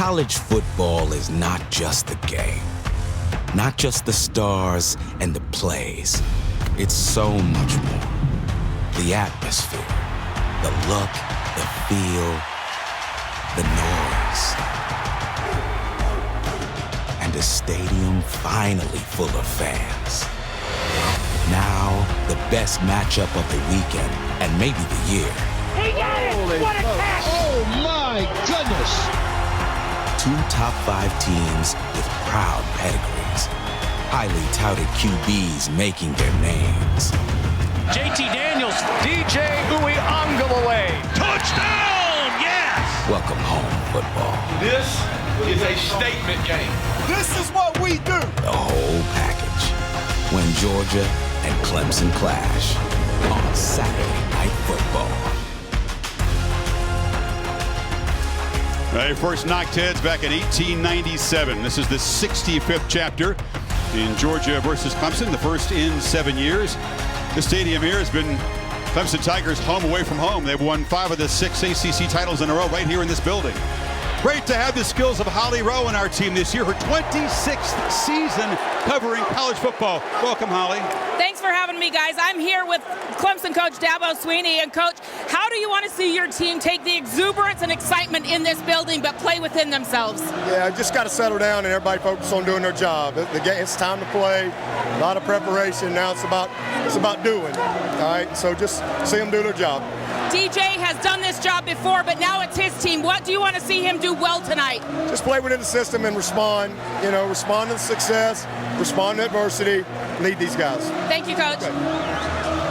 College football is not just the game, not just the stars and the plays. It's so much more. The atmosphere, the look, the feel, the noise. And a stadium finally full of fans. Now, the best matchup of the weekend and maybe the year. He got it! What a catch! Oh my goodness! Two top 5 teams with proud pedigrees. Highly touted QBs making their names. JT Daniels, DJ Uiagalelei. Touchdown! Yes! Welcome home, football. This is a statement game. This is what we do! The whole package. When Georgia and Clemson clash on Saturday Night Football. They first knocked heads back in 1897. This is the 65th chapter in Georgia versus Clemson, the first in 7 years. This stadium here has been Clemson Tigers home away from home. They've won 5 of the 6 ACC titles in a row right here in this building. Great to have the skills of Holly Rowe in our team this year, her 26th season covering college football. Welcome, Holly. Thanks for having me, guys. I'm here with Clemson coach Dabo Swinney. And, Coach, how do you want to see your team take the exuberance and excitement in this building but play within themselves? Yeah, just got to settle down and everybody focus on doing their job. It's time to play. A lot of preparation. Now it's about doing. All right, so just see them do their job. DJ has done this job before, but now it's his team. What do you want to see him do well tonight? Just play within the system and respond. You know, respond to success, respond to adversity, lead these guys. Thank you, Coach.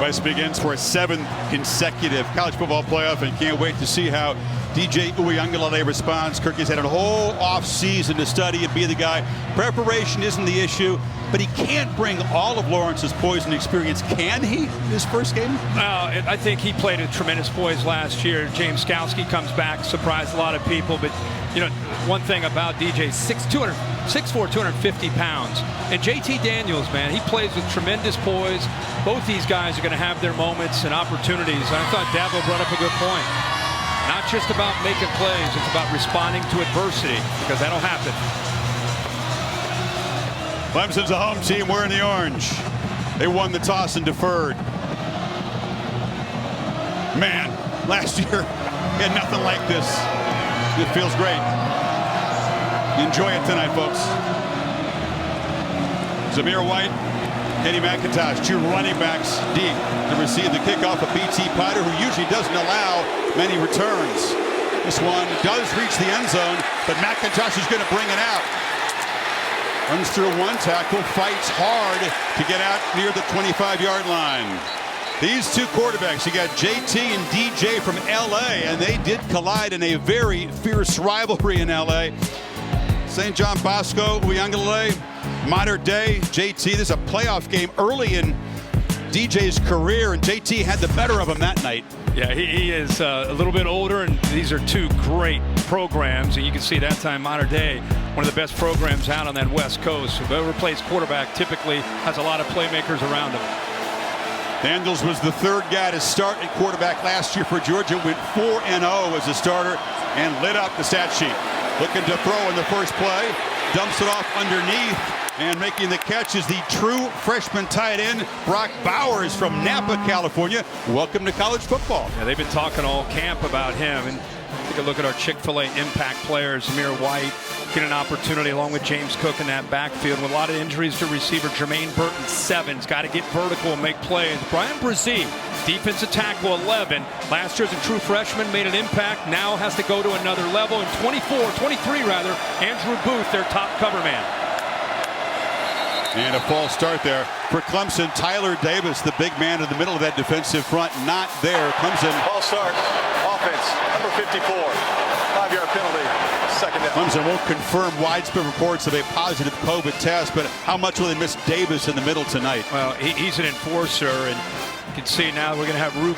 West begins for a 7th consecutive college football playoff, and can't wait to see how DJ Uiagalelei responds. Kirky's had a whole off season to study and be the guy. Preparation isn't the issue, but he can't bring all of Lawrence's poise and experience. Can he, his first game? I think he played a tremendous poise last year. James Skowski comes back, surprised a lot of people. But, you know, one thing about DJ, 6'4", 250 pounds. And JT Daniels, man, he plays with tremendous poise. Both these guys are going to have their moments and opportunities. And I thought Dabo brought up a good point. Not just about making plays, it's about responding to adversity, because that'll happen. Clemson's a home team wearing the orange. They won the toss and deferred. Man, last year, he had nothing like this. It feels great. Enjoy it tonight, folks. Zamir White, Eddie McIntosh, 2 running backs deep to receive the kickoff of B.T. Potter, who usually doesn't allow many returns. This one does reach the end zone, but McIntosh is going to bring it out. Runs through 1 tackle, fights hard to get out near the 25-yard line. These 2 quarterbacks, you got JT and DJ from L.A., and they did collide in a very fierce rivalry in L.A. St. John Bosco, Uiagalelei, modern day. JT, this is a playoff game early in DJ's career, and JT had the better of him that night. Yeah, he is a little bit older, and these are 2 great programs. And you can see that time, modern day, one of the best programs out on that West Coast. Whoever plays quarterback typically has a lot of playmakers around him. Daniels was the 3rd guy to start at quarterback last year for Georgia. Went 4-0 as a starter and lit up the stat sheet. Looking to throw in the first play. Dumps it off underneath. And making the catch is the true freshman tight end, Brock Bowers from Napa, California. Welcome to college football. Yeah, they've been talking all camp about him. And take a look at our Chick-fil-A impact players. Zamir White get an opportunity along with James Cook in that backfield. With a lot of injuries to receiver Jermaine Burton, 7's got to get vertical and make plays. Brian Brzee, defensive tackle, 11. Last year as a true freshman, made an impact. Now has to go to another level. And 23 rather, Andrew Booth, their top cover man. And a false start there for Clemson. Tyler Davis, the big man in the middle of that defensive front, not there. Clemson. False start. Offense, number 54. 5-yard penalty. Second down. Clemson won't confirm widespread reports of a positive COVID test, but how much will they miss Davis in the middle tonight? Well, he's an enforcer, and you can see now we're going to have Row.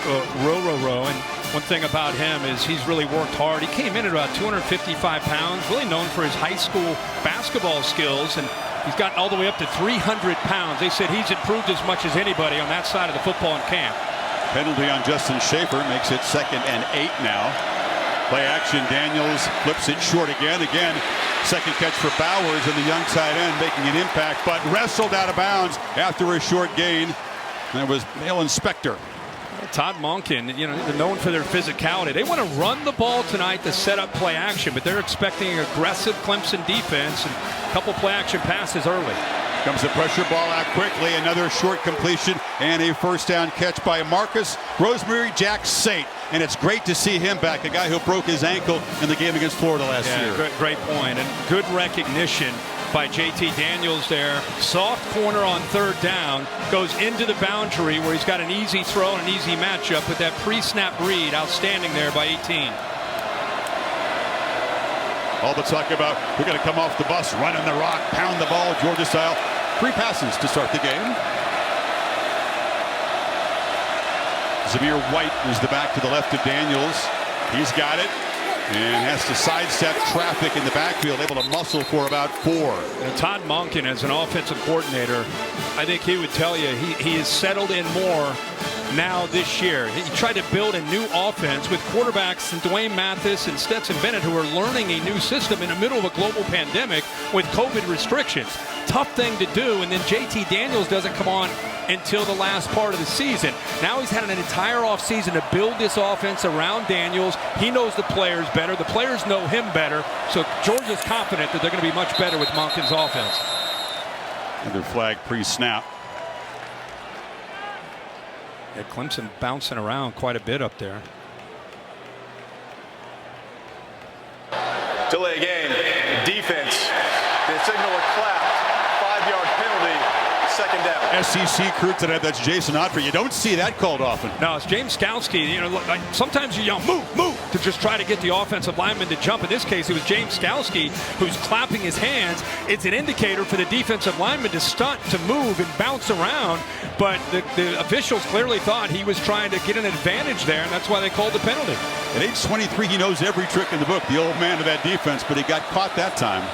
And one thing about him is he's really worked hard. He came in at about 255 pounds, really known for his high school basketball skills, and he's gotten all the way up to 300 pounds. They said he's improved as much as anybody on that side of the football in camp. Penalty on Justin Schaefer makes it 2nd and 8 now. Play action. Daniels flips it short again. Second catch for Bowers, and the young tight end making an impact, but wrestled out of bounds after a short gain. That was Alan Spector. Todd Monken, they're known for their physicality. They want to run the ball tonight to set up play action, but they're expecting an aggressive Clemson defense and a couple play action passes early. Comes the pressure ball out quickly. Another short completion and a first down catch by Marcus Rosemary Jack Saint. And it's great to see him back, a guy who broke his ankle in the game against Florida last year. Great point, and good recognition by JT Daniels there. Soft corner on third down, goes into the boundary where he's got an easy throw and an easy matchup with that pre-snap read. Outstanding there by 18. All the talk about we're going to come off the bus, run in the rock, pound the ball, Georgia style. 3 passes to start the game. Zamir White is the back to the left of Daniels. He's got it and has to sidestep traffic in the backfield, able to muscle for about 4. Todd Monken, as an offensive coordinator, I think he would tell you he has settled in more now this year. He tried to build a new offense with quarterbacks and Dwayne Mathis and Stetson Bennett, who are learning a new system in the middle of a global pandemic with COVID restrictions. Tough thing to do, and then JT Daniels doesn't come on until the last part of the season. Now he's had an entire offseason to build this offense around Daniels. He knows the players better. The players know him better. So Georgia's confident that they're going to be much better with Monken's offense. Another flag pre-snap. Yeah, Clemson bouncing around quite a bit up there. Delay game. Defense. They signal a clapped 5-yard penalty. Second down. SEC crew today. That's Jason Ottery. You don't see that called often. No, it's James Skalski. Sometimes you yell, move, to just try to get the offensive lineman to jump. In this case, it was James Skalski who's clapping his hands. It's an indicator for the defensive lineman to stunt, to move, and bounce around. But the officials clearly thought he was trying to get an advantage there, and that's why they called the penalty. At age 23, he knows every trick in the book, the old man of that defense, but he got caught that time.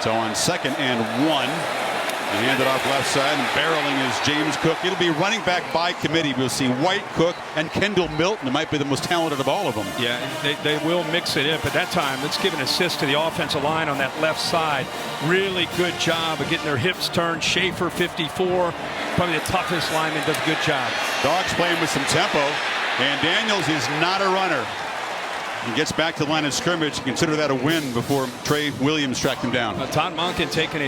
So on 2nd and 1. He handed off left side, and barreling is James Cook. It'll be running back by committee. We'll see White, Cook, and Kendall Milton. It might be the most talented of all of them. Yeah, they will mix it in, but that time, let's give an assist to the offensive line on that left side. Really good job of getting their hips turned. Schaefer, 54, probably the toughest lineman, does a good job. Dogs playing with some tempo, and Daniels is not a runner. He gets back to the line of scrimmage. Consider that a win before Trey Williams tracked him down. Todd Monken taking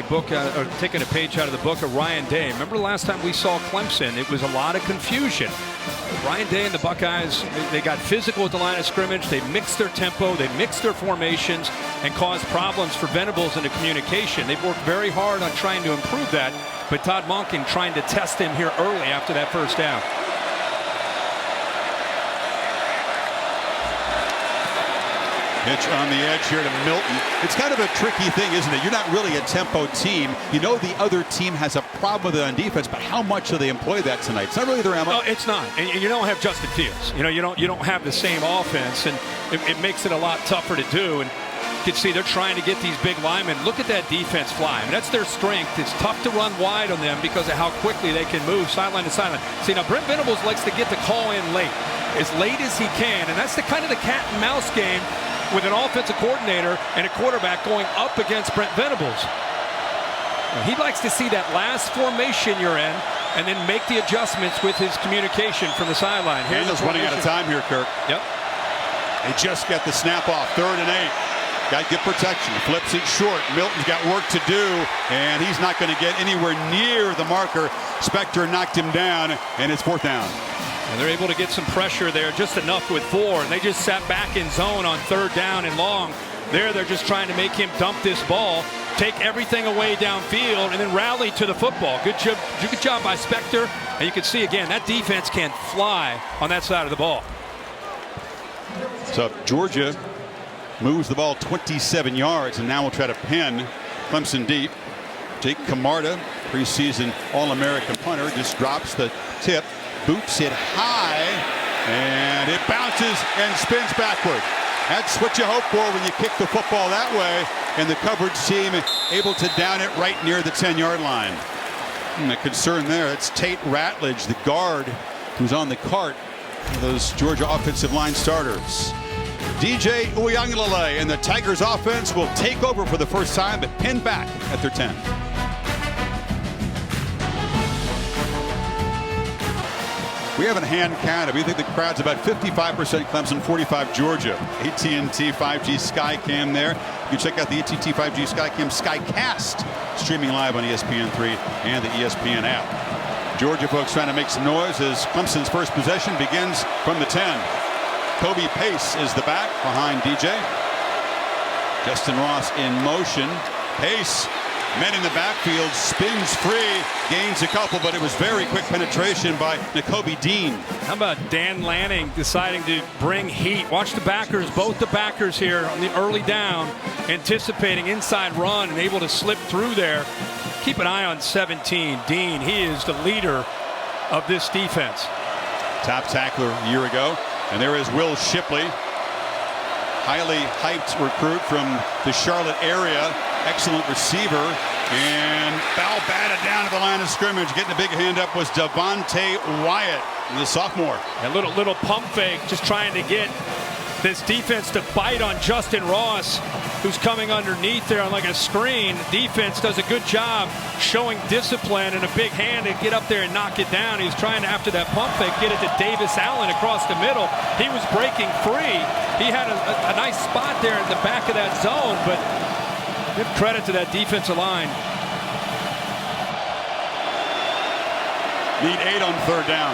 a page out of the book of Ryan Day. Remember the last time we saw Clemson? It was a lot of confusion. Ryan Day and the Buckeyes, they got physical at the line of scrimmage. They mixed their tempo, they mixed their formations, and caused problems for Venables in the communication. They've worked very hard on trying to improve that, but Todd Monken trying to test him here early after that first down. Pitch on the edge here to Milton. It's kind of a tricky thing, isn't it? You're not really a tempo team. You know the other team has a problem with it on defense, but how much do they employ that tonight? It's not really their MO. No, it's not. And you don't have Justin Fields. You don't have the same offense, and it makes it a lot tougher to do. And you can see they're trying to get these big linemen. Look at that defense fly. I mean, that's their strength. It's tough to run wide on them because of how quickly they can move sideline to sideline. See, now Brent Venables likes to get the call in late as he can, and that's the kind of the cat and mouse game with an offensive coordinator and a quarterback going up against Brent Venables. Now, he likes to see that last formation you're in and then make the adjustments with his communication from the sideline. Daniels running out of time here, Kirk. Yep. They just got the snap off. 3rd and 8. Got to get protection. Flips it short. Milton's got work to do, and he's not going to get anywhere near the marker. Spector knocked him down, and it's 4th down. And they're able to get some pressure there, just enough with 4. And they just sat back in zone on 3rd down and long. They're just trying to make him dump this ball, take everything away downfield, and then rally to the football. Good job by Spector. And you can see, again, that defense can fly on that side of the ball. So Georgia moves the ball 27 yards, and now we'll try to pin Clemson deep. Jake Camarda, preseason All-American punter, just drops the tip. Boots it high, and it bounces and spins backward. That's what you hope for when you kick the football that way, and the coverage team able to down it right near the 10-yard line. And the concern there, it's Tate Ratledge, the guard, who's on the cart for those Georgia offensive line starters. DJ Uiagalelei and the Tigers offense will take over for the first time, but pinned back at their 10. We haven't hand counted. We think the crowd's about 55% Clemson, 45 Georgia. AT&T 5G Skycam there. You can check out the AT&T 5G Skycam Skycast streaming live on ESPN3 and the ESPN app. Georgia folks trying to make some noise as Clemson's first possession begins from the 10. Kobe Pace is the back behind DJ. Justin Ross in motion. Pace, men in the backfield, spins free, gains a couple, but it was very quick penetration by Nakobe Dean. How about Dan Lanning deciding to bring heat? Watch the backers, both the backers here on the early down, anticipating inside run and able to slip through there. Keep an eye on 17, Dean. He is the leader of this defense. Top tackler a year ago. And there is Will Shipley, highly hyped recruit from the Charlotte area. Excellent receiver. And foul batted down to the line of scrimmage. Getting a big hand up was Devontae Wyatt, the sophomore. A little pump fake, just trying to get this defense to bite on Justin Ross, who's coming underneath there on like a screen. Defense does a good job showing discipline and a big hand to get up there and knock it down. He was trying to, after that pump fake, get it to Davis Allen across the middle. He was breaking free. He had a nice spot there in the back of that zone, but give credit to that defensive line. Need 8 on third down.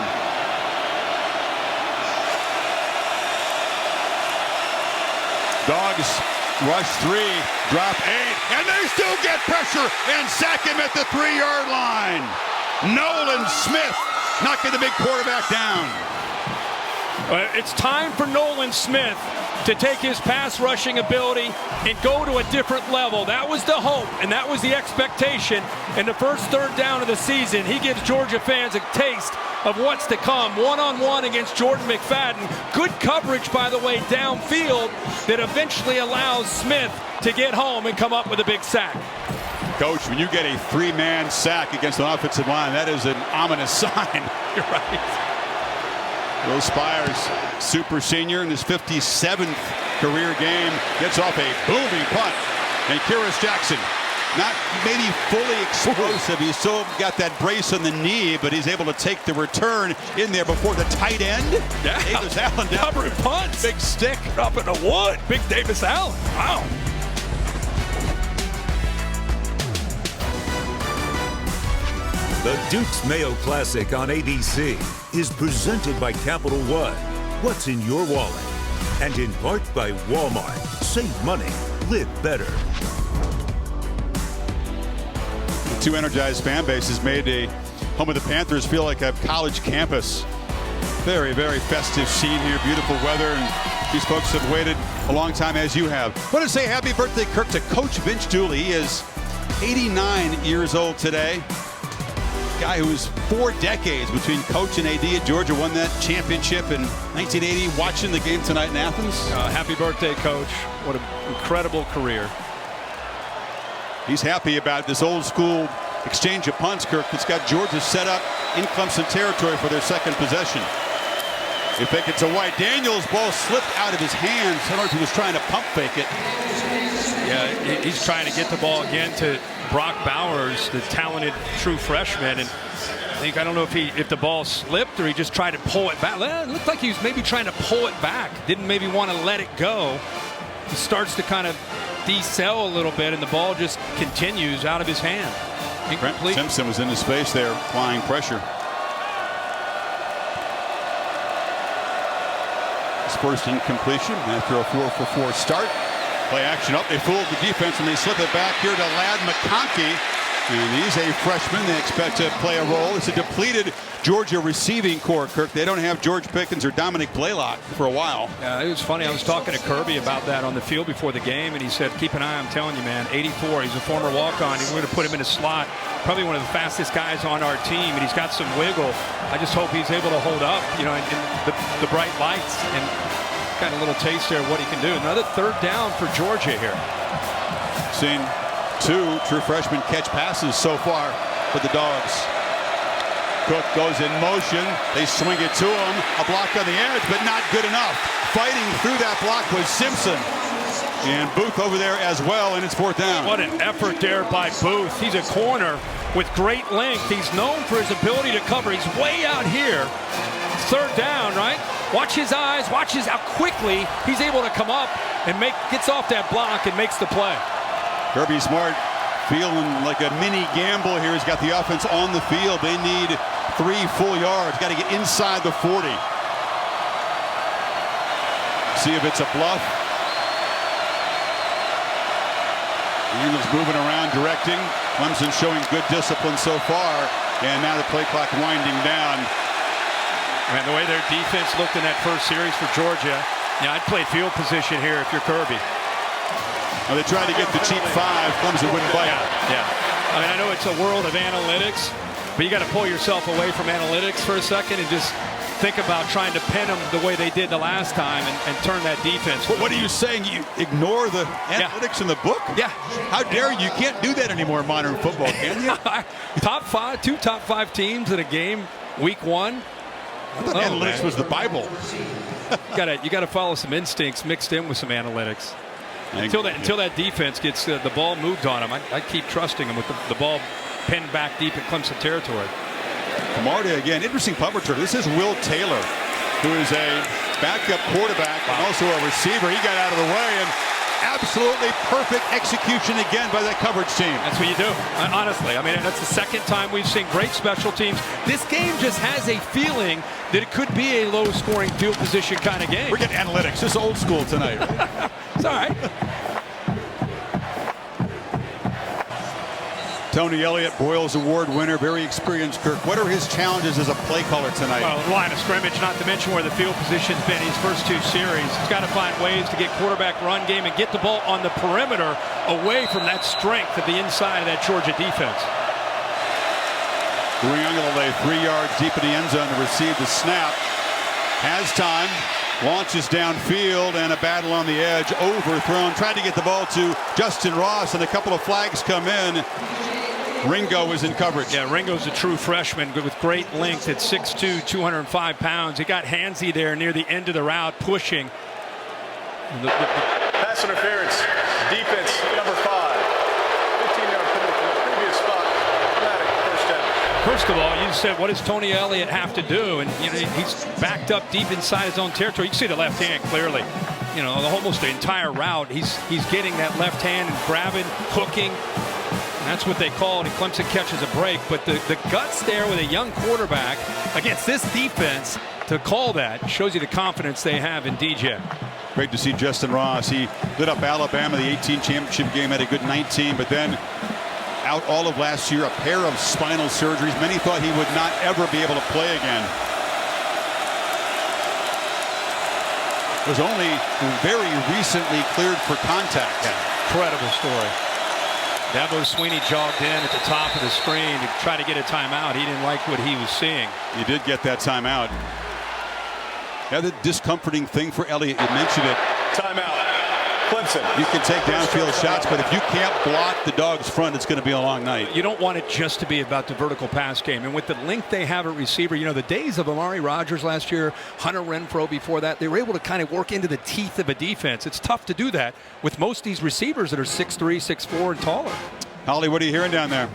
Dogs rush 3, drop 8, and they still get pressure and sack him at the 3-yard line. Nolan Smith knocking the big quarterback down. It's time for Nolan Smith to take his pass rushing ability and go to a different level. That was the hope and that was the expectation. In the first third down of the season, he gives Georgia fans a taste of what's to come. One-on-one against Jordan McFadden. Good coverage, by the way, downfield that eventually allows Smith to get home and come up with a big sack. Coach, when you get a 3-man sack against an offensive line, that is an ominous sign. You're right. Will Spires, super senior in his 57th career game, gets off a booming punt. And Kyrus Jackson, not maybe fully explosive. He's still got that brace on the knee, but he's able to take the return in there before the tight end. Yeah. Davis Allen down. Cover and punt. Big stick. Up in the wood. Big Davis Allen. Wow. The Duke's Mayo Classic on ABC is presented by Capital One. What's in your wallet? And in part by Walmart. Save money. Live better. The two energized fan bases made a home of the Panthers feel like a college campus. Very, very festive scene here. Beautiful weather. And these folks have waited a long time, as you have. I want to say happy birthday, Kirk, to Coach Vince Dooley. He is 89 years old today. Guy who was 4 decades between coach and AD at Georgia, won that championship in 1980. Watching the game tonight in Athens. Happy birthday, Coach. What an incredible career. He's happy about this old school exchange of punts, Kirk, that's got Georgia set up in Clemson territory for their second possession. They think it's a White. Daniels' ball slipped out of his hands. I don't know if he was trying to pump fake it. Yeah, he's trying to get the ball again to Brock Bowers, the talented true freshman. And I don't know if the ball slipped or he just tried to pull it back. It looked like he was maybe trying to pull it back. Didn't maybe want to let it go. He starts to kind of decel a little bit, and the ball just continues out of his hand. Incomplete. Brent Simpson was in his face there, applying pressure. His first incompletion after a 4-for-4 start. Play action up. They fooled the defense and they slip it back here to Ladd McConkey. And he's a freshman. They expect to play a role. It's a depleted Georgia receiving corps, Kirk. They don't have George Pickens or Dominic Blaylock for a while. Yeah, it was funny. I was talking to Kirby about that on the field before the game, and he said, keep an eye, I'm telling you, man, 84. He's a former walk-on. We're going to put him in a slot. Probably one of the fastest guys on our team, and he's got some wiggle. I just hope he's able to hold up, in the bright lights, and got a little taste there of what he can do. Another third down for Georgia here. Seen 2 true freshmen catch passes so far for the Dogs. Cook goes in motion. They swing it to him. A block on the edge, but not good enough. Fighting through that block was Simpson. And Booth over there as well, and it's 4th down. What an effort there by Booth. He's a corner with great length. He's known for his ability to cover. He's way out here. 3rd down, right? Watch his eyes. Watch how quickly he's able to come up and gets off that block and makes the play. Kirby Smart feeling like a mini gamble here. He's got the offense on the field. They need 3 full yards. Got to get inside the 40. See if it's a bluff. Daniels moving around, directing. Clemson showing good discipline so far. And now the play clock winding down. And the way their defense looked in that first series for Georgia, I'd play field position here if you're Kirby. Well, they tried to get the cheap 5. Clemson wouldn't bite. Yeah. I mean, I know it's a world of analytics, but you got to pull yourself away from analytics for a second and just think about trying to pin them the way they did the last time and turn that defense. What are you saying? You ignore the analytics in the book? Yeah. How dare you? You can't do that anymore in modern football, can you? Top 5, 2 top 5 teams in a game, week 1. I thought analytics was the Bible. You got to follow some instincts mixed in with some analytics. Until that defense gets the ball moved on them, I keep trusting them with the ball pinned back deep in Clemson territory. Camarda again, interesting punt return. This is Will Taylor, who is a backup quarterback and also a receiver. He got out of the way, and absolutely perfect execution again by that coverage team. That's what you do, honestly. I mean, that's the 2nd time we've seen great special teams. This game just has a feeling that it could be a low-scoring field position kind of game. We're getting analytics. This is old school tonight. It's all right. Tony Elliott, Boyles Award winner, very experienced. Kirk, what are his challenges as a play caller tonight? Well, line of scrimmage, not to mention where the field position's been his first 2 series. He's got to find ways to get quarterback run game and get the ball on the perimeter away from that strength of the inside of that Georgia defense. Uriunga lay 3 yards deep in the end zone to receive the snap. Has time, launches downfield, and a battle on the edge, overthrown. Tried to get the ball to Justin Ross, and a couple of flags come in. Ringo is in coverage. Yeah, Ringo's a true freshman with great length at 6'2", 205 pounds. He got handsy there near the end of the route, pushing. Pass interference, defense, number 5. 15-yard penalty from the previous spot. Automatic 1st down. First of all, you said, what does Tony Elliott have to do? And he's backed up deep inside his own territory. You can see the left hand clearly. Almost the entire route. He's getting that left hand and grabbing, hooking. And that's what they call it. And Clemson catches a break. But the guts there with a young quarterback against this defense to call that shows you the confidence they have in DJ. Great to see Justin Ross. He lit up Alabama, the 18 championship game, had a good 19, but then out all of last year, a pair of spinal surgeries. Many thought he would not ever be able to play again. Was only very recently cleared for contact. Incredible story. Dabo Swinney jogged in at the top of the screen to try to get a timeout. He didn't like what he was seeing. He did get that timeout. Yeah, the discomforting thing for Elliott, you mentioned it. Timeout. Clemson. You can take downfield shots, but if you can't block the Dogs' front, it's going to be a long night. You don't want it just to be about the vertical pass game. And with the length they have at receiver, the days of Amari Rodgers last year, Hunter Renfrow before that, they were able to kind of work into the teeth of a defense. It's tough to do that with most of these receivers that are 6'3", 6'4", and taller. Holly, what are you hearing down there?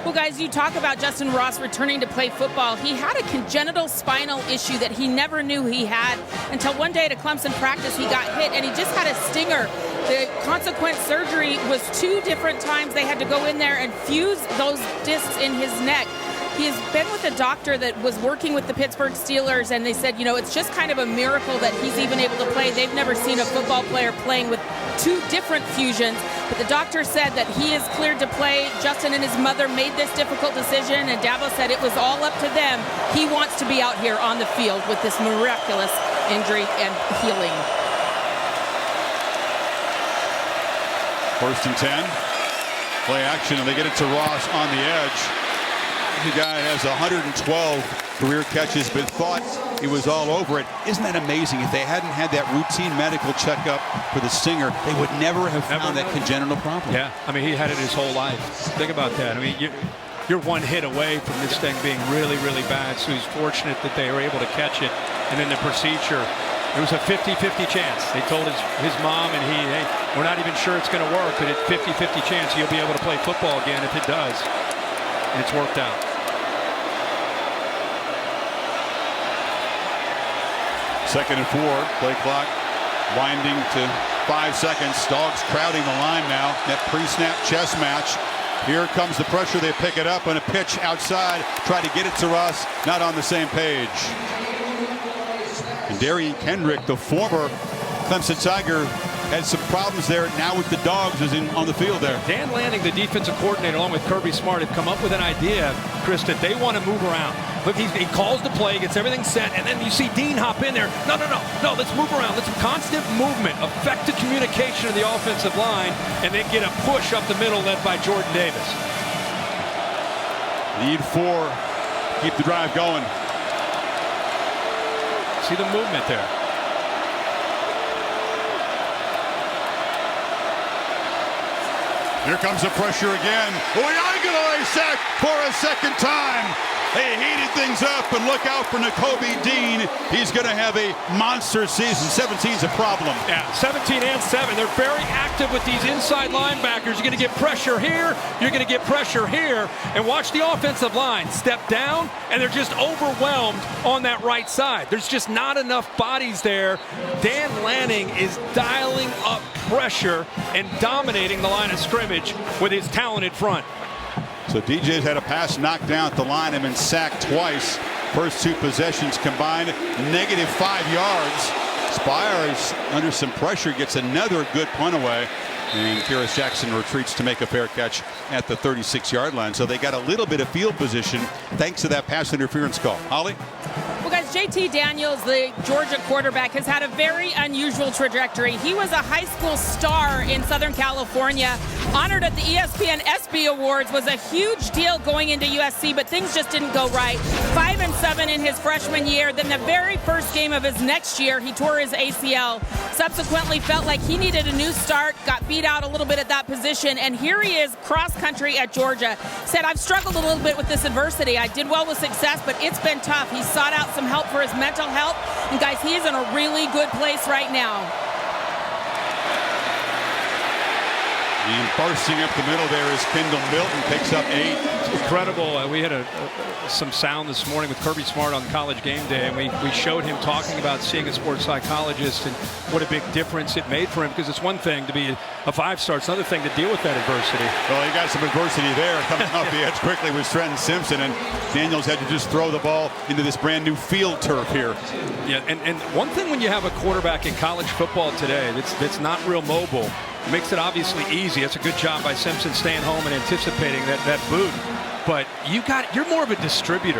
Well, guys, you talk about Justin Ross returning to play football. He had a congenital spinal issue that he never knew he had until one day at a Clemson practice he got hit and he just had a stinger. The consequent surgery was 2 different times. They had to go in there and fuse those discs in his neck. He has been with a doctor that was working with the Pittsburgh Steelers, and they said, it's just kind of a miracle that he's even able to play. They've never seen a football player playing with 2 different fusions. But the doctor said that he is cleared to play. Justin and his mother made this difficult decision, and Dabo said it was all up to them. He wants to be out here on the field with this miraculous injury and healing. 1st and 10. Play action, and they get it to Ross on the edge. The guy has 112 career catches, but thought it was all over it. Isn't that amazing? If they hadn't had that routine medical checkup for the stinger, they would never have found that congenital problem. Yeah, I mean, he had it his whole life. Think about that. I mean, you're one hit away from this thing being really, really bad. So he's fortunate that they were able to catch it. And then the procedure, it was a 50-50 chance. They told his mom and he, hey, we're not even sure it's going to work, but it's 50-50 chance he'll be able to play football again if it does. And it's worked out. Second and 4, play clock winding to 5 seconds. Dogs crowding the line now. That pre-snap chess match. Here comes the pressure. They pick it up on a pitch outside. Try to get it to Russ. Not on the same page. And Darian Kendrick, the former Clemson Tiger, had some problems there. Now with the Dogs is on the field there. Dan Lanning, the defensive coordinator, along with Kirby Smart, have come up with an idea, Chris, that they want to move around. Look, he calls the play, gets everything set, and then you see Dean hop in there. No, let's move around. Let's constant movement, effective communication of the offensive line, and then get a push up the middle led by Jordan Davis. Need 4. Keep the drive going. See the movement there. Here comes the pressure again. Uyunglele sacked for a second time. They heated things up, and look out for Nakobe Dean. He's going to have a monster season. 17's a problem. Yeah, 17 and 7. They're very active with these inside linebackers. You're going to get pressure here. You're going to get pressure here. And watch the offensive line step down, and they're just overwhelmed on that right side. There's just not enough bodies there. Dan Lanning is dialing up pressure and dominating the line of scrimmage with his talented front. So DJ's had a pass knocked down at the line and been sacked twice. First 2 possessions combined, -5 yards. Spire is under some pressure, gets another good punt away. And Kyrus Jackson retreats to make a fair catch at the 36-yard line. So they got a little bit of field position thanks to that pass interference call. Holly? Well, guys, JT Daniels, the Georgia quarterback, has had a very unusual trajectory. He was a high school star in Southern California, honored at the ESPN ESPY Awards, was a huge deal going into USC, but things just didn't go right. 5-7 in his freshman year. Then the very first game of his next year, he tore his ACL. Subsequently felt like he needed a new start, got beat out a little bit at that position, and here he is cross country at Georgia. Said, I've struggled a little bit with this adversity. I did well with success, but it's been tough. He sought out some help for his mental health, and guys, he is in a really good place right now. And bursting up the middle there is Kendall Milton, picks up 8. It's incredible. We had some sound this morning with Kirby Smart on College Game Day, and we showed him talking about seeing a sports psychologist and what a big difference it made for him, because it's one thing to be a 5-star, it's another thing to deal with that adversity. Well, he got some adversity there. Coming off the edge quickly was Trenton Simpson, and Daniels had to just throw the ball into this brand new field turf here. Yeah, and one thing when you have a quarterback in college football today that's not real mobile, makes it obviously easy. That's a good job by Simpson staying home and anticipating that boot. But you're more of a distributor.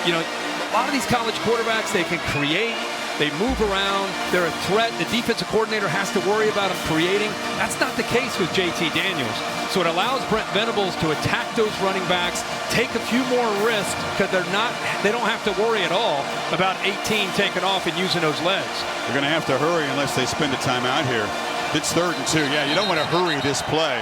You know, a lot of these college quarterbacks, they can create, they move around, they're a threat. The defensive coordinator has to worry about them creating. That's not the case with JT Daniels. So it allows Brent Venables to attack those running backs, take a few more risks, because they don't have to worry at all about 18 taking off and using those legs. They're going to have to hurry unless they spend a timeout here. It's 3rd and 2. Yeah, you don't want to hurry this play.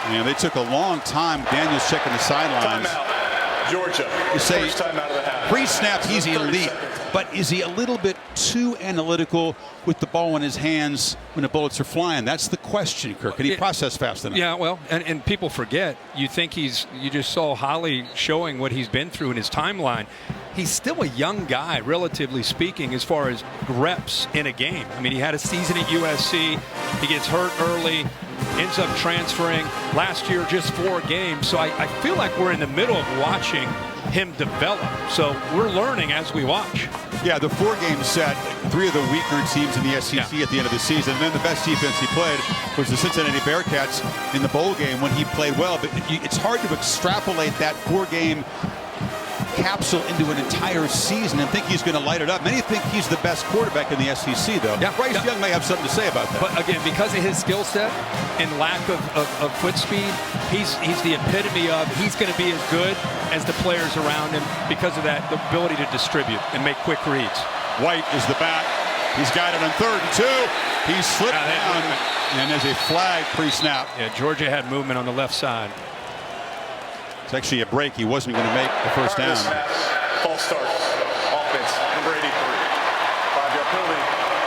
And they took a long time. Daniels checking the sidelines. Timeout. Georgia. You say first time out of the half. Pre-snap, he's elite. But is he a little bit too analytical with the ball in his hands when the bullets are flying? That's the question, Kirk. Can he process fast enough? Yeah, well, and people forget. You think you just saw Holly showing what he's been through in his timeline. He's still a young guy, relatively speaking, as far as reps in a game. I mean, he had a season at USC. He gets hurt early, ends up transferring. Last year, just 4 games. So I feel like we're in the middle of watching him develop. So we're learning as we watch. Yeah, the 4-game set, 3 of the weaker teams in the SEC at the end of the season. And then the best defense he played was the Cincinnati Bearcats in the bowl game when he played well. But it's hard to extrapolate that 4-game capsule into an entire season and think he's going to light it up. Many think he's the best quarterback in the SEC, though. Yeah, Bryce Young may have something to say about that. But again, because of his skill set and lack of foot speed, he's the epitome of he's going to be as good as the players around him because of that, the ability to distribute and make quick reads. White is the back. He's got it on 3rd and 2. He slipped down, and there's a flag pre-snap. Yeah, Georgia had movement on the left side. It's actually a break. He wasn't going to make the first down. False start. Offense, number 83. 5-yard penalty.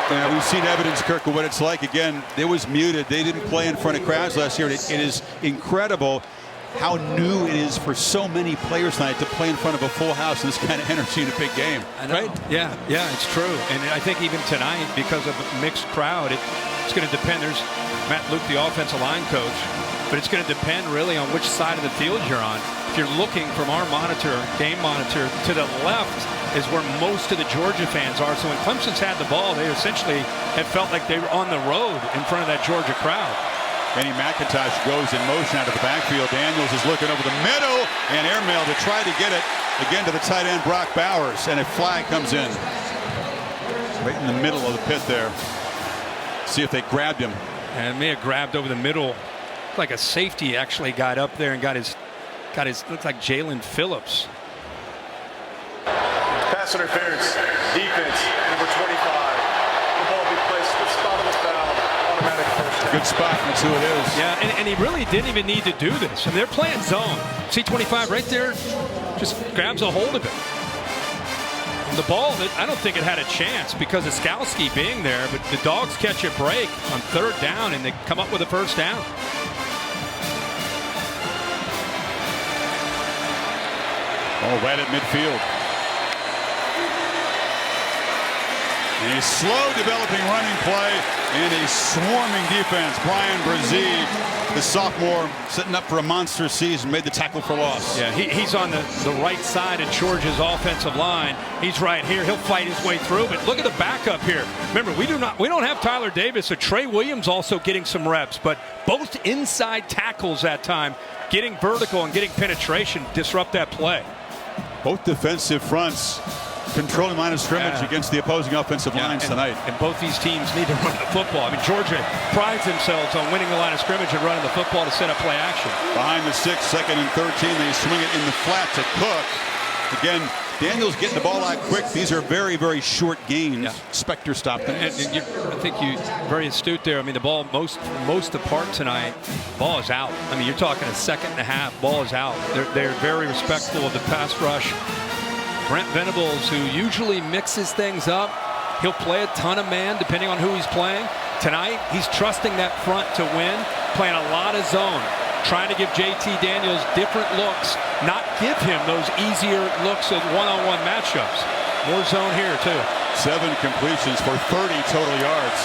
Yeah, we've seen evidence, Kirk, of what it's like. Again, it was muted. They didn't play in front of crowds last year. It is incredible how new it is for so many players tonight to play in front of a full house and this kind of energy in a big game. Right? Yeah, it's true. And I think even tonight, because of a mixed crowd, it's going to depend. There's Matt Luke, the offensive line coach, but it's going to depend really on which side of the field you're on. If you're looking from our game monitor, to the left is where most of the Georgia fans are. So when Clemson's had the ball, they essentially have felt like they were on the road in front of that Georgia crowd. Kenny McIntosh goes in motion out of the backfield. Daniels is looking over the middle and airmail to try to get it again to the tight end Brock Bowers, and a flag comes in right in the middle of the pit there. See if they grabbed him. And may have grabbed over the middle, like a safety actually got up there and got his looks like Jalen Phillips. Pass interference. Defense, number 25. The ball be placed at the spot of the foul. Automatic first down. Good spot. That's who it is. Yeah, and he really didn't even need to do this. I mean, they're playing zone. See 25 right there, just grabs a hold of it. And the ball, I don't think it had a chance because of Skalski being there, but the Dogs catch a break on third down and they come up with a first down. Oh, right at midfield. And a slow developing running play and a swarming defense. Brian Brzee, the sophomore, setting up for a monster season, made the tackle for loss. Yeah, he's on the right side of Georgia's offensive line. He's right here. He'll fight his way through, but look at the backup here. Remember, we don't have Tyler Davis, so Trey Williams also getting some reps, but both inside tackles that time, getting vertical and getting penetration, disrupt that play. Both defensive fronts controlling line of scrimmage against the opposing offensive lines tonight. And both these teams need to run the football. I mean, Georgia prides themselves on winning the line of scrimmage and running the football to set up play action. Behind the 6, 2nd and 13, they swing it in the flat to Cook. Again, Daniels getting the ball out quick. These are very, very short gains. Yeah. Spector stopped them. And I think you very astute there. I mean, the ball most apart tonight, ball is out. I mean, you're talking a second and a half, ball is out. They're very respectful of the pass rush. Brent Venables, who usually mixes things up, he'll play a ton of man depending on who he's playing. Tonight, he's trusting that front to win, playing a lot of zone, trying to give JT Daniels different looks, not give him those easier looks of one-on-one matchups. More zone here, too. 7 completions for 30 total yards.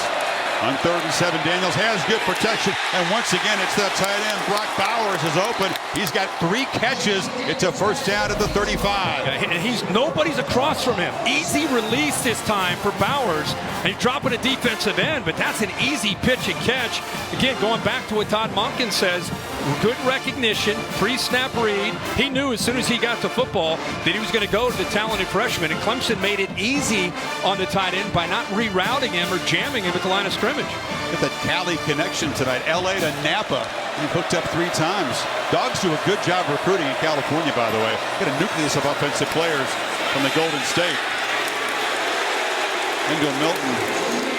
On 3rd and 7, Daniels has good protection, and once again, it's the tight end. Brock Bowers is open. He's got 3 catches. It's a first down at the 35. And nobody's across from him. Easy release this time for Bowers. And he's dropping a defensive end, but that's an easy pitch and catch. Again, going back to what Todd Monken says, good recognition, pre-snap read. He knew as soon as he got the football that he was going to go to the talented freshman, and Clemson made it easy on the tight end by not rerouting him or jamming him at the line of scrimmage. Get the Cali connection tonight. LA to Napa. He hooked up 3 times. Dogs do a good job recruiting in California, by the way. Got a nucleus of offensive players from the Golden State. Wendell Milton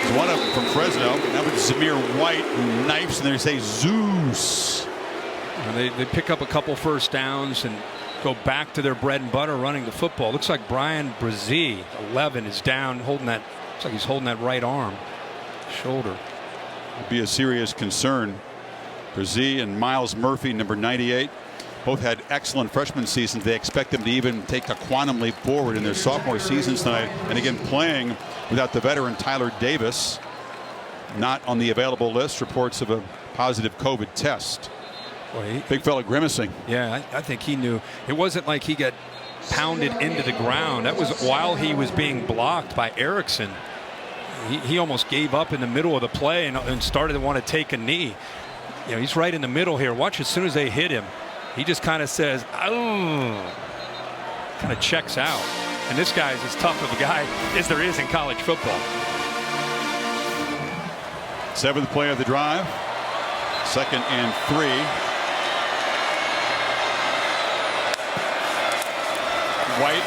is one of them from Fresno. Now with Zamir White, who knifes, and they say Zeus. And they pick up a couple first downs and go back to their bread and butter running the football. Looks like Brian Brzee, 11, is down holding that. Looks like he's holding that right arm. Shoulder. Would be a serious concern. Brzee and Miles Murphy, number 98, both had excellent freshman seasons. They expect them to even take a quantum leap forward in their sophomore seasons tonight. And again, playing without the veteran Tyler Davis, not on the available list. Reports of a positive COVID test. Boy, big fella grimacing. Yeah, I think he knew. It wasn't like he got pounded into the ground. That was while he was being blocked by Erickson. He almost gave up in the middle of the play and started to want to take a knee. You know, he's right in the middle here. Watch, as soon as they hit him, he just kind of says, oh, kind of checks out. And this guy is as tough of a guy as there is in college football. 7th play of the drive. 2nd and 3. White.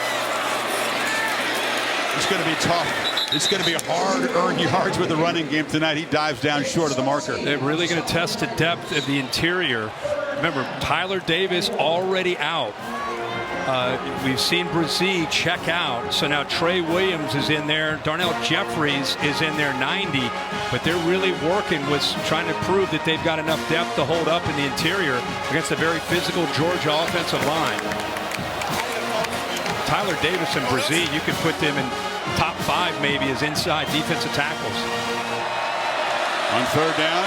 It's going to be tough. It's going to be hard to earn yards with the running game tonight. He dives down short of the marker. They're really going to test the depth of the interior. remember, Tyler Davis already out. We've seen Brzee check out, so now Trey Williams is in there. Darnell Jeffries is in there 90, but they're really working with trying to prove that they've got enough depth to hold up in the interior against a very physical Georgia offensive line. Tyler Davis and Brzee, you could put them in top 5 maybe as inside defensive tackles. On third down,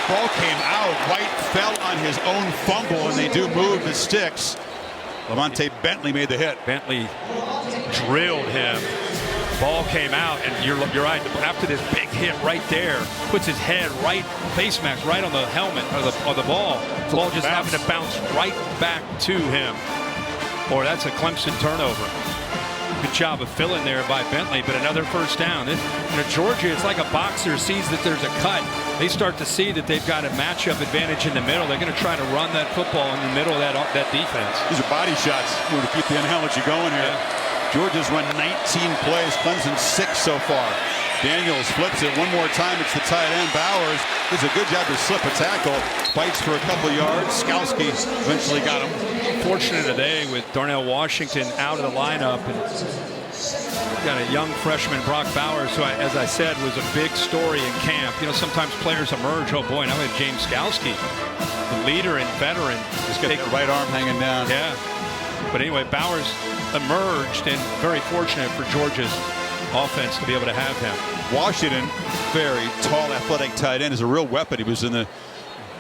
ball came out. White fell on his own fumble, and they do move the sticks. Lamonte Bentley made the hit. Bentley drilled him. Ball came out, and you're right. After this big hit right there, puts his head right, face mask right on the helmet or the ball. The ball just happened to bounce right back to him. Or that's a Clemson turnover. Good job of filling there by Bentley, but another first down. Georgia, it's like a boxer sees that there's a cut. They start to see that they've got a matchup advantage in the middle. They're going to try to run that football in the middle of that defense. These are body shots to keep the analogy going here. Yeah. Georgia's run 19 plays. Clemson's 6 so far. Daniels flips it one more time. It's the tight end, Bowers. Does a good job to slip a tackle. Fights for a couple yards. Skowski eventually got him. Fortunate today with Darnell Washington out of the lineup, and got a young freshman, Brock Bowers, who, as I said, was a big story in camp. Sometimes players emerge. Oh boy, now we have James Skowski, the leader and veteran. Just got the right arm hanging down. Yeah, but anyway, Bowers emerged, and very fortunate for Georgia's offense to be able to have him. Washington, very tall, athletic tight end, is a real weapon. He was in the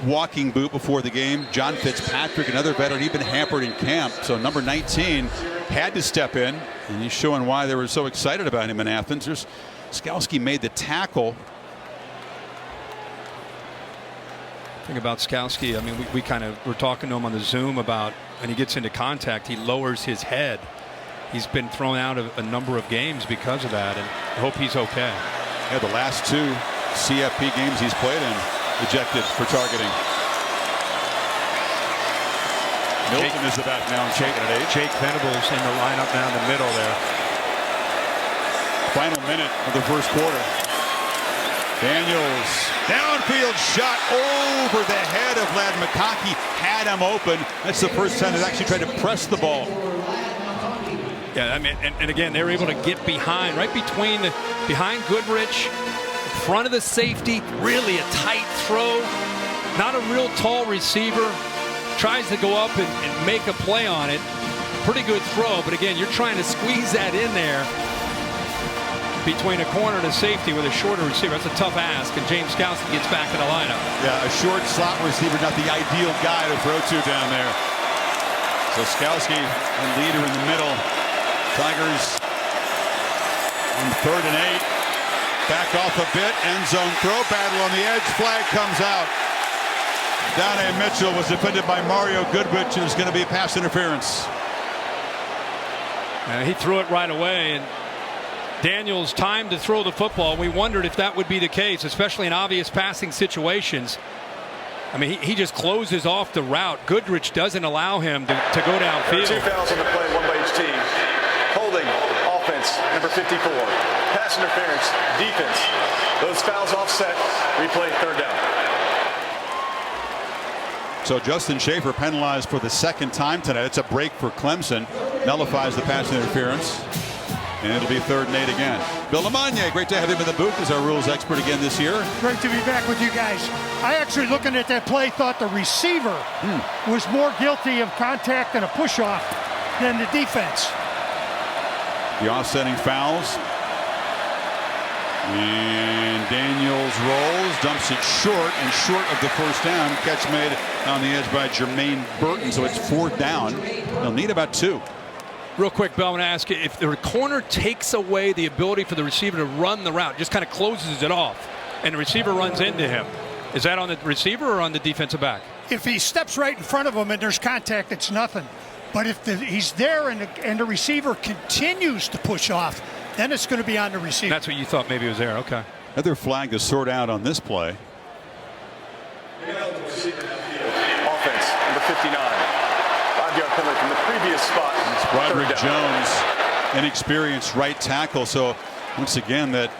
walking boot before the game. John Fitzpatrick, another veteran, he'd been hampered in camp, so number 19 had to step in, and he's showing why they were so excited about him in Athens. Skowski made the tackle. Thing about Skowski, I mean, we kind of were talking to him on the Zoom about when he gets into contact, he lowers his head. He's been thrown out of a number of games because of that, and I hope he's okay. Yeah, the last 2 CFP games he's played in, ejected for targeting. Milton is the back now and shaking at 8. Jake Venables in the lineup now in the middle there. Final minute of the first quarter. Daniels, downfield shot over the head of Ladd McConkey, had him open. That's the first time they've actually tried to press the ball. Yeah, I mean, and again, they were able to get behind, right behind Goodrich, front of the safety, really a tight throw. Not a real tall receiver. Tries to go up and make a play on it. Pretty good throw, but again, you're trying to squeeze that in there between a corner and a safety with a shorter receiver. That's a tough ask, and James Skowski gets back in the lineup. Yeah, a short slot receiver, not the ideal guy to throw to down there. So Skowski, the leader in the middle. Tigers on 3rd and 8. Back off a bit. End zone throw. Battle on the edge. Flag comes out. Donnie Mitchell was defended by Mario Goodrich, and it's going to be pass interference. He threw it right away, and Daniels timed to throw the football. We wondered if that would be the case, especially in obvious passing situations. I mean, he just closes off the route. Goodrich doesn't allow him to go downfield. 2 fouls on the play, 1 by each team. Holding, offense, number 54. Pass interference, defense. Those fouls offset. Replay, 3rd down. So Justin Schaefer penalized for the 2nd time tonight. It's a break for Clemson. Nullifies the pass interference. And it'll be 3rd and 8 again. Bill Lamagna, great to have him in the booth as our rules expert again this year. Great to be back with you guys. I actually, looking at that play, thought the receiver was more guilty of contact and a push-off than the defense. The offsetting fouls. And Daniels rolls, dumps it short, and short of the first down. Catch made on the edge by Jermaine Burton, so it's 4th down. They'll need about 2. Real quick, Bill, I want to ask you, if the corner takes away the ability for the receiver to run the route, just kind of closes it off, and the receiver runs into him, is that on the receiver or on the defensive back? If he steps right in front of him and there's contact, it's nothing. But if he's there and the receiver continues to push off, then it's going to be on the receiver. That's what you thought maybe was there. Okay. Another flag to sort out on this play. Offense, number 59. 5-yard penalty from the previous spot. It's Broderick Jones, inexperienced right tackle. So once again, that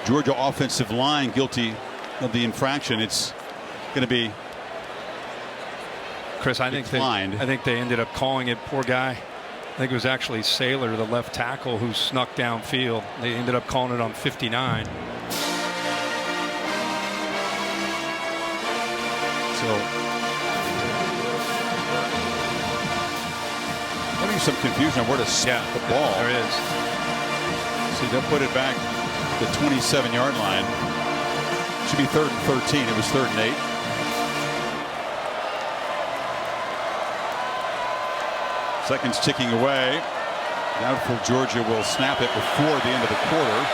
Georgia offensive line guilty of the infraction. It's going to be Chris, I think they ended up calling it, poor guy. I think it was actually Saylor, the left tackle, who snuck downfield. They ended up calling it on 59. So maybe some confusion on where to snap the ball. There is. See, they'll put it back to the 27-yard line. Should be 3rd and 13. It was 3rd and 8. Seconds ticking away. Doubtful Georgia will snap it before the end of the quarter,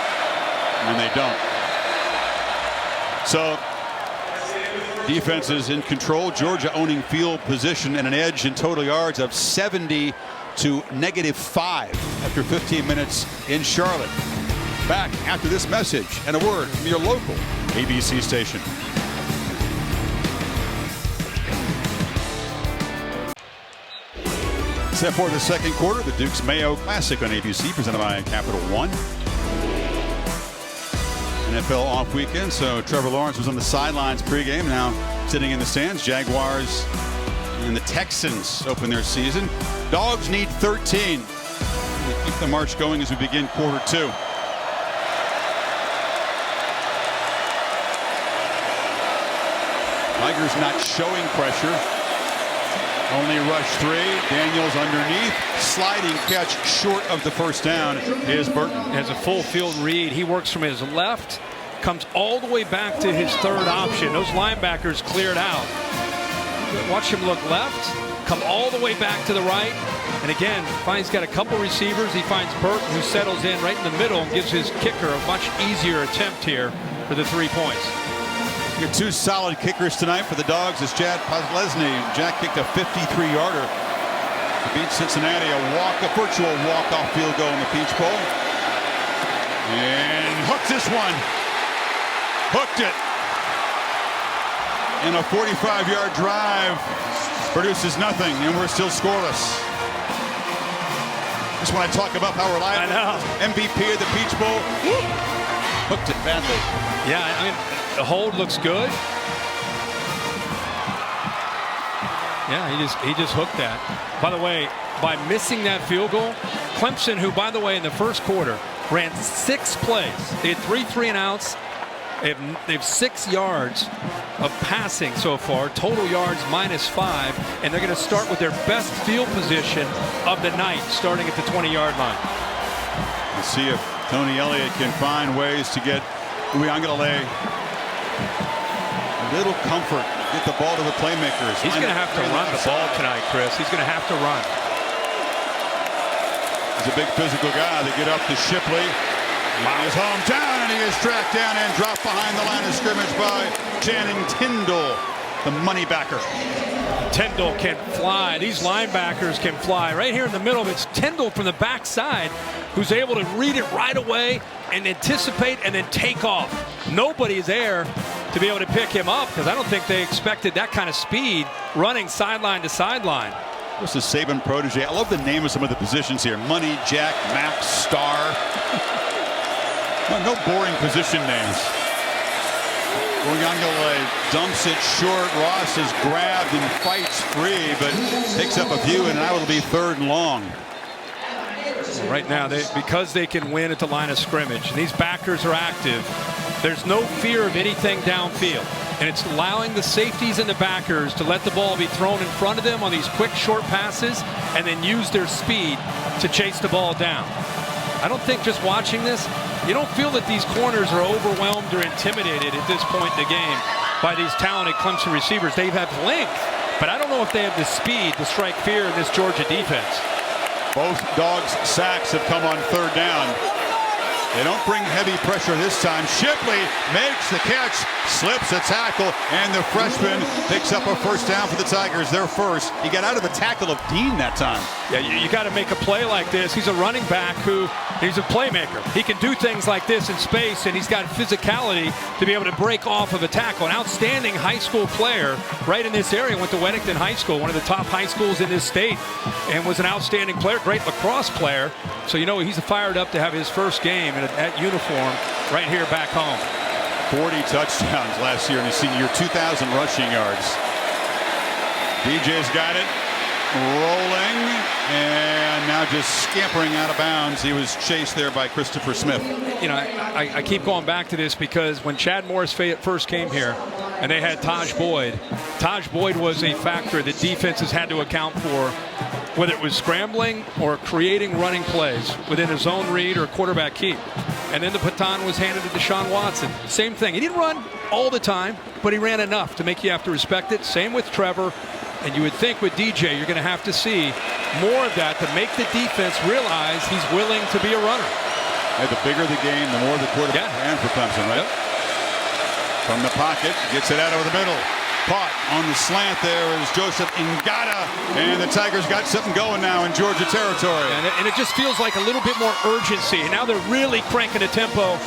and they don't. So defense is in control. Georgia owning field position and an edge in total yards of 70 to -5 after 15 minutes in Charlotte. Back after this message and a word from your local ABC station. Set for the second quarter, the Duke's Mayo Classic on ABC, presented by Capital One. NFL off weekend, so Trevor Lawrence was on the sidelines pregame, now sitting in the stands. Jaguars and the Texans open their season. Dogs need 13. We'll keep the march going as we begin quarter 2. Tigers not showing pressure. Only rush 3. Daniels underneath. Sliding catch short of the first down is Burton. Has a full field read. He works from his left, comes all the way back to his third option. Those linebackers cleared out. Watch him look left, come all the way back to the right. And again, finds got a couple receivers. He finds Burton, who settles in right in the middle and gives his kicker a much easier attempt here for the 3 points. You got 2 solid kickers tonight for the Dogs. It's Chad Podlesny. Jack kicked a 53-yarder to beat Cincinnati. A virtual walk-off field goal in the Peach Bowl. And hooked this one. Hooked it. And a 45-yard drive produces nothing, and we're still scoreless. Just when I talk about how reliable. I know. MVP of the Peach Bowl. Hooked it badly. Yeah, I mean, the hold looks good. Yeah, he just hooked that. By the way, by missing that field goal, Clemson, who, by the way, in the first quarter ran 6 plays. They had 3 3-and-outs. They have 6 yards of passing so far. Total yards -5, and they're going to start with their best field position of the night, starting at the 20-yard line. Let's see if Tony Elliott can find ways to get Uiagalelei a little comfort, get the ball to the playmakers. He's going to have to run the ball tonight, Chris. He's going to have to run. He's a big physical guy. They get up to Shipley in his hometown, and he is tracked down and dropped behind the line of scrimmage by Channing Tindall, the money backer. Tindall can fly. These linebackers can fly. Right here in the middle, it's Tindall from the backside who's able to read it right away and anticipate and then take off. Nobody is there to be able to pick him up because I don't think they expected that kind of speed running sideline to sideline. This is Saban protege. I love the name of some of the positions here. Money, Jack, Max, Star. No boring position names. Uiagalelei dumps it short. Ross is grabbed and fights free, but picks up a few, and now it'll be 3rd and long. Right now, because they can win at the line of scrimmage, and these backers are active, there's no fear of anything downfield. And it's allowing the safeties and the backers to let the ball be thrown in front of them on these quick, short passes and then use their speed to chase the ball down. I don't think just watching this, you don't feel that these corners are overwhelmed or intimidated at this point in the game by these talented Clemson receivers. They have length, but I don't know if they have the speed to strike fear in this Georgia defense. Both Dogs' sacks have come on 3rd down. They don't bring heavy pressure this time. Shipley makes the catch, slips a tackle, and the freshman picks up a 1st down for the Tigers. Their first. He got out of the tackle of Dean that time. Yeah, you got to make a play like this. He's a running back he's a playmaker. He can do things like this in space, and he's got physicality to be able to break off of a tackle. An outstanding high school player right in this area. Went to Weddington High School, one of the top high schools in this state, and was an outstanding player, great lacrosse player. So, you know, he's fired up to have his first game in that uniform right here back home. 40 touchdowns last year in his senior year, 2,000 rushing yards. DJ's got it. Rolling. And now just scampering out of bounds. He was chased there by Christopher Smith. You know, I keep going back to this because when Chad Morris first came here and they had Taj Boyd was a factor that defenses had to account for, whether it was scrambling or creating running plays within a zone read or quarterback keep. And then the baton was handed to Deshaun Watson. Same thing. He didn't run all the time, but he ran enough to make you have to respect it. Same with Trevor. And you would think with DJ, you're going to have to see more of that to make the defense realize he's willing to be a runner. And the bigger the game, the more the quarterback ran for Clemson, right? Yep. From the pocket, gets it out over the middle. Caught on the slant there is Joseph Ngata. And the Tigers got something going now in Georgia territory. And it just feels like a little bit more urgency. And now they're really cranking the tempo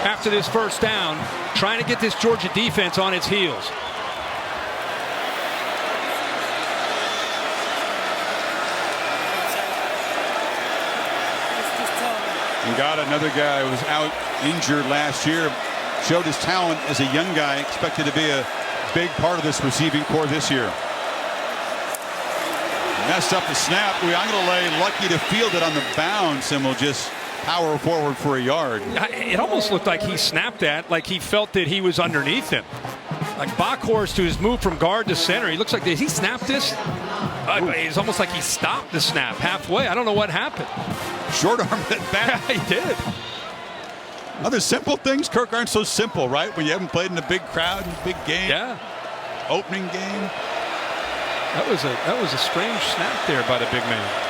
after this first down, trying to get this Georgia defense on its heels. Ngata, another guy who was out injured last year, showed his talent as a young guy, expected to be a big part of this receiving core this year. Messed up the snap. I'm going to lay Lucky to field it on the bounce and will just power forward for a yard. It almost looked like he snapped that, like he felt that he was underneath him. Like Bockhorst, to his move from guard to center, he looks like, did he snap this? It's almost like he stopped the snap halfway. I don't know what happened. Short arm it back. Yeah, he did. Other simple things, Kirk, aren't so simple, right? When you haven't played in a big crowd, big game. Yeah. Opening game. That was a strange snap there by the big man.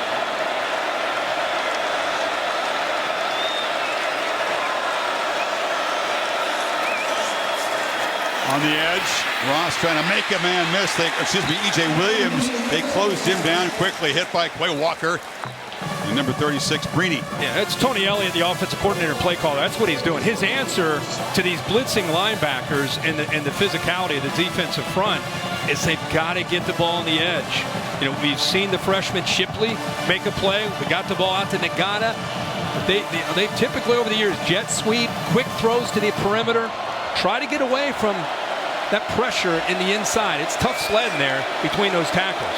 On the edge, Ross trying to make a man miss. E.J. Williams, they closed him down quickly, hit by Quay Walker. And number 36, Breeny. Yeah, it's Tony Elliott, the offensive coordinator and play caller. That's what he's doing. His answer to these blitzing linebackers and the physicality of the defensive front is they've got to get the ball on the edge. You know, we've seen the freshman Shipley make a play. We got the ball out to Ngata. They typically over the years jet sweep, quick throws to the perimeter, try to get away from that pressure in the inside. It's tough sledding there between those tackles.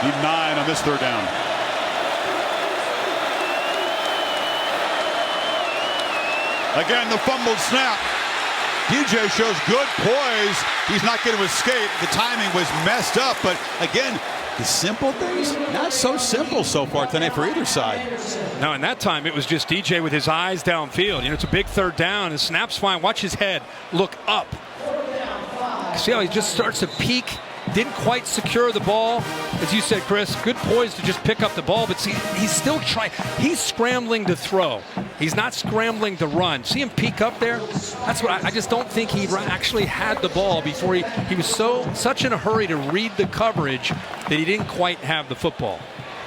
Need 9 on this third down. Again, the fumbled snap. DJ shows good poise. He's not going to escape. The timing was messed up, but again, the simple things, not so simple so far tonight for either side. No, and that time it was just DJ with his eyes downfield. You know, it's a big third down. His snap's fine. Watch his head look up. See how he just starts to peek. Didn't quite secure the ball. As you said, Chris, good poise to just pick up the ball, but see, he's still trying. He's scrambling to throw. He's not scrambling to run. See him peek up there? That's what I just don't think he actually had the ball before he was such in a hurry to read the coverage that he didn't quite have the football.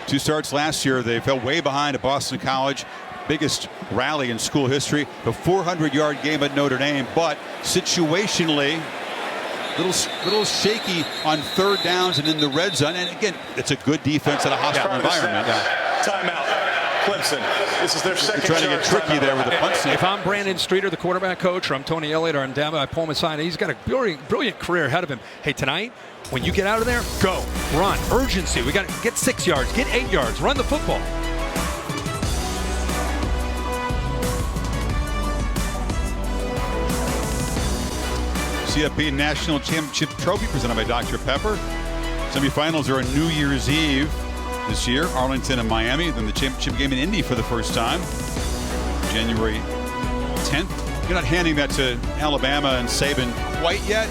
2 starts last year. They fell way behind at Boston College. Biggest rally in school history. The 400-yard game at Notre Dame, but situationally, little shaky on third downs and in the red zone. And again, it's a good defense in a hostile environment. Timeout. Clemson. This is their second. They're trying to get tricky there with the punt snap. If I'm Brandon Streeter, the quarterback coach, or I'm Tony Elliott, or I'm Dama, I pull him aside. He's got a brilliant career ahead of him. Hey, tonight, when you get out of there, go, run, urgency. We got to get 6 yards, get 8 yards, run the football. CFP National Championship Trophy presented by Dr. Pepper. Semifinals are on New Year's Eve this year. Arlington and Miami. Then the championship game in Indy for the first time. January 10th. You're not handing that to Alabama and Saban quite yet?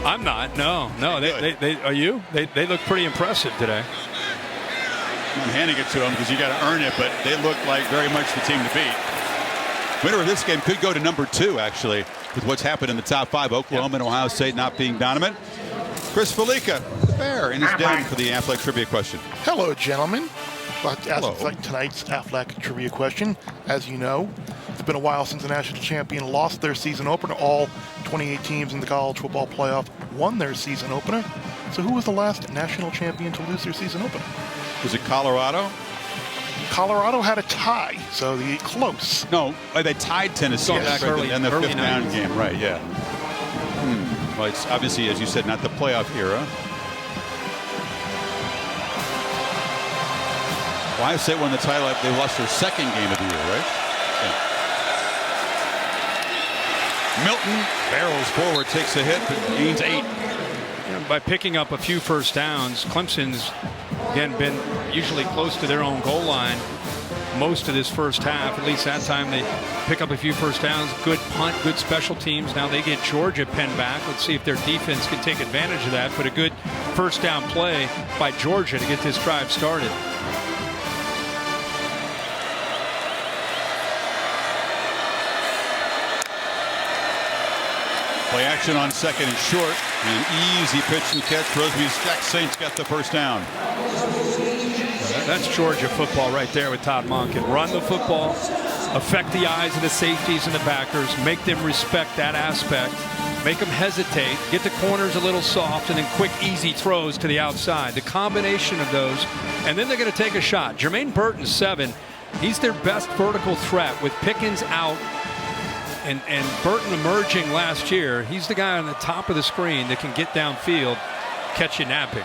I'm not. No. They are you? They look pretty impressive today. I'm handing it to them because you got to earn it, but they look like very much the team to beat. Winner of this game could go to number 2, actually, with what's happened in the top 5. Oklahoma and Ohio State not being dominant. Chris Felica, the Bear, in his den for the Affleck trivia question. Hello, gentlemen. Hello. Tonight's Affleck trivia question. As you know, it's been a while since the national champion lost their season opener. All 28 teams in the college football playoff won their season opener. So who was the last national champion to lose their season opener? Was it Colorado? Colorado had a tie, so close. No, they tied Tennessee back in the fifth round game, right? Yeah. Well, it's obviously, as you said, not the playoff era. Ohio State won the title. They lost their second game of the year, right? Yeah. Milton barrels forward, takes a hit, but gains 8. By picking up a few first downs, Clemson's again been usually close to their own goal line most of this first half. At least that time they pick up a few first downs. Good punt, good special teams. Now they get Georgia pinned back. Let's see if their defense can take advantage of that. But a good first down play by Georgia to get this drive started. Play action on second and short. An easy pitch and catch. Roseby's Jack Saints got the first down. That's Georgia football right there with Todd Monken. Run the football, affect the eyes of the safeties and the backers, make them respect that aspect, make them hesitate, get the corners a little soft, and then quick, easy throws to the outside. The combination of those, and then they're going to take a shot. Jermaine Burton's 7. He's their best vertical threat with Pickens out. And Burton emerging last year. He's the guy on the top of the screen that can get downfield, catch you napping.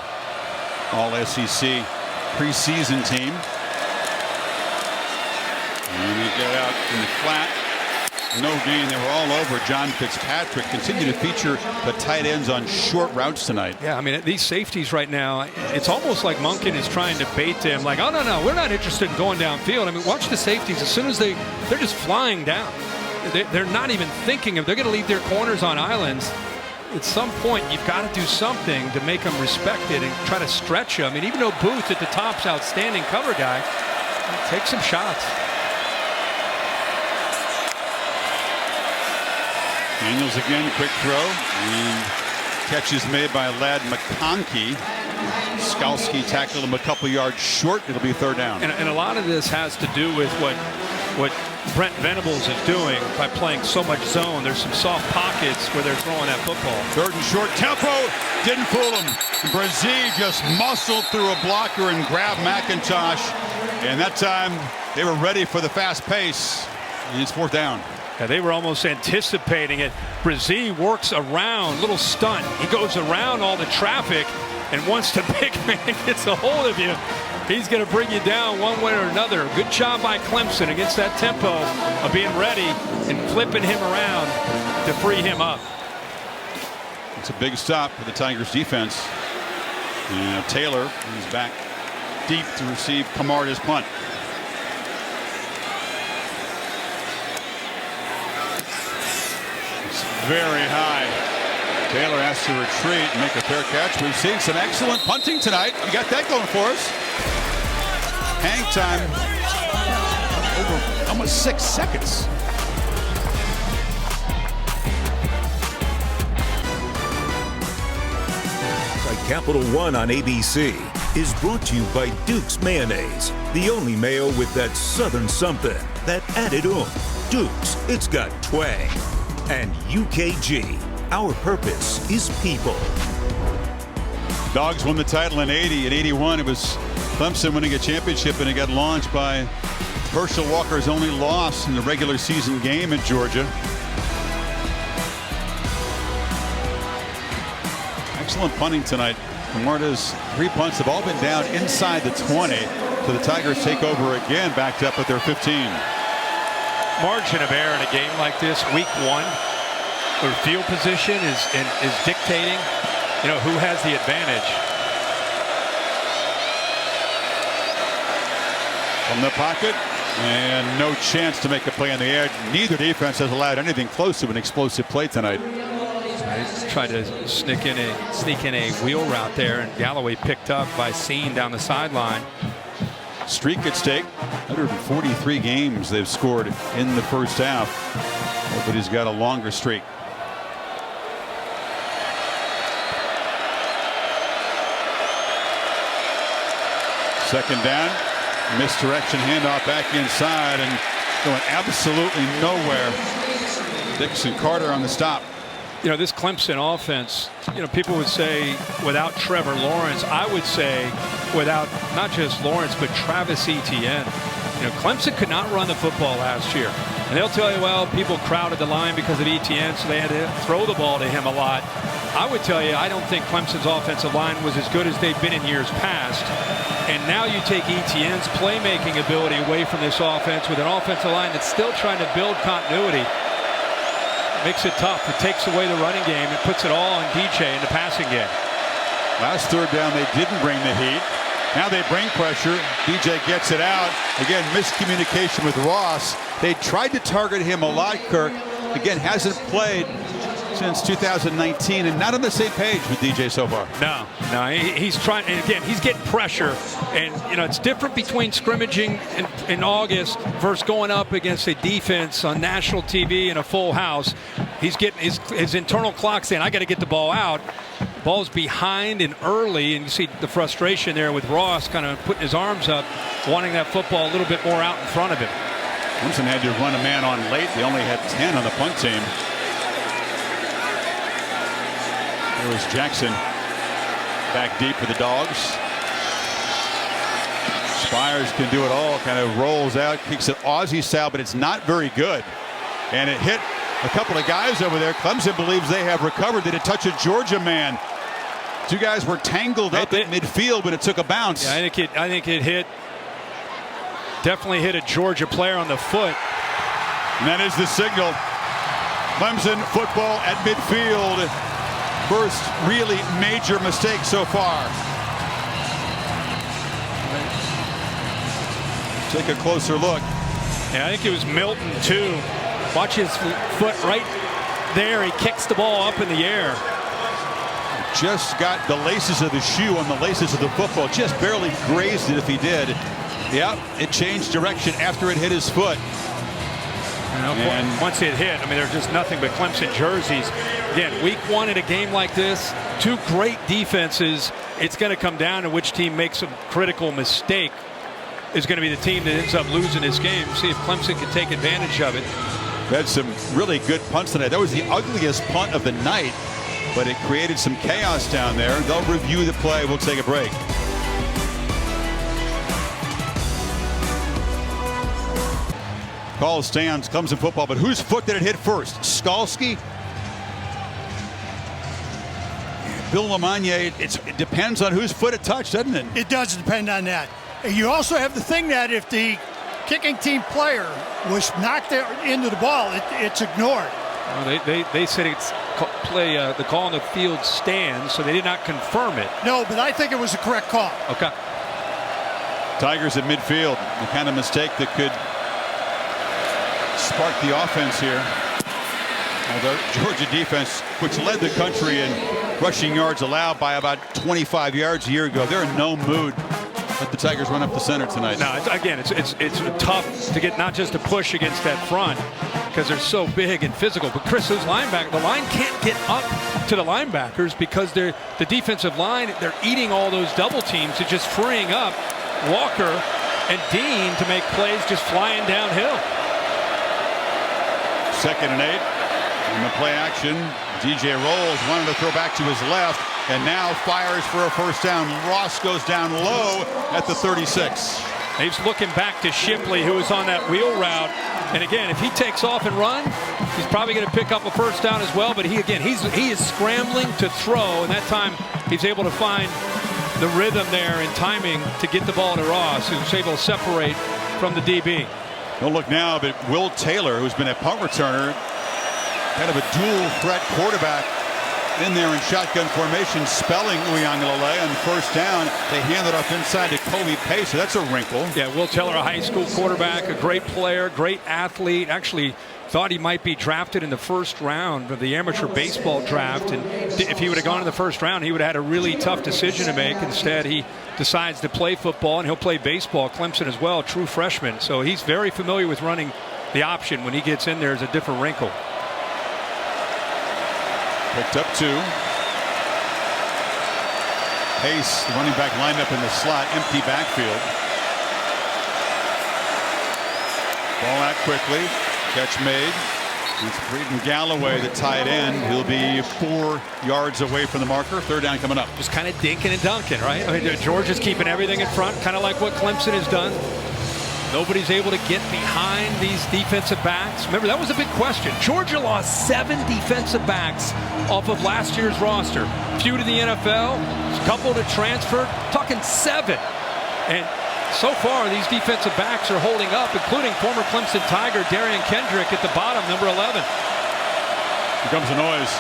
All SEC preseason team. And they get out in the flat. No gain. They were all over John Fitzpatrick. Continue to feature the tight ends on short routes tonight. Yeah, I mean, these safeties right now, it's almost like Monken is trying to bait them. Like, oh, no, we're not interested in going downfield. I mean, watch the safeties. As soon as they're just flying down. They're not even thinking of, they're going to leave their corners on islands. At some point, you've got to do something to make them respected and try to stretch them. And even though Booth at the top's outstanding cover guy, take some shots. Daniels again, quick throw. And catch is made by Ladd McConkey. Skalski tackled him a couple yards short. It'll be third down. And a lot of this has to do with what Brent Venables is doing by playing so much zone. There's some soft pockets where they're throwing that football. Third and short, tempo, didn't fool him. Brazil just muscled through a blocker and grabbed McIntosh. And that time they were ready for the fast pace. And it's fourth down. Yeah, they were almost anticipating it. Brazil works around, little stunt. He goes around all the traffic, and once the big man gets a hold of you, he's going to bring you down one way or another. Good job by Clemson against that tempo of being ready and flipping him around to free him up. It's a big stop for the Tigers defense. And Taylor is back deep to receive Camarda's punt. It's very high. Taylor has to retreat and make a fair catch. We've seen some excellent punting tonight. We got that going for us. Hang time over almost 6 seconds. By Capital One on ABC is brought to you by Duke's Mayonnaise, the only mayo with that southern something, that added oomph. Duke's, it's got twang. And UKG, our purpose is people. Dogs won the title in 80. In 81, it was Clemson winning a championship, and it got launched by Herschel Walker's only loss in the regular season game at Georgia. Excellent punting tonight. Camarda's 3 punts have all been down inside the 20. So the Tigers take over again, backed up at their 15. Margin of error in a game like this, week 1, where field position is dictating, who has the advantage. From the pocket, and no chance to make a play in the air. Neither defense has allowed anything close to an explosive play tonight. Tried to sneak in a wheel route there, and Galloway picked up by Scene down the sideline. Streak at stake. 143 games they've scored in the first half. But he's got a longer streak. Second down. Misdirection handoff back inside and going absolutely nowhere. Dixon Carter on the stop. This Clemson offense, people would say without Trevor Lawrence. I would say without not just Lawrence, but Travis Etienne. Clemson could not run the football last year. And they'll tell you, well, people crowded the line because of Etienne, so they had to throw the ball to him a lot. I would tell you, I don't think Clemson's offensive line was as good as they've been in years past. And now you take ETN's playmaking ability away from this offense with an offensive line that's still trying to build continuity. Makes it tough. It takes away the running game. It puts it all on DJ in the passing game. Last third down, they didn't bring the heat. Now they bring pressure. DJ gets it out. Again, miscommunication with Ross. They tried to target him a lot, Kirk. Again, hasn't played since 2019 and not on the same page with DJ so far. No, he's trying, and again, he's getting pressure. And, you know, it's different between scrimmaging in August versus going up against a defense on national TV in a full house. He's getting his internal clock saying, I got to get the ball out. Ball's behind and early, and you see the frustration there with Ross kind of putting his arms up, wanting that football a little bit more out in front of him. Clemson had to run a man on late. They only had 10 on the punt team. There was Jackson back deep for the Dogs. Spires can do it all, kind of rolls out, kicks it Aussie style, but it's not very good. And it hit a couple of guys over there. Clemson believes they have recovered. They did touch a Georgia man. Two guys were tangled up at midfield, but it took a bounce. Yeah, I think it hit. Definitely hit a Georgia player on the foot. And that is the signal. Clemson football at midfield. First really major mistake so far. Take a closer look. Yeah, I think it was Milton too. Watch his foot right there. He kicks the ball up in the air. Just got the laces of the shoe on the laces of the football. Just barely grazed it if he did. Yep, it changed direction after it hit his foot. And once it hit, I mean, there's just nothing but Clemson jerseys. Again, week one in a game like this, two great defenses. It's going to come down to which team makes a critical mistake is going to be the team that ends up losing this game. See if Clemson can take advantage of it. We had some really good punts tonight. That was the ugliest punt of the night, but it created some chaos down there. They'll review the play. We'll take a break. Call stands, Clemson football, but whose foot did it hit first? Skalski? Bill LeMagne, it depends on whose foot it touched, doesn't it? It does depend on that. You also have the thing that if the kicking team player was knocked into the ball, it's ignored. Well, they said it's the call on the field stands, so they did not confirm it. No, but I think it was a correct call. Okay. Tigers at midfield, the kind of mistake that could spark the offense here. The Georgia defense, which led the country in rushing yards allowed by about 25 yards a year ago, they're in no mood. Let the Tigers run up the center tonight. No, it's tough to get not just to push against that front because they're so big and physical. But Chris, those linebackers, the line can't get up to the linebackers because the defensive line, they're eating all those double teams. It's just freeing up Walker and Dean to make plays just flying downhill. 2nd and 8. In the play action, DJ rolls, wanted to throw back to his left, and now fires for a first down. Ross goes down low at the 36. He's looking back to Shipley, who was on that wheel route. And again, if he takes off and runs, he's probably going to pick up a first down as well. But he is scrambling to throw, and that time he's able to find the rhythm there and timing to get the ball to Ross, who's able to separate from the DB. Don't look now, but Will Taylor, who's been a punt returner, kind of a dual threat quarterback in there in shotgun formation, spelling Uiagalelei on first down. They hand it off inside to Kobe Pace, so that's a wrinkle. Yeah, Will Taylor, a high school quarterback, a great player, great athlete. Actually thought he might be drafted in the first round of the amateur baseball draft, and if he would have gone in the first round, he would have had a really tough decision to make. Instead, he decides to play football, and he'll play baseball, Clemson as well, true freshman. So he's very familiar with running the option. When he gets in there, is a different wrinkle. Picked up 2. Pace, the running back, lined up in the slot, empty backfield. Ball out quickly. Catch made. It's Breeden Galloway, the tight end. He'll be 4 yards away from the marker. 3rd down coming up. Just kind of dinking and dunking, right? I mean, Georgia's keeping everything in front, kind of like what Clemson has done. Nobody's able to get behind these defensive backs. Remember, that was a big question. Georgia lost 7 defensive backs off of last year's roster. Few to the NFL, a couple to transfer, talking 7. And so far, these defensive backs are holding up, including former Clemson Tiger Darian Kendrick at the bottom, number 11. Here comes the noise.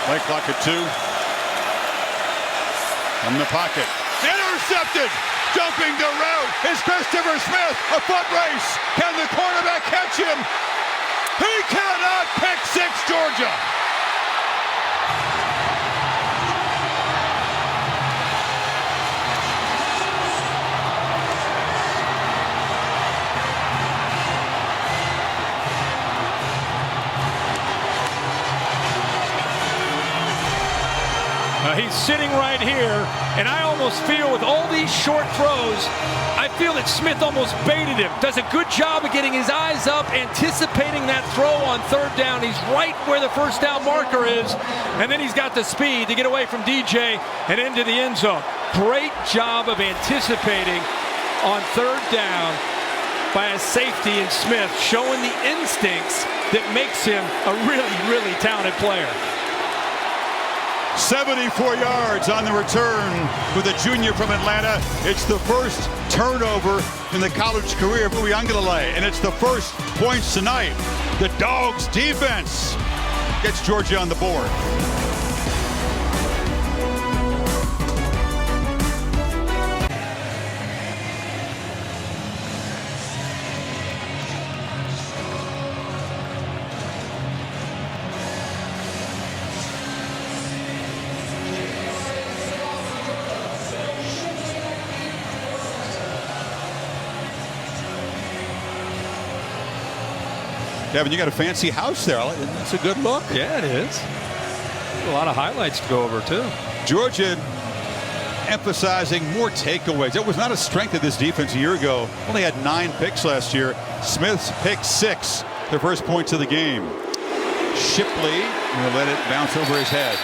Play clock at 2. From the pocket. Intercepted! Jumping the route is Christopher Smith. A foot race. Can the quarterback catch him? He cannot. Pick 6, Georgia. He's sitting right here, and I almost feel with all these short throws, I feel that Smith almost baited him. Does a good job of getting his eyes up, anticipating that throw on 3rd down. He's right where the 1st down marker is, and then he's got the speed to get away from DJ and into the end zone. Great job of anticipating on 3rd down by a safety in Smith, showing the instincts that makes him a really, really talented player. 74 yards on the return with a junior from Atlanta. It's the first turnover in the college career of Uiagalelei, and it's the first points tonight. The Dogs defense gets Georgia on the board. Kevin, you got a fancy house there. That's a good look. Yeah, it is. A lot of highlights to go over, too. Georgia emphasizing more takeaways. That was not a strength of this defense a year ago. Only had 9 picks last year. Smith's pick 6, the first points of the game. Shipley will let it bounce over his head.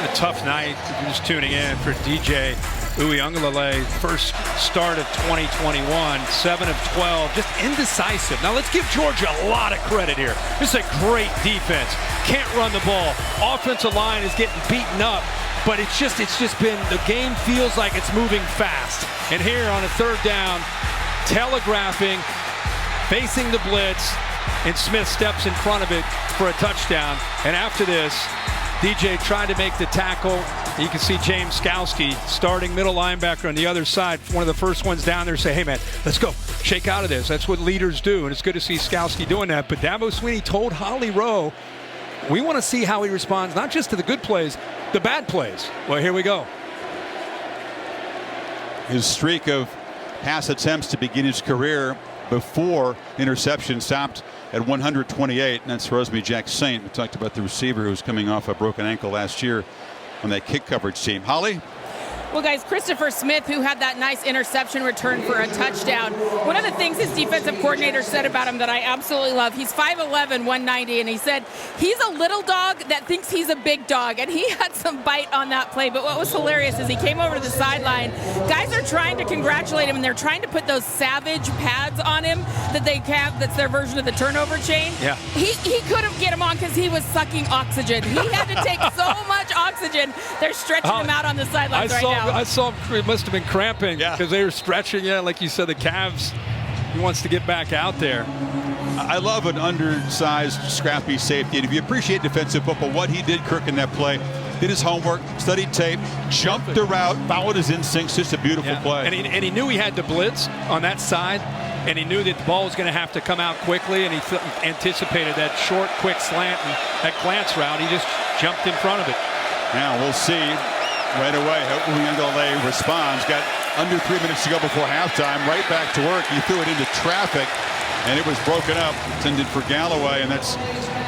A tough night if you're just tuning in for DJ Uiagalelei. First start of 2021, 7 of 12, just indecisive. Now let's give Georgia a lot of credit here. This is a great defense. Can't run the ball. Offensive line is getting beaten up, but it's just been, the game feels like it's moving fast. And here on a 3rd down, telegraphing, facing the blitz, and Smith steps in front of it for a touchdown. And after this, DJ tried to make the tackle. You can see James Skalski, starting middle linebacker on the other side, one of the first ones down there, say, hey, man, let's go. Shake out of this. That's what leaders do, and it's good to see Skalski doing that. But Dabo Swinney told Holly Rowe, we want to see how he responds, not just to the good plays, the bad plays. Well, here we go. His streak of pass attempts to begin his career before interception stopped at 128, and that's Rosemy Jack-Saint. We talked about the receiver who was coming off a broken ankle last year on that kick coverage team. Holly? Well, guys, Christopher Smith, who had that nice interception return for a touchdown. One of the things his defensive coordinator said about him that I absolutely love, he's 5'11", 190, and he said he's a little dog that thinks he's a big dog, and he had some bite on that play. But what was hilarious is he came over to the sideline. Guys are trying to congratulate him, and they're trying to put those Savage pads on him that they have, that's their version of the turnover chain. Yeah. He couldn't get him on because he was sucking oxygen. He had to take so much oxygen. They're stretching him out on the sidelines right now. I saw him, it must have been cramping because they were stretching, like you said, the calves. He wants to get back out there. I love an undersized, scrappy safety. And if you appreciate defensive football, what he did, Kirk, in that play, did his homework, studied tape, jumped the route, followed his instincts. Just a beautiful play. And he knew he had to blitz on that side, and he knew that the ball was going to have to come out quickly, and he anticipated that short, quick slant and that glance route. He just jumped in front of it. Now we'll see right away how Uiagalelei responds. Got under 3 minutes to go before halftime. Right back to work. He threw it into traffic, and it was broken up. Intended for Galloway, and that's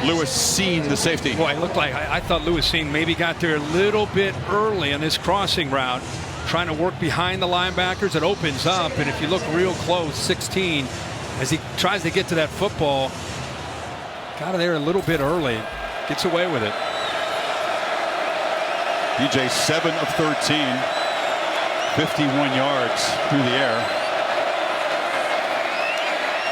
Lewis Seen, the safety. Boy, it looked like I thought Lewis Seen maybe got there a little bit early on this crossing route, trying to work behind the linebackers. It opens up, and if you look real close, 16, as he tries to get to that football, got there a little bit early, gets away with it. DJ 7 of 13, 51 yards through the air.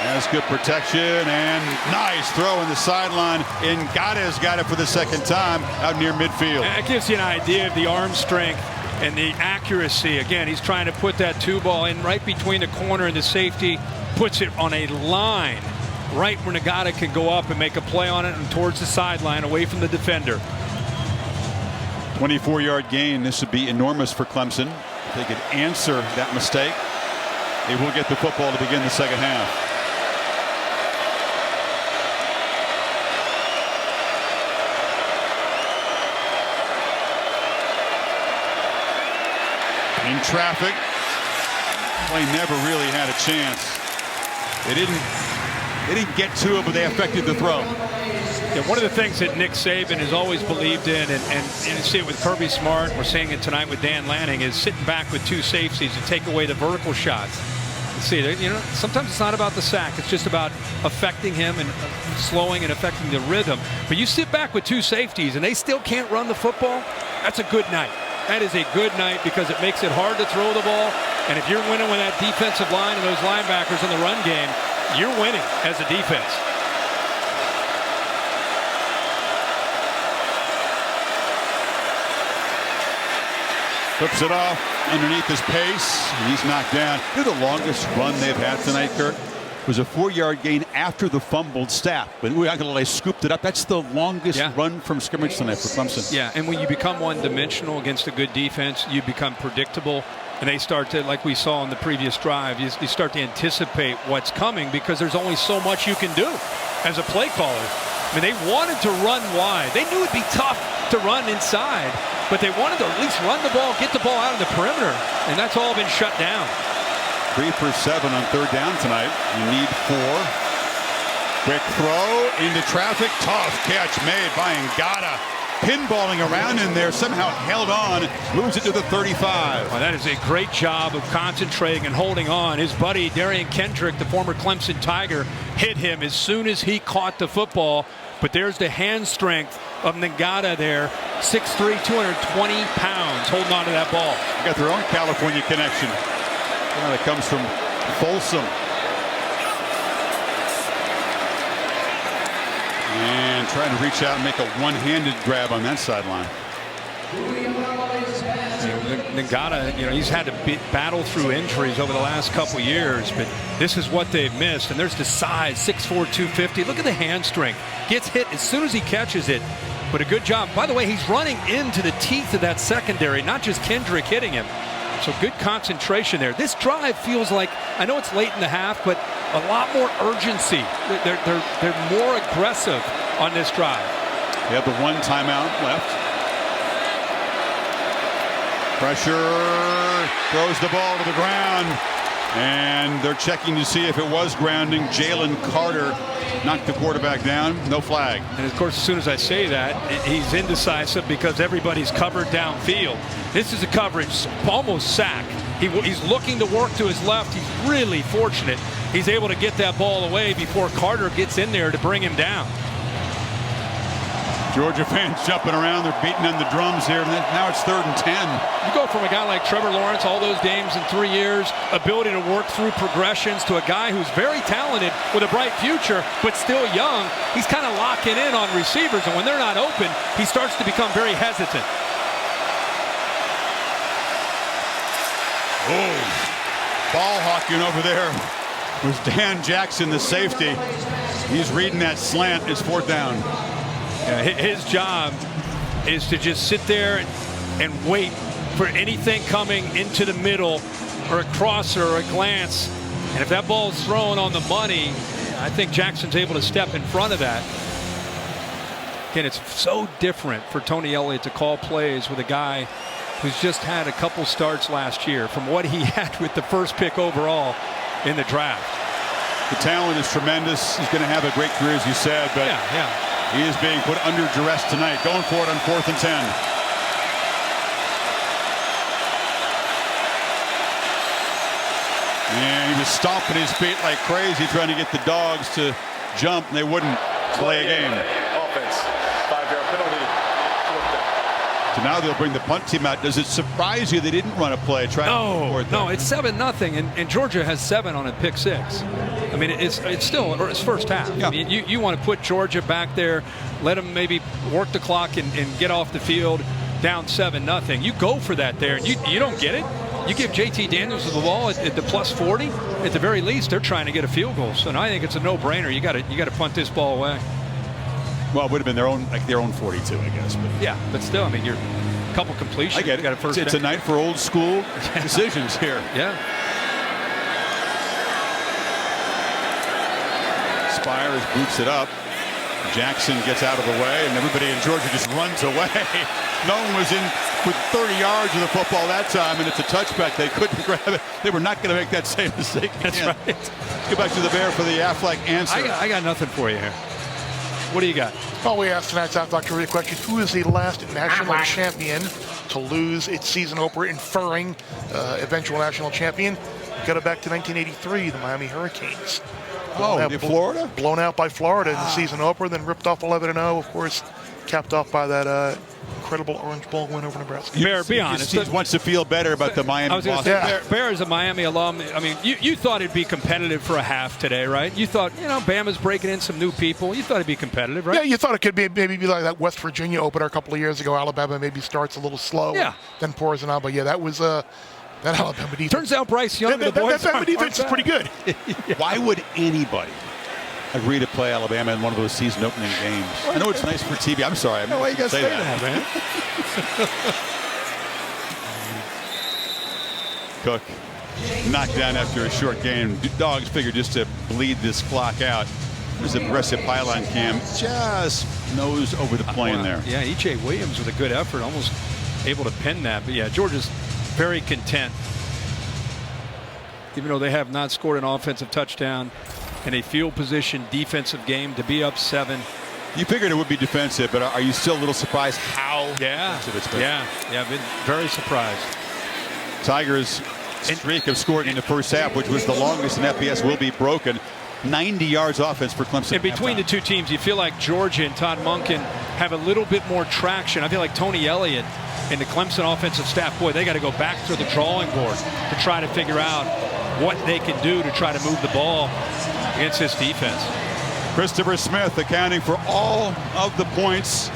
Has good protection and nice throw in the sideline. Ngata's got it for the second time out near midfield. That gives you an idea of the arm strength and the accuracy. Again, he's trying to put that 2 ball in right between the corner and the safety, puts it on a line right where Ngata can go up and make a play on it and towards the sideline away from the defender. 24-yard gain. This would be enormous for Clemson. If they could answer that mistake, they will get the football to begin the second half. In traffic, play never really had a chance. They didn't get to it, but they affected the throw. Yeah, one of the things that Nick Saban has always believed in, and you see it with Kirby Smart, we're seeing it tonight with Dan Lanning, is sitting back with 2 safeties to take away the vertical shots. See, sometimes it's not about the sack. It's just about affecting him and slowing and affecting the rhythm. But you sit back with 2 safeties and they still can't run the football, that's a good night. That is a good night because it makes it hard to throw the ball. And if you're winning with that defensive line and those linebackers in the run game, you're winning as a defense. Flips it off underneath his pace. And he's knocked down. The longest run they've had tonight, Kurt, was a 4-yard gain after the fumbled snap. But we're not going to let scooped it up. That's the longest run from scrimmage tonight for Clemson. Yeah, and when you become one-dimensional against a good defense, you become predictable. And they start to, like we saw on the previous drive, you start to anticipate what's coming because there's only so much you can do as a play caller. I mean, they wanted to run wide. They knew it'd be tough to run inside, but they wanted to at least run the ball, get the ball out of the perimeter, and that's all been shut down. 3 for 7 on 3rd down tonight. You need 4. Quick throw into traffic. Tough catch made by Ngata. Pinballing around in there, somehow held on, moves it to the 35. Well, that is a great job of concentrating and holding on. His buddy Darian Kendrick, the former Clemson Tiger, hit him as soon as he caught the football. But there's the hand strength of Ngata there, 6'3", 220 pounds, holding on to that ball. They got their own California connection. That comes from Folsom. And trying to reach out and make a one-handed grab on that sideline. Ngata, he's had to battle through injuries over the last couple years, but this is what they've missed. And there's the size, 6'4", 250. Look at the hand strength. Gets hit as soon as he catches it, but a good job. By the way, he's running into the teeth of that secondary, not just Kendrick hitting him. So good concentration there. This drive feels like, I know it's late in the half, but a lot more urgency. They're more aggressive on this drive. They have the 1 timeout left. Pressure, throws the ball to the ground, and they're checking to see if it was grounding. Jalen Carter knocked the quarterback down. No flag. And of course, as soon as I say that, he's indecisive because everybody's covered downfield. This is a coverage, almost sack. He's looking to work to his left. He's really fortunate. He's able to get that ball away before Carter gets in there to bring him down. Georgia fans jumping around. They're beating on the drums here. Now it's 3rd and 10. You go from a guy like Trevor Lawrence, all those games in 3 years, ability to work through progressions, to a guy who's very talented with a bright future, but still young. He's kind of locking in on receivers, and when they're not open, he starts to become very hesitant. Oh, ball hawking over there was Dan Jackson, the safety. He's reading that slant. It's 4th down. Yeah, his job is to just sit there and wait for anything coming into the middle, or a crosser or a glance. And if that ball's thrown on the money, I think Jackson's able to step in front of that. Again, it's so different for Tony Elliott to call plays with a guy who's just had a couple starts last year from what he had with the 1st pick overall in the draft. The talent is tremendous. He's going to have a great career, as you said, but he is being put under duress tonight. Going for it on 4th and 10. And he was stomping his feet like crazy, trying to get the Dogs to jump, and they wouldn't play a game. Offense, 5-yard penalty. So now they'll bring the punt team out. Does it surprise you they didn't run a play? No, it's 7-0, and Georgia has 7 on a pick 6. I mean, it's still it's first half. Yeah. I mean, you want to put Georgia back there, let them maybe work the clock and get off the field down 7-0. You go for that there, and you don't get it. You give JT Daniels the ball at the plus 40. At the very least, they're trying to get a field goal. So I think it's a no-brainer. You got to punt this ball away. Well, it would have been their own 42, I guess. But. Yeah, but still, I mean, you're a couple completions. I get it. Got a first it's a night for old school decisions here. Yeah. Spires boots it up. Jackson gets out of the way, and everybody in Georgia just runs away. No one was in with 30 yards of the football that time, and it's a touchback. They couldn't grab it. They were not going to make that same mistake again. That's right. Let's go back to the Bear for the Aflac answer. I got nothing for you here. What do you got? Well, we asked tonight's Aflac Trivia question: who is the last national champion to lose its season opener, inferring eventual national champion? Got it back to 1983, the Miami Hurricanes. Florida? Blown out by Florida in the season opener, then ripped off 11-0, of course, capped off by that incredible Orange Bowl win over Nebraska. Bear, be honest. He wants to feel better about the Miami. I was going to say, Bear is a Miami alum. I mean, you thought it'd be competitive for a half today, right? You thought, Bama's breaking in some new people. You thought it'd be competitive, right? Yeah, you thought it could maybe be like that West Virginia opener a couple of years ago. Alabama maybe starts a little slow, then pours it on. But yeah, that was that Alabama defense. Turns out Bryce Young and the boys that defense is pretty good. Why would anybody agree to play Alabama in one of those season opening games? I know it's nice for TV. I'm sorry. Why you gotta say that, man? Cook knocked down after a short game. Dogs figured just to bleed this clock out. There's a aggressive pylon cam. Just nose over the plane there. Yeah, E.J. Williams with a good effort, almost able to pin that. But yeah, Georgia's very content. Even though they have not scored an offensive touchdown in a field position defensive game, to be up 7. You figured it would be defensive, but are you still a little surprised how defensive it's been? Yeah, I've been very surprised. Tigers' streak of scoring in the first half, which was the longest in FBS, will be broken. 90 yards offense for Clemson. And between the two teams, you feel like Georgia and Todd Monken have a little bit more traction. I feel like Tony Elliott and the Clemson offensive staff, boy, they got to go back to the drawing board to try to figure out what they can do to try to move the ball against this defense. Christopher Smith accounting for all of the points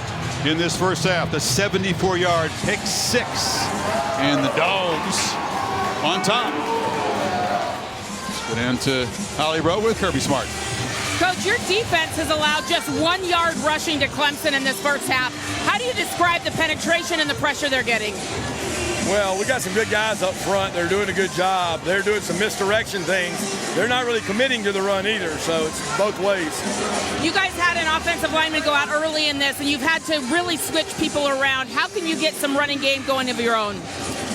in this first half. The 74-yard pick 6, and the Dogs on top. Let's get into Holly Rowe with Kirby Smart. Coach, your defense has allowed just 1 yard rushing to Clemson in this first half. How do you describe the penetration and the pressure they're getting? Well, we got some good guys up front. They're doing a good job. They're doing some misdirection things. They're not really committing to the run either, so it's both ways. You guys had an offensive lineman go out early in this, and you've had to really switch people around. How can you get some running game going of your own?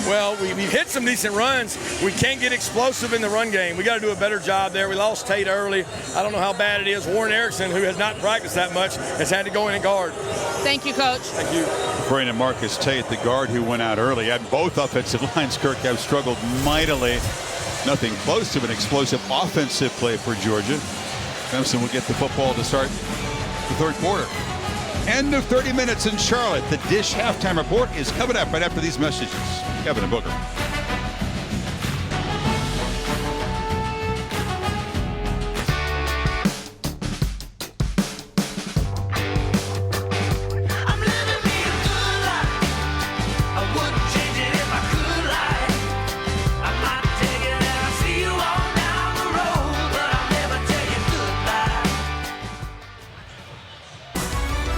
Well, we've hit some decent runs. We can't get explosive in the run game. We got to do a better job there. We lost Tate early. I don't know how bad it is. Warren Erickson, who has not practiced that much, has had to go in and guard. Thank you, Coach. Thank you. Brandon Marcus Tate, the guard who went out early. And both offensive lines, Kirk, have struggled mightily. Nothing close to an explosive offensive play for Georgia. Clemson will get the football to start the third quarter. End of 30 minutes in Charlotte. The Dish halftime report is coming up right after these messages. Kevin and Booker.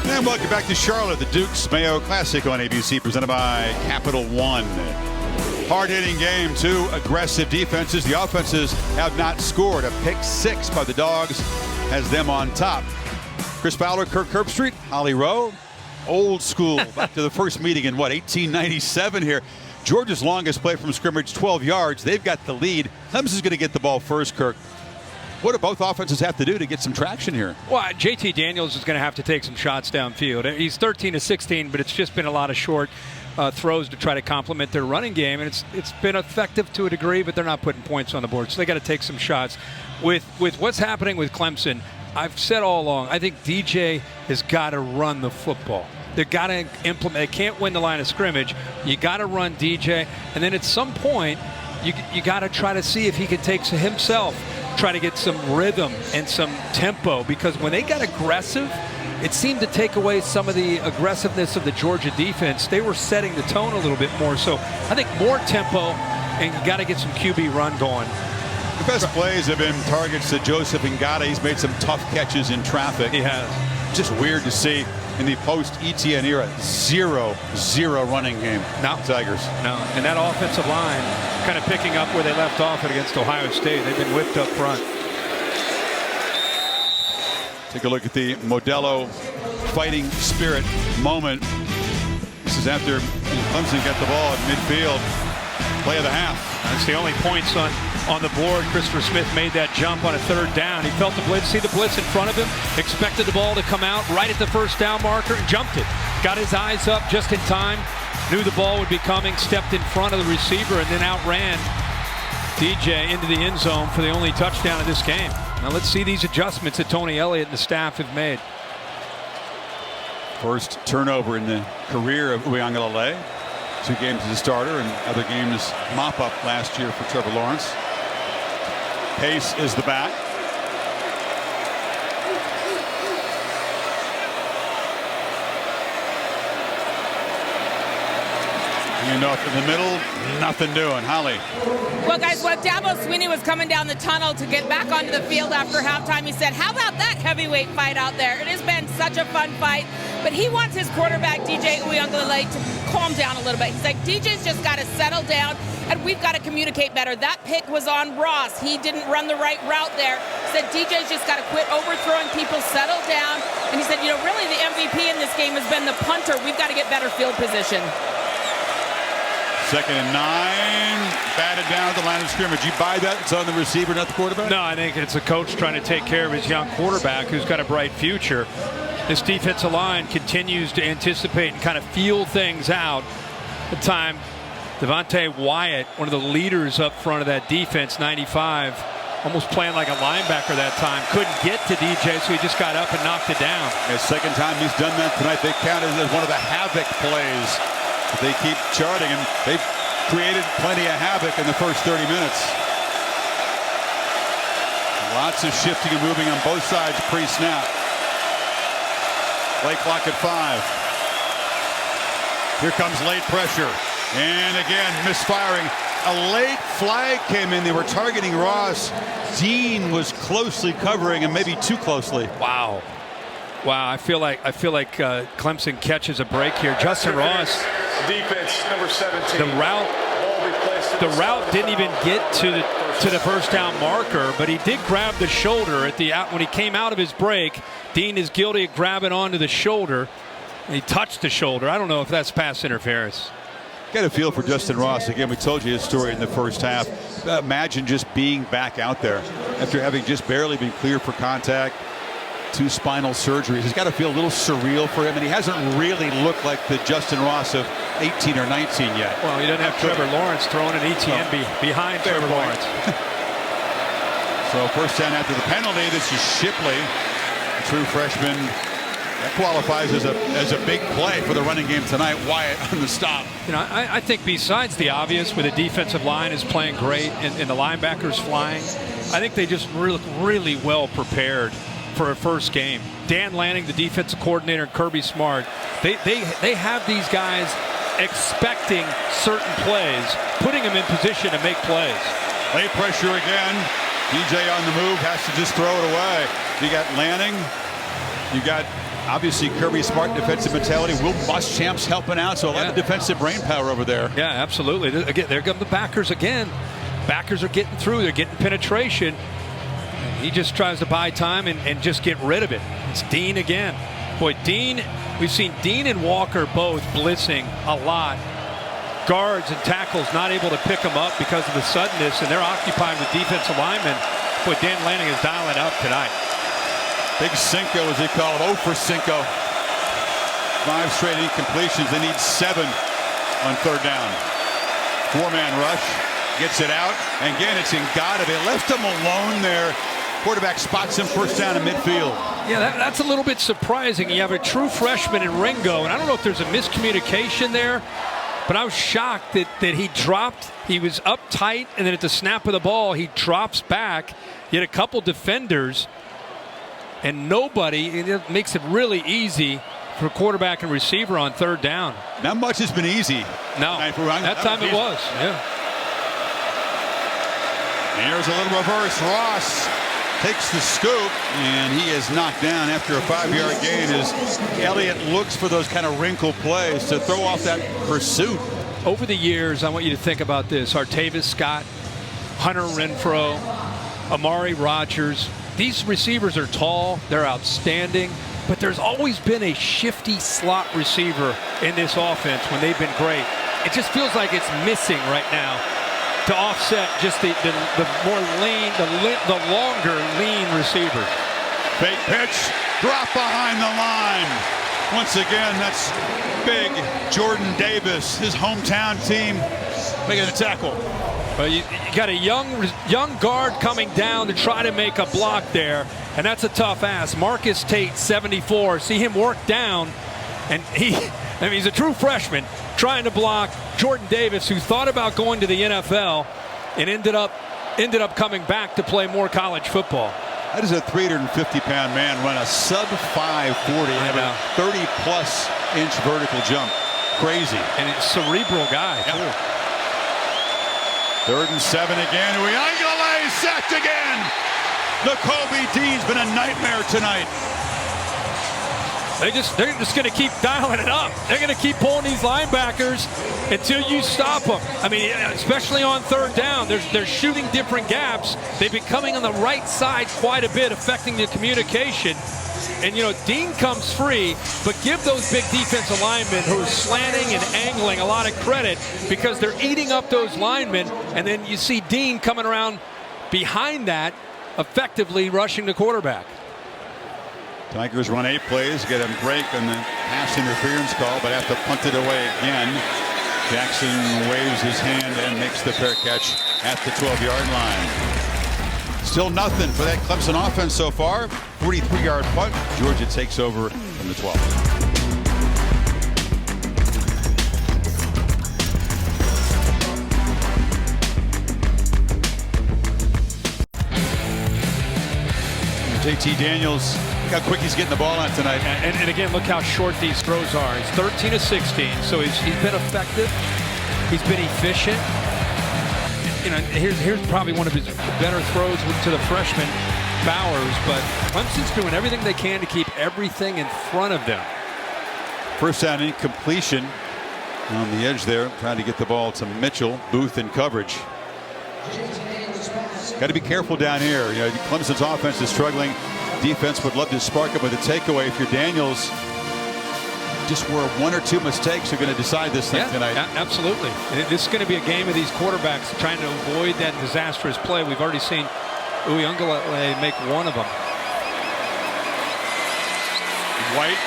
And welcome back to Charlotte, the Dukes Mayo Classic on ABC, presented by Capital One. Hard-hitting game, 2 aggressive defenses. The offenses have not scored. A pick 6 by the Dogs has them on top. Chris Fowler, Kirk Herbstreit, Holly Rowe, old school. Back to the first meeting in, 1897 here. Georgia's longest play from scrimmage, 12 yards. They've got the lead. Clemson's going to get the ball first, Kirk. What do both offenses have to do to get some traction here? Well, JT Daniels is going to have to take some shots downfield. He's 13 of 16, but it's just been a lot of short throws to try to complement their running game, and it's been effective to a degree, but they're not putting points on the board, so they got to take some shots. With what's happening with Clemson, I've said all along, I think DJ has got to run the football. They've got to implement. They can't win the line of scrimmage. You got to run DJ, and then at some point, you got to try to see if he can take himself try to get some rhythm and some tempo, because when they got aggressive, it seemed to take away some of the aggressiveness of the Georgia defense. They were setting the tone a little bit more. So I think more tempo, and you got to get some QB run going. The best plays have been targets to Joseph Ngata. He's made some tough catches in traffic. He has. Just weird to see in the post-ETN era, 0-0 running game. No. Tigers. No. And that offensive line kind of picking up where they left off against Ohio State. They've been whipped up front. Take a look at the Modelo fighting spirit moment. This is after Clemson got the ball at midfield. Play of the half. That's the only points on the board. Christopher Smith made that jump on a 3rd down. He felt the blitz, see the blitz in front of him, expected the ball to come out right at the 1st down marker, and jumped it. Got his eyes up just in time, knew the ball would be coming, stepped in front of the receiver, and then outran DJ into the end zone for the only touchdown of this game. Now let's see these adjustments that Tony Elliott and the staff have made. First turnover in the career of Uiagalelei. 2 games as a starter and other games mop-up last year for Trevor Lawrence. Pace is the back. Enough in the middle, nothing doing. Holly. Well, guys, when Dabo Swinney was coming down the tunnel to get back onto the field after halftime, he said, how about that heavyweight fight out there? It has been such a fun fight, but he wants his quarterback, DJ Uiagalelei, to calm down a little bit. He's like, DJ's just got to settle down, and we've got to communicate better. That pick was on Ross. He didn't run the right route there. He said, DJ's just got to quit overthrowing people, settle down. And he said, you know, really the MVP in this game has been the punter. We've got to get better field position. 2nd and 9, batted down at the line of scrimmage. You buy that? It's on the receiver, not the quarterback? No, I think it's a coach trying to take care of his young quarterback who's got a bright future. This defensive line continues to anticipate and kind of feel things out. At the time, Devontae Wyatt, one of the leaders up front of that defense, 95, almost playing like a linebacker that time. Couldn't get to DJ, so he just got up and knocked it down. The 2nd time he's done that tonight. They counted it as one of the havoc plays. They keep charting, and they've created plenty of havoc in the first 30 minutes. Lots of shifting and moving on both sides pre-snap. Play clock at 5. Here comes late pressure. And again, misfiring. A late flag came in. They were targeting Ross. Dean was closely covering, and maybe too closely. Wow. Wow, I feel like Clemson catches a break here. Justin Ross. Defense number 17. The route didn't even get to the 1st down marker, but he did grab the shoulder when he came out of his break. Dean is guilty of grabbing onto the shoulder. And he touched the shoulder. I don't know if that's pass interference. Get a feel for Justin Ross. Again, we told you his story in the first half. Imagine just being back out there after having just barely been cleared for contact. 2 spinal surgeries. It's got to feel a little surreal for him, and he hasn't really looked like the Justin Ross of 18 or 19 yet. Well, he doesn't have Trevor Lawrence throwing an ETN behind Trevor Lawrence. So 1st down after the penalty. This is Shipley, a true freshman. That qualifies as a big play for the running game tonight. Wyatt on the stop. You know, I think besides the obvious, where the defensive line is playing great and the linebackers flying, I think they just look really well prepared for a first game. Dan Lanning, the defensive coordinator, and Kirby Smart, they have these guys expecting certain plays, putting them in position to make plays. Late pressure again. DJ on the move, has to just throw it away. You got Lanning. You got obviously Kirby Smart, defensive mentality. Will Muschamp's helping out, so a lot of defensive brain power over there. Yeah, absolutely. Again, there come the backers again. Backers are getting through. They're getting penetration. He just tries to buy time and just get rid of it. It's Dean again. Boy, Dean, we've seen Dean and Walker both blitzing a lot. Guards and tackles not able to pick them up because of the suddenness, and they're occupied with defensive linemen. Boy, Dan Lanning is dialing up tonight. Big Cinco, as they call him. 0 for Cinco. 5 straight incompletions. They need 7 on 3rd down. 4-man rush. Gets it out. And again, it's Ngata. They left him alone there. Quarterback spots him 1st down in midfield. Yeah, that's a little bit surprising. You have a true freshman in Ringo, and I don't know if there's a miscommunication there. But I was shocked that he dropped. He was up tight, and then at the snap of the ball, he drops back. He had a couple defenders, and nobody. It makes it really easy for quarterback and receiver on third down. Not much has been easy. No, that time it was. Yeah. Here's a little reverse. Ross takes the scoop, and he is knocked down after a 5-yard gain as Elliott looks for those kind of wrinkle plays to throw off that pursuit. Over the years, I want you to think about this. Artavis Scott, Hunter Renfrow, Amari Rodgers. These receivers are tall. They're outstanding. But there's always been a shifty slot receiver in this offense when they've been great. It just feels like it's missing right now to offset just the more lean, the longer lean receivers. Fake pitch, drop behind the line. Once again, that's big Jordan Davis, his hometown team, making a tackle. Well, you got a young guard coming down to try to make a block there, and that's a tough ask. Marcus Tate, 74. See him work down, and he's a true freshman trying to block Jordan Davis, who thought about going to the NFL and ended up coming back to play more college football. How does a 350-pound man run a sub-540 and have a 30-plus inch vertical jump? Crazy. And it's a cerebral guy, too. 3rd and 7 again. Uyunglele sacked again. Nakobe Dean's been a nightmare tonight. They're just going to keep dialing it up. They're going to keep pulling these linebackers until you stop them. I mean, especially on third down, they're shooting different gaps. They've been coming on the right side quite a bit, affecting the communication. And, Dean comes free, but give those big defensive linemen who are slanting and angling a lot of credit because they're eating up those linemen. And then you see Dean coming around behind that, effectively rushing the quarterback. Tigers run 8 plays, get a break on the pass interference call, but have to punt it away again. Jackson waves his hand and makes the fair catch at the 12-yard line. Still nothing for that Clemson offense so far. 43-yard punt. Georgia takes over from the 12. JT Daniels, look how quick he's getting the ball out tonight. And again, look how short these throws are. He's 13 of 16, so he's been effective. He's been efficient. Here's probably one of his better throws to the freshman, Bowers, but Clemson's doing everything they can to keep everything in front of them. First down incompletion on the edge there, trying to get the ball to Mitchell. Booth in coverage. Got to be careful down here. Clemson's offense is struggling. Defense would love to spark up with a takeaway. If you're Daniels, just where 1 or 2 mistakes are going to decide this thing tonight. Absolutely. This is going to be a game of these quarterbacks trying to avoid that disastrous play. We've already seen Uyunglele make one of them. White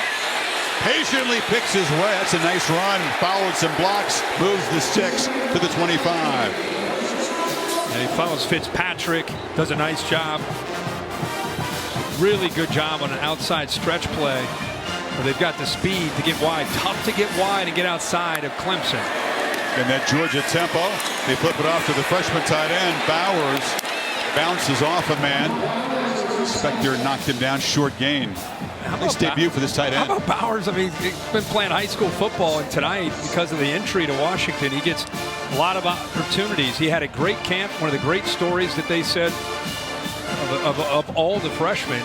patiently picks his way. That's a nice run. Followed some blocks. Moves the sticks to the 25. And he follows Fitzpatrick. Does a nice job. Really good job on an outside stretch play where they've got the speed to get wide. Tough to get wide and get outside of Clemson. And that Georgia tempo. They flip it off to the freshman tight end. Bowers bounces off a man. Spector knocked him down, short gain. Nice debut for this tight end. How about Bowers? I mean, he's been playing high school football, and tonight, because of the entry to Washington, he gets a lot of opportunities. He had a great camp. One of the great stories that they said of all the freshmen.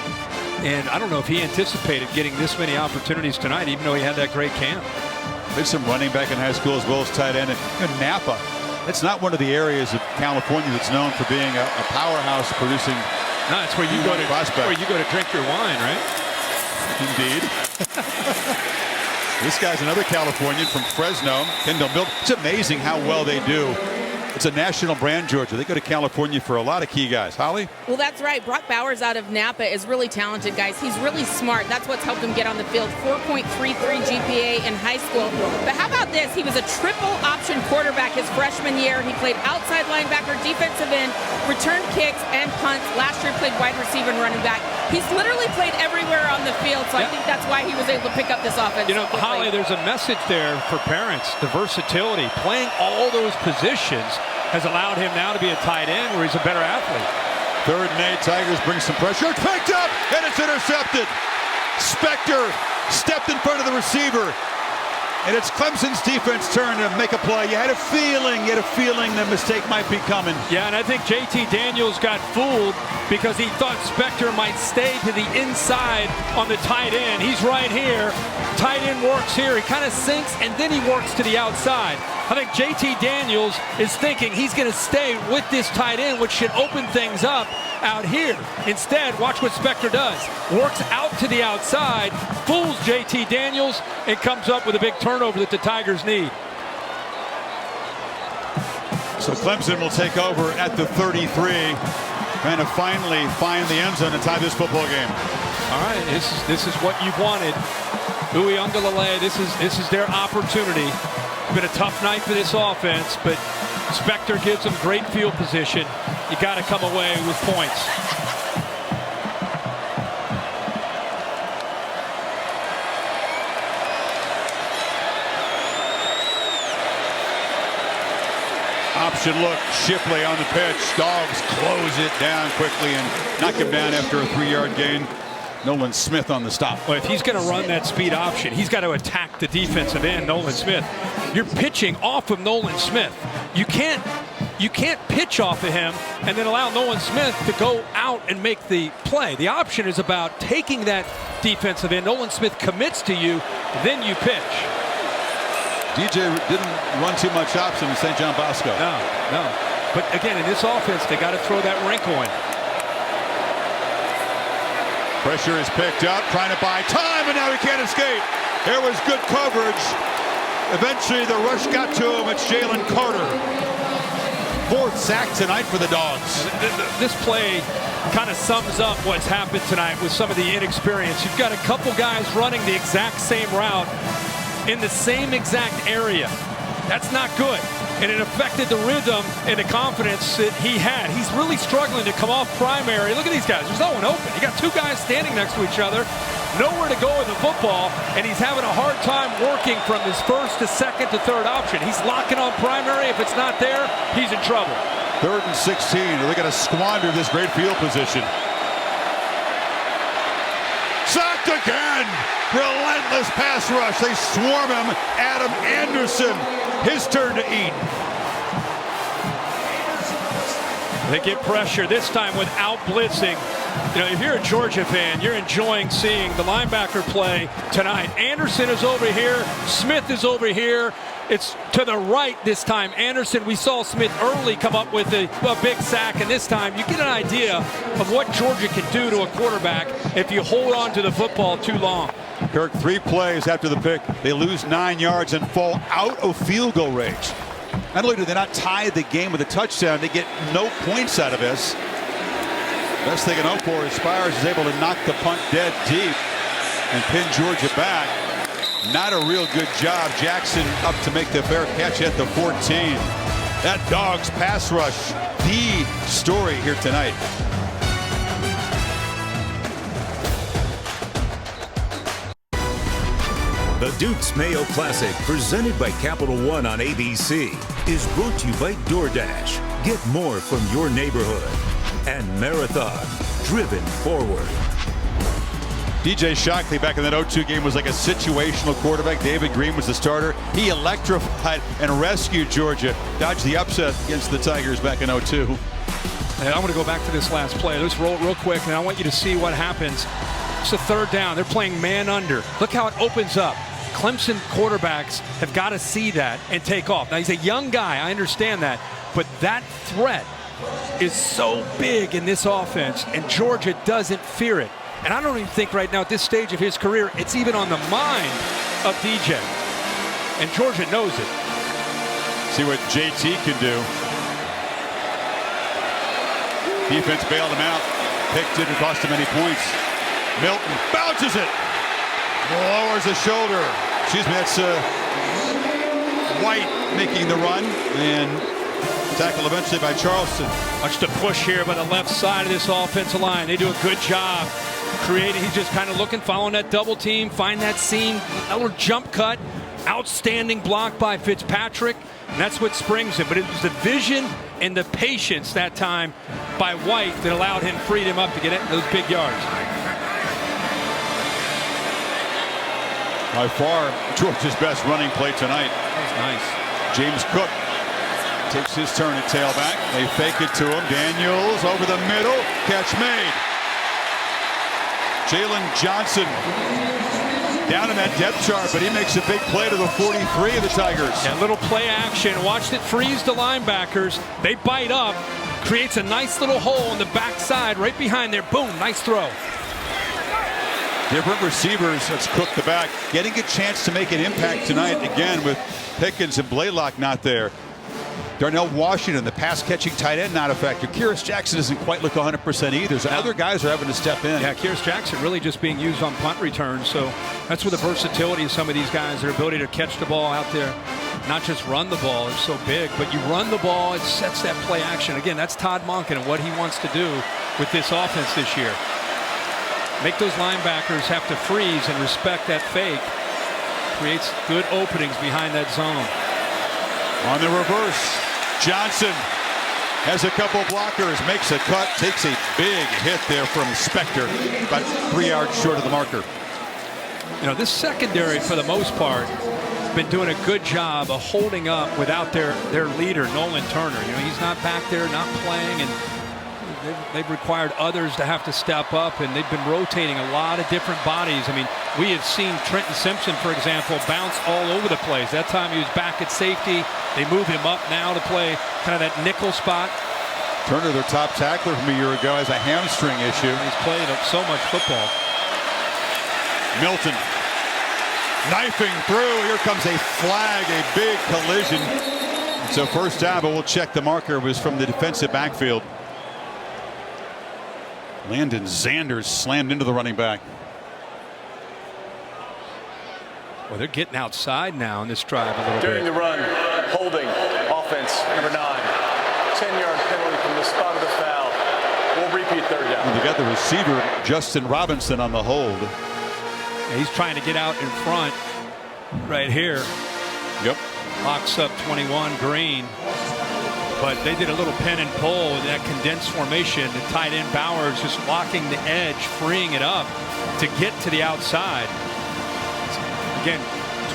And I don't know if he anticipated getting this many opportunities tonight, even though he had that great camp. There's some running back in high school as well as tight end. And Napa, it's not one of the areas of California that's known for being a powerhouse producing. No, it's where you go to drink your wine, right? Indeed. This guy's another Californian from Fresno, Kendall Milton. It's amazing how well they do. It's a national brand, Georgia. They go to California for a lot of key guys. Holly? Well, that's right. Brock Bowers out of Napa is really talented, guys. He's really smart. That's what's helped him get on the field. 4.33 GPA in high school. But how about this? He was a triple option quarterback his freshman year. He played outside linebacker, defensive end, returned kicks, and punts. Last year played wide receiver and running back. He's literally played everywhere on the field, so I think that's why he was able to pick up this offense. You know, Holly, there's a message there for parents. The versatility, playing all those positions has allowed him now to be a tight end where he's a better athlete. 3rd and 8, Tigers bring some pressure. It's picked up, and it's intercepted. Spector stepped in front of the receiver. And it's Clemson's defense turn to make a play. You had a feeling the mistake might be coming. Yeah, and I think JT Daniels got fooled because he thought Spector might stay to the inside on the tight end. He's right here. Tight end works here. He kind of sinks, and then he works to the outside. I think JT Daniels is thinking he's going to stay with this tight end, which should open things up out here. Instead, watch what Spector does. Works out to the outside, fools JT Daniels, and comes up with a big turnover that the Tigers need. So Clemson will take over at the 33, trying to finally find the end zone and tie this football game. All right, this is what you've wanted. Uiagalelei, this is their opportunity. It's been a tough night for this offense, but Spector gives them great field position. You got to come away with points. Option look, Shipley on the pitch. Dogs close it down quickly and knock him down after a 3-yard gain. Nolan Smith on the stop. Well, if he's going to run that speed option, he's got to attack the defensive end, Nolan Smith. You're pitching off of Nolan Smith. You can't pitch off of him and then allow Nolan Smith to go out and make the play. The option is about taking that defensive end. Nolan Smith commits to you, then you pitch. DJ didn't run too much option in St. John Bosco. No. But again, in this offense, they got to throw that wrinkle in. Pressure is picked up, trying to buy time, and now he can't escape. There was good coverage. Eventually, the rush got to him. It's Jalen Carter. 4th sack tonight for the Dogs. This play kind of sums up what's happened tonight with some of the inexperience. You've got a couple guys running the exact same route in the same exact area. That's not good. And it affected the rhythm and the confidence that he had. He's really struggling to come off primary. Look at these guys. There's no one open. You got 2 guys standing next to each other, nowhere to go with the football, and he's having a hard time working from his 1st to 2nd to 3rd option. He's locking on primary. If it's not there, he's in trouble. 3rd and 16. They're going to squander this great field position. Sacked again. Relentless pass rush. They swarm him. Adam Anderson. His turn to eat. They get pressure this time without blitzing. You know, if you're a Georgia fan, you're enjoying seeing the linebacker play tonight. Anderson is over here. Smith is over here. It's to the right this time. Anderson, we saw Smith early come up with a big sack, and this time you get an idea of what Georgia can do to a quarterback if you hold on to the football too long. Kirk, 3 plays after the pick. They lose 9 yards and fall out of field goal range. Not only do they not tie the game with a touchdown, they get no points out of this. Best they can hope for is Spires is able to knock the punt dead deep and pin Georgia back. Not a real good job. Jackson up to make the fair catch at the 14. That Dogs pass rush, the story here tonight. The Dukes Mayo Classic, presented by Capital One on ABC, is brought to you by DoorDash. Get more from your neighborhood. And Marathon, driven forward. DJ Shockley back in that 0-2 game was like a situational quarterback. David Green was the starter. He electrified and rescued Georgia. Dodged the upset against the Tigers back in 0-2. And I'm going to go back to this last play. Let's roll it real quick, and I want you to see what happens. It's a 3rd down. They're playing man under. Look how it opens up. Clemson quarterbacks have got to see that and take off. Now, he's a young guy. I understand that. But that threat is so big in this offense, and Georgia doesn't fear it. And I don't even think right now at this stage of his career it's even on the mind of DJ. And Georgia knows it. See what JT can do. Defense bailed him out. Pick didn't cost him any points. Milton bounces it. Lowers the shoulder. Excuse me, that's White making the run. And tackle eventually by Charleston. Watch the push here by the left side of this offensive line. They do a good job creating. He's just kind of looking, following that double team, find that seam, a little jump cut, outstanding block by Fitzpatrick, and that's what springs him. But it was the vision and the patience that time by White that allowed him, freed him up to get those big yards. By far, Georgia's best running play tonight. That was nice. James Cook takes his turn at tailback. They fake it to him. Daniels over the middle. Catch made. Jalen Johnson down in that depth chart, but he makes a big play to the 43 of the Tigers. Yeah, little play action. Watched it freeze the linebackers. They bite up. Creates a nice little hole in the backside right behind there. Boom, nice throw. Different receivers. Let's Cook the back. Getting a chance to make an impact tonight again with Pickens and Blaylock not there. Darnell Washington, the pass-catching tight end, not effective. Kyrus Jackson doesn't quite look 100% either, so other guys are having to step in. Yeah, Kyrus Jackson really just being used on punt returns, so that's where the versatility of some of these guys, their ability to catch the ball out there, not just run the ball, is so big, but you run the ball, it sets that play action. Again, that's Todd Monken and what he wants to do with this offense this year. Make those linebackers have to freeze and respect that fake. Creates good openings behind that zone. On the reverse, Johnson has a couple blockers, makes a cut, takes a big hit there from Spector, about 3 yards short of the marker. You know, this secondary, for the most part, has been doing a good job of holding up without their leader, Nolan Turner. You know, he's not back there, not playing, and they've required others to have to step up, and they've been rotating a lot of different bodies. I mean, we have seen Trenton Simpson, for example, bounce all over the place. That time he was back at safety. They move him up now to play kind of that nickel spot. Turner, their top tackler from a year ago, has a hamstring issue. He's played so much football. Milton knifing through. Here comes a flag, a big collision. So first down, but we'll check the marker. It was from the defensive backfield. Landon Zanders slammed into the running back. Well, they're getting outside now in this drive a little During bit. the run, holding, offense, number 9. 10-yard penalty from the spot of the foul. We'll repeat third down. And they got the receiver, Justin Robinson, on the hold. Yeah, he's trying to get out in front right here. Yep. Locks up 21 Green. But they did a little pin and pull in that condensed formation. The tight end Bowers just locking the edge, freeing it up to get to the outside. Again,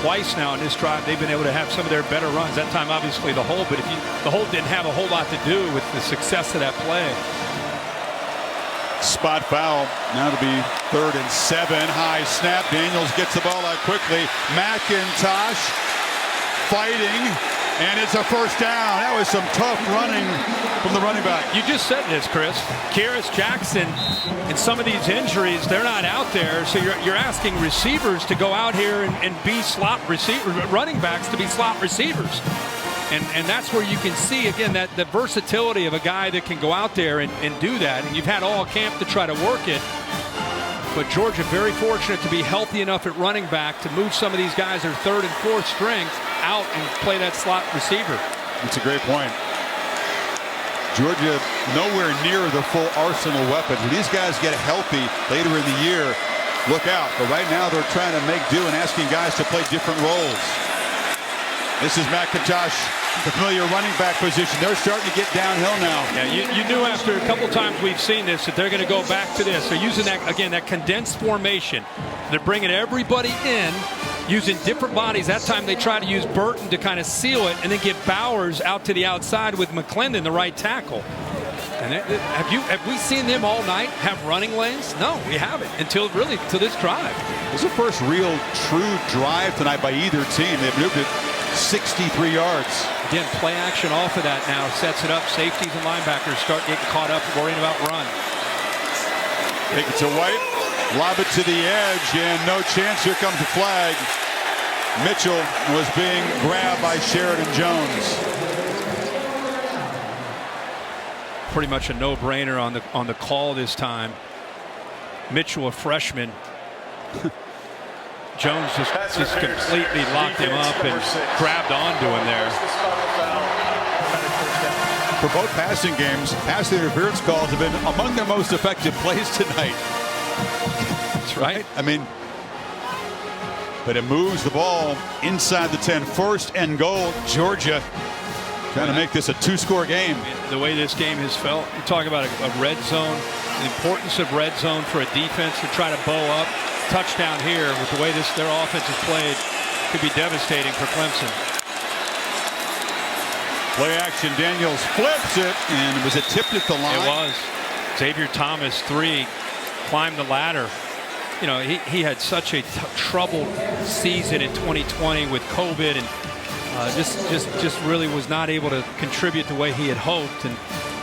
twice now in this drive, they've been able to have some of their better runs. That time, obviously, the hold, but the hold didn't have a whole lot to do with the success of that play. Spot foul. Now to be 3rd and 7. High snap. Daniels gets the ball out quickly. McIntosh fighting. And it's a first down. That was some tough running from the running back. You just said this, Chris. Kyrus Jackson and some of these injuries, they're not out there. So you're asking receivers to go out here and be slot running backs to be slot receivers. And that's where you can see, again, that the versatility of a guy that can go out there and do that. And you've had all camp to try to work it. But Georgia very fortunate to be healthy enough at running back to move some of these guys, their 3rd and 4th strings, out and play that slot receiver. That's a great point. Georgia nowhere near the full arsenal of weapons. When these guys get healthy later in the year, look out. But right now they're trying to make do and asking guys to play different roles. This is McIntosh, the familiar running back position. They're starting to get downhill now. Yeah, you knew after a couple times we've seen this that they're going to go back to this. They're using that, again, that condensed formation. They're bringing everybody in, using different bodies. That time they try to use Burton to kind of seal it and then get Bowers out to the outside with McClendon, the right tackle. And have we seen them all night have running lanes? No, we haven't until this drive. This is the first real true drive tonight by either team. They've moved it 63 yards. Again, play action off of that now. Sets it up. Safeties and linebackers start getting caught up worrying about run. Take it to White. Lob it to the edge, and no chance. Here comes the flag. Mitchell was being grabbed by Sheridan Jones. Pretty much a no-brainer on the call this time. Mitchell, a freshman. Jones just completely locked him up and grabbed onto him there. For both passing games, pass interference calls have been among their most effective plays tonight. That's right. I mean, but it moves the ball inside the 10. First and goal, Georgia trying to make this a 2-score game. The way this game has felt, you talk about a red zone, the importance of red zone for a defense to try to bow up. Touchdown here with the way their offense is played could be devastating for Clemson. Play action, Daniels flips it, and was it tipped at the line? It was. Xavier Thomas, 3, climbed the ladder. You know, he had such a troubled season in 2020 with COVID, and just really was not able to contribute the way he had hoped, and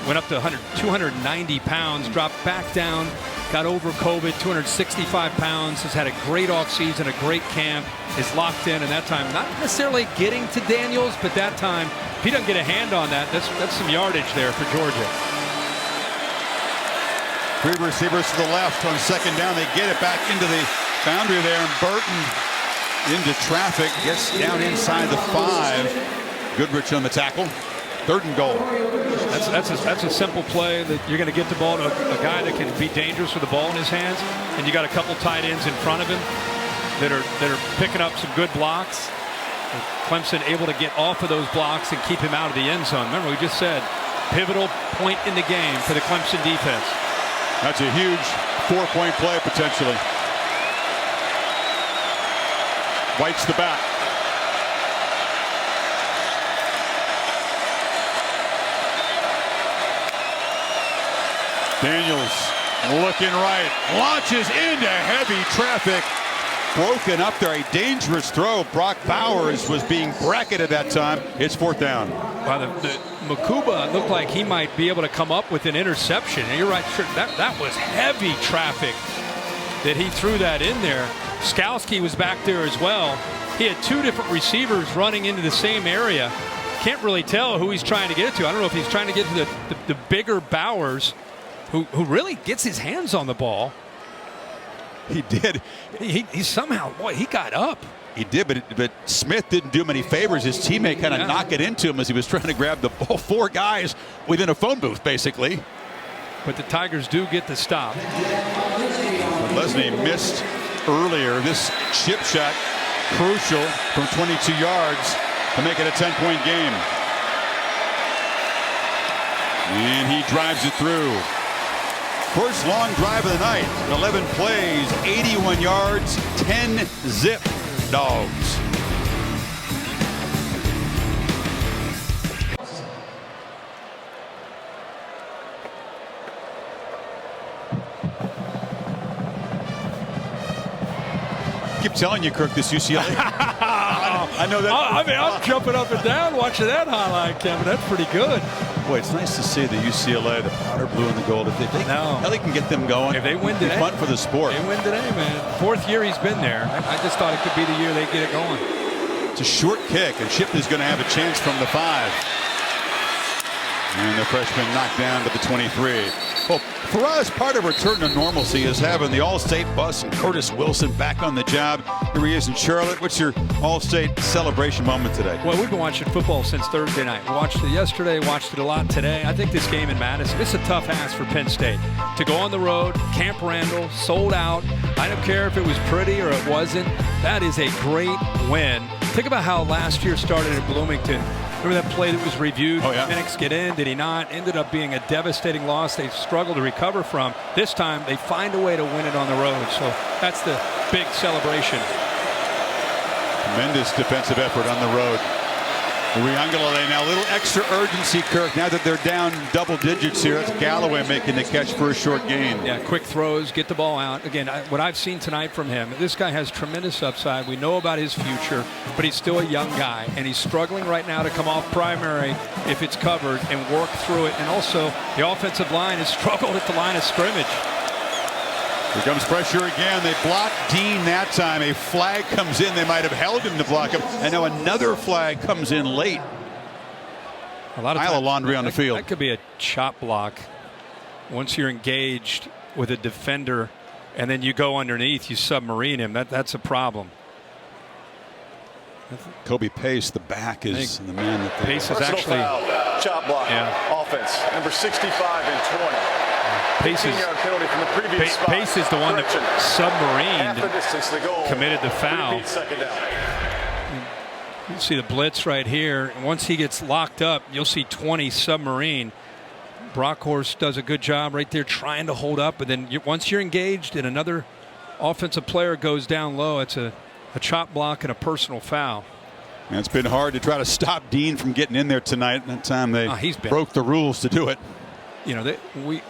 went up to 290 pounds, dropped back down, got over COVID, 265 pounds, has had a great offseason, a great camp, is locked in, and that time not necessarily getting to Daniels, but that time, if he doesn't get a hand on that, that's some yardage there for Georgia. 3 receivers to the left on second down. They get it back into the boundary there, and Burton into traffic, gets down inside the 5. Goodrich on the tackle. 3rd and goal. That's a simple play that you're going to get the ball to a guy that can be dangerous with the ball in his hands, and you got a couple tight ends in front of him that are picking up some good blocks. Clemson able to get off of those blocks and keep him out of the end zone. Remember, we just said pivotal point in the game for the Clemson defense. That's a huge 4-point play potentially. White's the back. Daniels looking right, launches into heavy traffic. Broken up there, a dangerous throw. Brock Bowers was being bracketed that time. It's 4th down. Wow, Makuba looked like he might be able to come up with an interception. And you're right, sure, that was heavy traffic that he threw that in there. Skalski was back there as well. He had 2 different receivers running into the same area. Can't really tell who he's trying to get it to. I don't know if he's trying to get to the bigger Bowers, who really gets his hands on the ball. He did. He somehow, boy, he got up. He did, but Smith didn't do him any favors. His teammate kind of knocked it into him as he was trying to grab the ball. 4 guys within a phone booth, basically. But the Tigers do get the stop. But Lesney missed earlier. This chip shot, crucial from 22 yards to make it a 10-point game. And he drives it through. First long drive of the night, 11 plays, 81 yards, 10 zip Dogs. Keep telling you, Kirk, this UCLA. I know that. I mean, I'm jumping up and down watching that highlight, Kevin. That's pretty good. Boy, it's nice to see the UCLA, the powder blue and the gold. If they can get them going. If they win today, it's fun for the sport. They win today, man. 4th year he's been there. I just thought it could be the year they get it going. It's a short kick, and Shipley's going to have a chance from the 5. And the freshman knocked down to the 23. Well, for us, part of return to normalcy is having the All-State bus and Curtis Wilson back on the job. Here he is in Charlotte. What's your All-State celebration moment today? Well, we've been watching football since Thursday night. We watched it yesterday, watched it a lot today. I think this game in Madison, it's a tough ask for Penn State. To go on the road, Camp Randall, sold out. I don't care if it was pretty or it wasn't. That is a great win. Think about how last year started in Bloomington. Remember that play that was reviewed? Oh, yeah. Penix get in, did he not? Ended up being a devastating loss they struggled to recover from. This time, they find a way to win it on the road. So that's the big celebration. Tremendous defensive effort on the road. Uriangalale now a little extra urgency, Kirk, now that they're down double digits here. That's Galloway making the catch for a short gain. Yeah, quick throws, get the ball out. Again, what I've seen tonight from him, this guy has tremendous upside. We know about his future, but he's still a young guy, and he's struggling right now to come off primary if it's covered and work through it. And also, the offensive line has struggled at the line of scrimmage. Here comes pressure again. They block Dean that time. A flag comes in. They might have held him to block him. And now another flag comes in late. A lot of pile of laundry on the field. That could be a chop block. Once you're engaged with a defender and then you go underneath, you submarine him. That's a problem. Kobe Pace, the back, is the man that Pace is actually chop block. Yeah. Offense number 65 and 20. Pace is, penalty from the previous spot. Pace is the one that submarined, Half the distance to the goal. committed the foul. Repeat second down. You see the blitz right here. And once he gets locked up, you'll see 20 submarine. Brockhorst does a good job right there trying to hold up. But then once you're engaged and another offensive player goes down low, it's a chop block and a personal foul. And it's been hard to try to stop Dean from getting in there tonight. That time they broke the rules to do it. You know,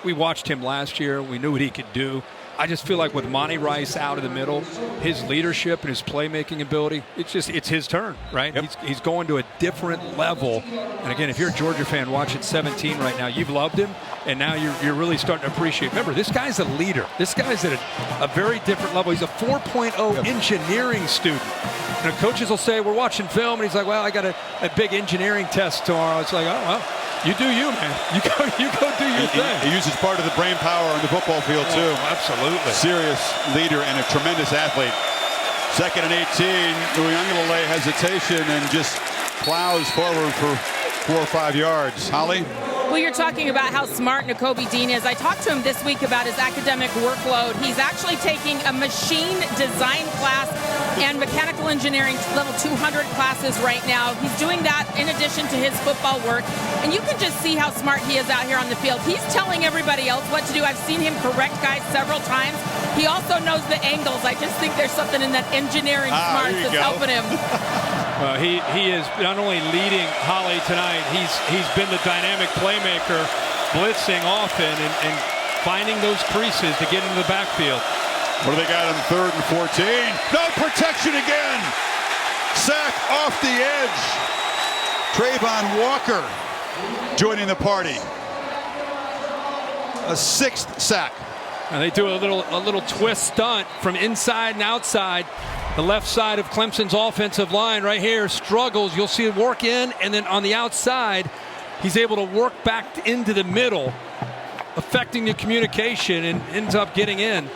we watched him last year. We knew what he could do. I just feel like with Monty Rice out of the middle, his leadership and his playmaking ability, it's his turn, right? Yep. He's going to a different level. And again, if you're a Georgia fan watching 17 right now, you've loved him, and now you're really starting to appreciate. Remember, this guy's a leader. This guy's at a very different level. He's a 4.0 engineering student. You know, coaches will say, we're watching film, and he's like, well, I got a big engineering test tomorrow. It's like, oh, well. You do you, man. You go do your thing. He uses part of the brain power on the football field, too. Absolutely. Serious leader and a tremendous athlete. 2nd and 18. Uyunglele lay hesitation and just plows forward for 4 or 5 yards. Holly? Well, you're talking about how smart Nakobe Dean is. I talked to him this week about his academic workload. He's actually taking a machine design class and mechanical engineering level 200 classes right now. He's doing that in addition to his football work. And you can just see how smart he is out here on the field. He's telling everybody else what to do. I've seen him correct guys several times. He also knows the angles. I just think there's something in that engineering smarts that's helping him. Well, he is not only leading Holly tonight, he's been the dynamic playmaker, blitzing often and finding those creases to get into the backfield. What do they got on 3rd and 14? No protection again. Sack off the edge. Trayvon Walker joining the party. A 6th sack. And they do a little twist stunt from inside and outside. The left side of Clemson's offensive line right here struggles. You'll see it work in, and then on the outside, he's able to work back into the middle, affecting the communication, and ends up getting in.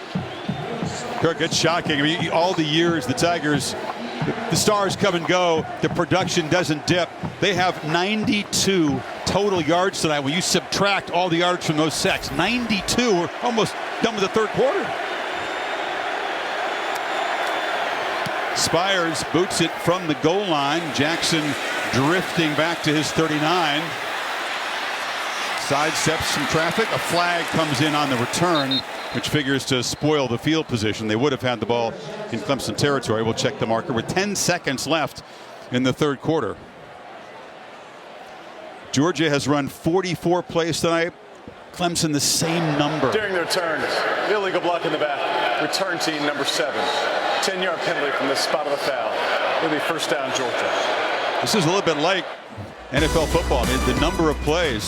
Kirk, it's shocking. I mean, all the years the Tigers, the stars come and go, the production doesn't dip. They have 92 total yards tonight when you subtract all the yards from those sacks. 92. We're almost done with the 3rd quarter. Spires boots it from the goal line. Jackson drifting back to his 39. Sidesteps some traffic. A flag comes in on the return, which figures to spoil the field position. They would have had the ball in Clemson territory. We'll check the marker with 10 seconds left in the 3rd quarter. Georgia has run 44 plays tonight. Clemson the same number. During the return, illegal block in the back. Return team number 7. 10-yard penalty from the spot of the foul. It'll be 1st down, Georgia. This is a little bit like NFL football. I mean, the number of plays.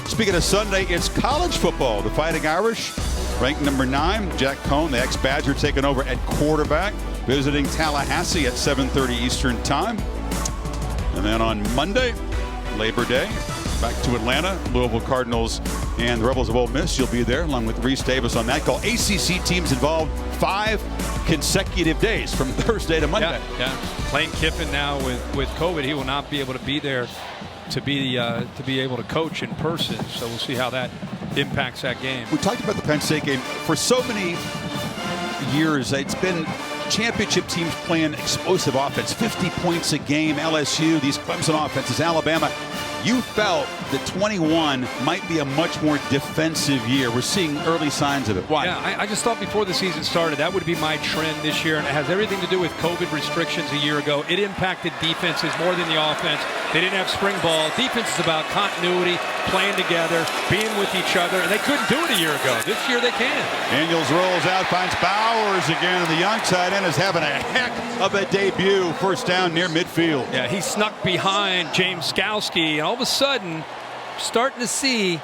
Speaking of Sunday, it's college football. The Fighting Irish, ranked number 9. Jack Cohn, the ex-Badger, taking over at quarterback, visiting Tallahassee at 7:30 Eastern time. And then on Monday, Labor Day, back to Atlanta. Louisville Cardinals and the Rebels of Ole Miss. You'll be there along with Reese Davis on that call. ACC teams involved 5 consecutive days from Thursday to Monday. Yeah. Lane Kiffin now with COVID, he will not be able to be there to be able to coach in person. So we'll see how that impacts that game. We talked about the Penn State game for so many years. It's been championship teams playing explosive offense, 50 points a game. LSU, these Clemson offenses, Alabama. You felt that 21 might be a much more defensive year. We're seeing early signs of it. Why? Yeah, I just thought before the season started that would be my trend this year, and it has everything to do with COVID restrictions a year ago. It impacted defenses more than the offense. They didn't have spring ball. Defense is about continuity, playing together, being with each other, and they couldn't do it a year ago. This year they can. Daniels rolls out, finds Bowers again, and the young tight end is having a heck of a debut. 1st down near midfield. Yeah, he snuck behind James Skowski, and all of a sudden, starting to see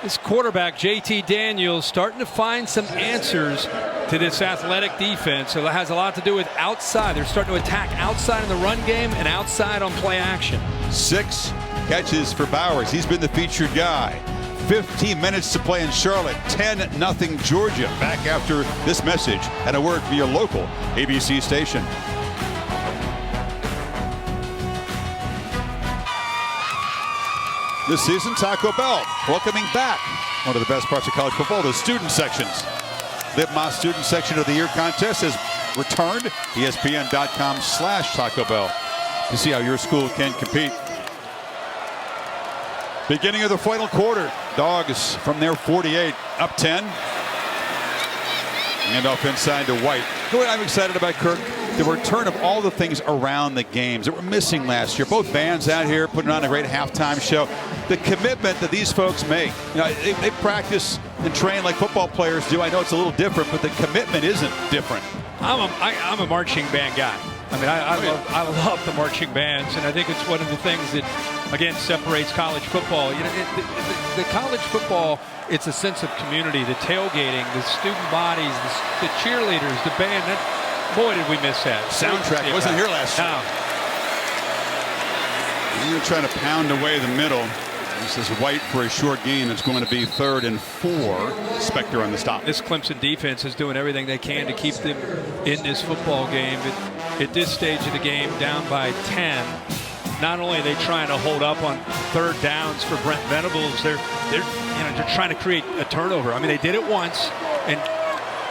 this quarterback, JT Daniels, starting to find some answers to this athletic defense. So that has a lot to do with outside. They're starting to attack outside in the run game and outside on play action. 6 catches for Bowers. He's been the featured guy. 15 minutes to play in Charlotte. 10-0 Georgia. Back after this message and a word from your local ABC station. This season, Taco Bell welcoming back One of the best parts of college football, the student sections. Lip-Mas Student Section of the Year contest has returned. ESPN.com/Taco Bell to see how your school can compete. Beginning of the final quarter. Dogs from their 48 up 10. And off inside to White. You know what I'm excited about, Kirk? The return of all the things around the games that were missing last year. Both bands out here putting on a great halftime show. The commitment that these folks make. You know, they practice and train like football players do. I know it's a little different, but the commitment isn't different. I'm a marching band guy. I mean, I love the marching bands, and I think it's one of the things that, again, separates college football. You know, the college football, it's a sense of community, the tailgating, the student bodies, the cheerleaders, the band. Boy, did we miss that. Soundtrack wasn't here last year. No. You're trying to pound away the middle. This is White for a short gain. It's going to be 3rd and 4. Spector on the stop. This Clemson defense is doing everything they can to keep them in this football game. At this stage of the game, down by 10. Not only are they trying to hold up on 3rd downs for Brent Venables, they're trying to create a turnover. I mean, they did it once, and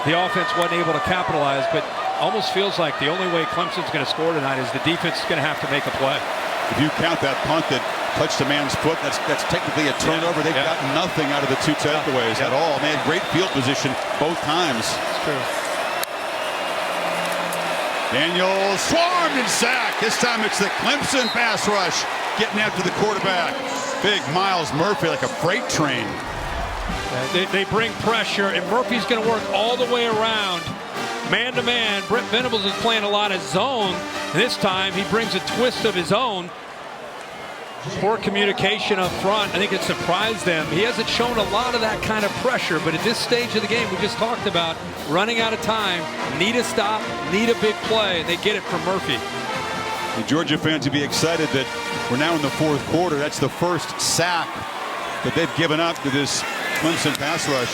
the offense wasn't able to capitalize. But almost feels like the only way Clemson's going to score tonight is the defense is going to have to make a play. If you count that punt that touched a man's foot, that's technically a turnover. They've got nothing out of the 2 takeaways at all. They had great field position both times. It's true. Daniels swarmed and sacked. This time it's the Clemson pass rush getting after the quarterback. Big Miles Murphy like a freight train. They bring pressure, and Murphy's going to work all the way around. Man to man, Brent Venables is playing a lot of zone. This time he brings a twist of his own. Poor communication up front. I think it surprised them. He hasn't shown a lot of that kind of pressure, but at this stage of the game, we just talked about running out of time, need a stop, need a big play, and they get it from Murphy. The Georgia fans would be excited that we're now in the 4th quarter. That's the first sack that they've given up to this Clemson pass rush.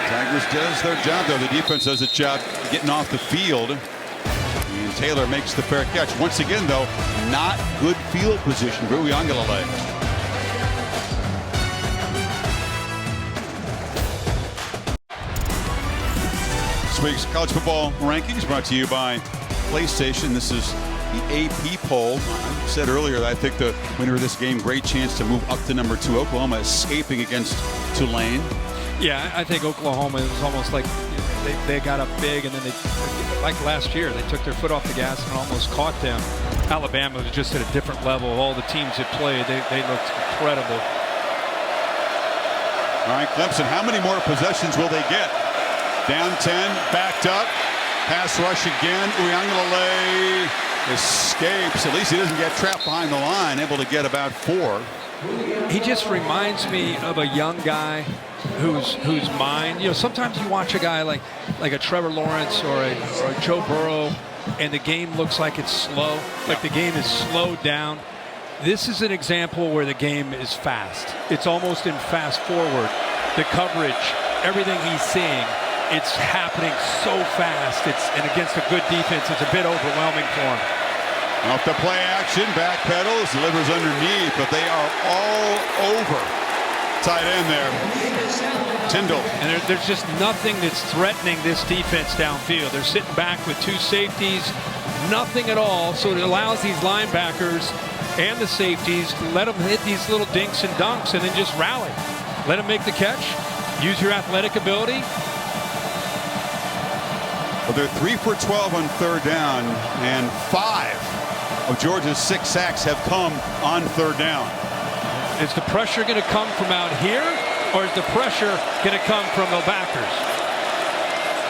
Tigers does their job, though. The defense does its job getting off the field. And Taylor makes the fair catch. Once again, though, not good field position for Uiagalelei. This week's college football rankings brought to you by PlayStation. This is the AP poll. I said earlier that I think the winner of this game, great chance to move up to number 2. Oklahoma escaping against Tulane. Yeah, I think Oklahoma is almost like they got up big, and then they, like last year, they took their foot off the gas and almost caught them. Alabama was just at a different level. All the teams that played, they looked incredible. All right, Clemson, how many more possessions will they get? Down 10, backed up, pass rush again. Uiagalelei escapes. At least he doesn't get trapped behind the line, able to get about 4. He just reminds me of a young guy whose mind, you know, sometimes you watch a guy like a Trevor Lawrence or a Joe Burrow, and the game looks like it's slow, like the game is slowed down. This is an example where the game is fast. It's almost in fast forward. The coverage, everything he's seeing, it's happening so fast. And against a good defense, it's a bit overwhelming for him. Off the play action, back pedals, delivers underneath, but they are all over. Tight end there. Tyndall. And there's just nothing that's threatening this defense downfield. They're sitting back with 2 safeties, nothing at all. So it allows these linebackers and the safeties to let them hit these little dinks and dunks and then just rally. Let them make the catch. Use your athletic ability. Well, they're 3 for 12 on 3rd down, and 5 of Georgia's 6 sacks have come on 3rd down. Is the pressure going to come from out here, or is the pressure going to come from the backers?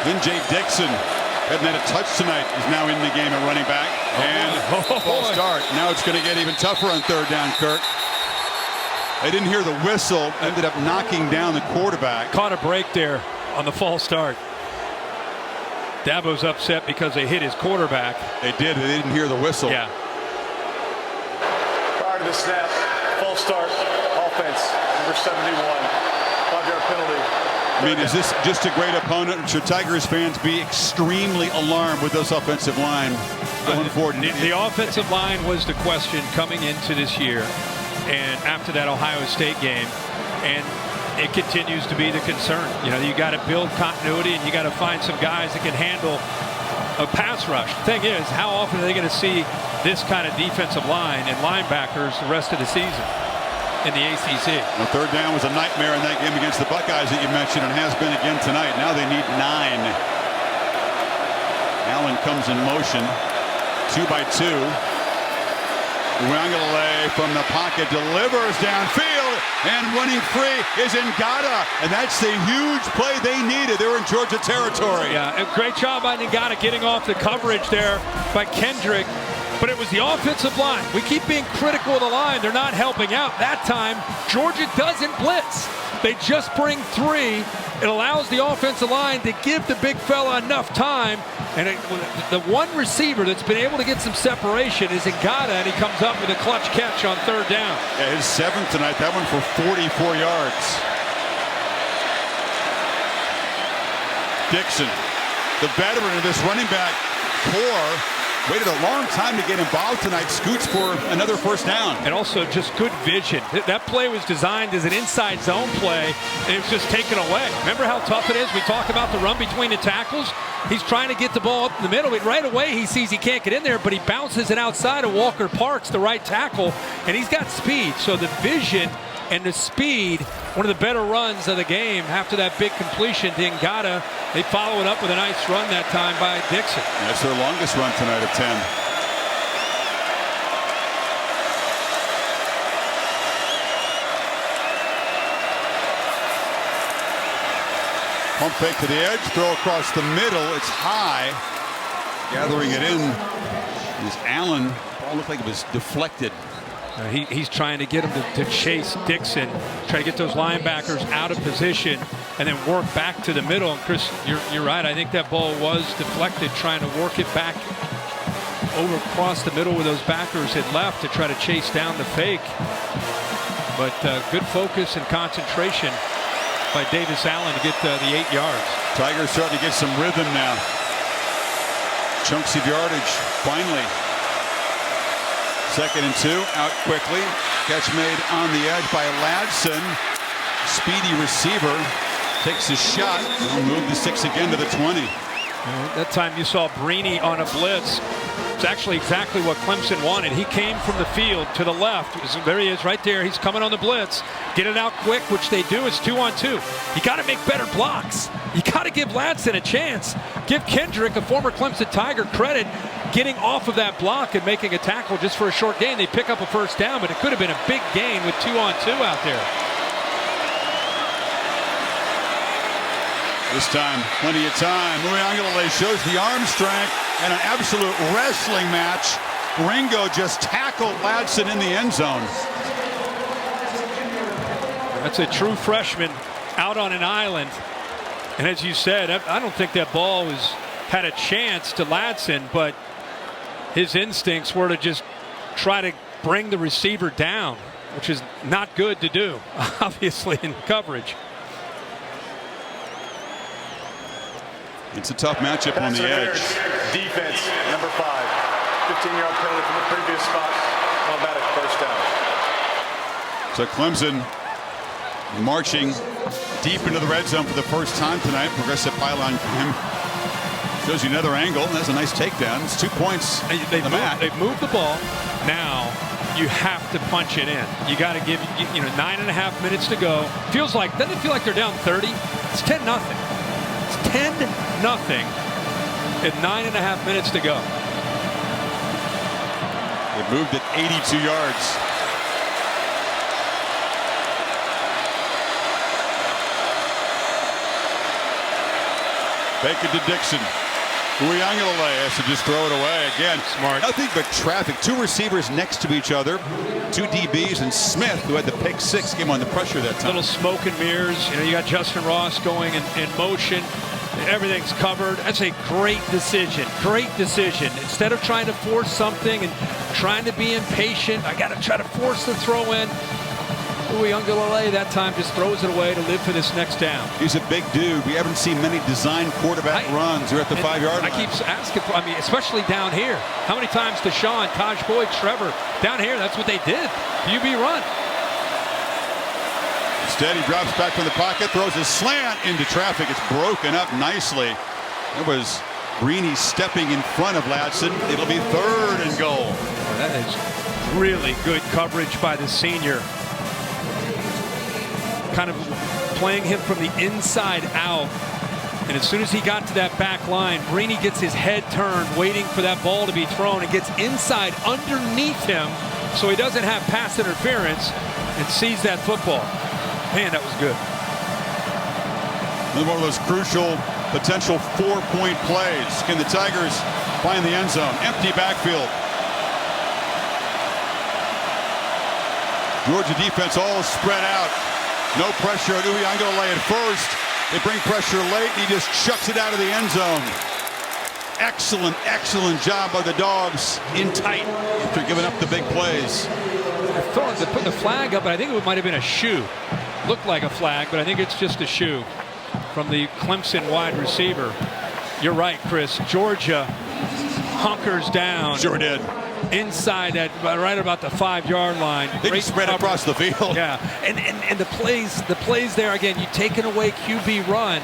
Then Jay Dixon, hadn't had a touch tonight, is now in the game at running back. And false start. Now it's going to get even tougher on 3rd down, Kirk. They didn't hear the whistle, ended up knocking down the quarterback. Caught a break there on the false start. Dabo's upset because they hit his quarterback. They did. They didn't hear the whistle. Yeah. Prior to the snap, false start, offense, number 71, 5-yard penalty. I mean, is this just a great opponent? Should Tigers fans be extremely alarmed with this offensive line going forward? The offensive line was the question coming into this year. And after that Ohio State game, and it continues to be the concern. You know, you got to build continuity, and you got to find some guys that can handle a pass rush. The thing is, how often are they going to see this kind of defensive line and linebackers the rest of the season in the ACC? The third down was a nightmare in that game against the Buckeyes that you mentioned, and has been again tonight. Now they need 9. Allen comes in motion, 2 by 2. Uiagalelei from the pocket delivers downfield, and running free is Ngata, and that's the huge play they needed. They're in Georgia territory. Yeah, a great job by Ngata getting off the coverage there by Kendrick, but it was the offensive line. We keep being critical of the line. They're not helping out. That time, Georgia doesn't blitz. They just bring 3. It allows the offensive line to give the big fella enough time. And the one receiver that's been able to get some separation is Ngata, and he comes up with a clutch catch on third down. Yeah, his 7th tonight, that one for 44 yards. Dixon, the veteran of this running back core, waited a long time to get involved tonight. Scoots for another first down. And also just good vision. That play was designed as an inside zone play, and it was just taken away. Remember how tough it is? We talk about the run between the tackles. He's trying to get the ball up in the middle, but right away he sees he can't get in there, but he bounces it outside of Walker Parks, the right tackle, and he's got speed. So the vision and the speed, one of the better runs of the game after that big completion to Ngata. They follow it up with a nice run that time by Dixon. That's their longest run tonight of 10. Pump fake to the edge, throw across the middle. It's high. Gathering it in is Allen. Ball looked like it was deflected. He's trying to get him to chase Dixon, try to get those linebackers out of position, and then work back to the middle. And Chris, you're right. I think that ball was deflected, trying to work it back over across the middle where those backers had left to try to chase down the fake. But good focus and concentration by Davis Allen to get the 8 yards. Tigers starting to get some rhythm now. Chunks of yardage, finally. 2nd and 2, out quickly. Catch made on the edge by Ladson. Speedy receiver takes a shot. He'll move the 6 again to the 20. That time you saw Brini on a blitz. It's actually exactly what Clemson wanted. He came from the field to the left. There he is right there. He's coming on the blitz. Get it out quick, which they do. It's 2-on-2. You got to make better blocks. You got to give Ladson a chance. Give Kendrick, a former Clemson Tiger, credit getting off of that block and making a tackle just for a short gain. They pick up a first down, but it could have been a big gain with 2-on-2 out there. This time, plenty of time. Uiagalelei shows the arm strength and an absolute wrestling match. Ringo just tackled Ladson in the end zone. That's a true freshman out on an island. And as you said, I don't think that ball had a chance to Ladson, but his instincts were to just try to bring the receiver down, which is not good to do, obviously, in coverage. It's a tough matchup on the edge. Defense, number 5. 15-yard penalty from the previous spot. Automatic first down. So Clemson marching deep into the red zone for the first time tonight. Progressive pylon for him. Shows you another angle. That's a nice takedown. It's 2 points. They've moved the ball. Now you have to punch it in. You got to give 9.5 minutes to go. Doesn't it feel like they're down 30? It's 10-0. It's 10-0 at 9.5 minutes to go. They moved it 82 yards. Fake it to Dixon. Uiagalelei has to just throw it away again. Smart. Nothing but traffic. 2 receivers next to each other. 2 DBs and Smith, who had the pick 6, came under pressure that time. Little smoke and mirrors. You got Justin Ross going in motion. Everything's covered. That's a great decision. Great decision. Instead of trying to force something and trying to be impatient, I got to try to force the throw in. Uiagalelei that time just throws it away to live for this next down. He's a big dude. We haven't seen many design quarterback runs. You're at the 5-yard line. I keep asking, especially down here. How many times Deshaun, Taj Boyd, Trevor, down here, that's what they did. UB run. Instead, he drops back from the pocket, throws a slant into traffic. It's broken up nicely. It was Greeny stepping in front of Ladson. It'll be 3rd and goal. That is really good coverage by the senior. Kind of playing him from the inside out. And as soon as he got to that back line, Greeny gets his head turned, waiting for that ball to be thrown, and gets inside underneath him so he doesn't have pass interference and sees that football. Man, that was good. Another one of those crucial potential 4-point plays. Can the Tigers find the end zone? Empty backfield. Georgia defense all spread out. No pressure on Uyanga to lay it first. They bring pressure late, and he just chucks it out of the end zone. Excellent, excellent job by the Dogs in tight after giving up the big plays. I thought they put the flag up, but I think it might have been a shoe. Looked like a flag, but I think it's just a shoe from the Clemson wide receiver. You're right, Chris. Georgia hunkers down. Sure did. Inside that, right about the 5-yard line. They just spread across the field. Yeah, and the plays there again. You taken away QB run.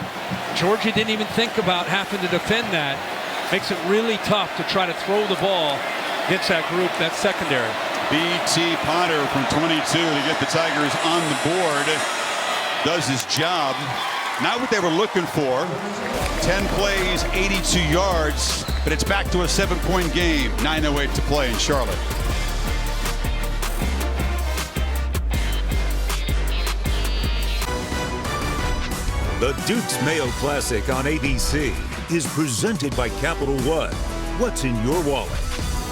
Georgia didn't even think about having to defend that. Makes it really tough to try to throw the ball against that group, that secondary. B.T. Potter from 22 to get the Tigers on the board. Does his job. Not what they were looking for. 10 plays, 82 yards, but it's back to a 7-point game. 9:08 to play in Charlotte. The Duke's Mayo Classic on ABC is presented by Capital One. What's in your wallet?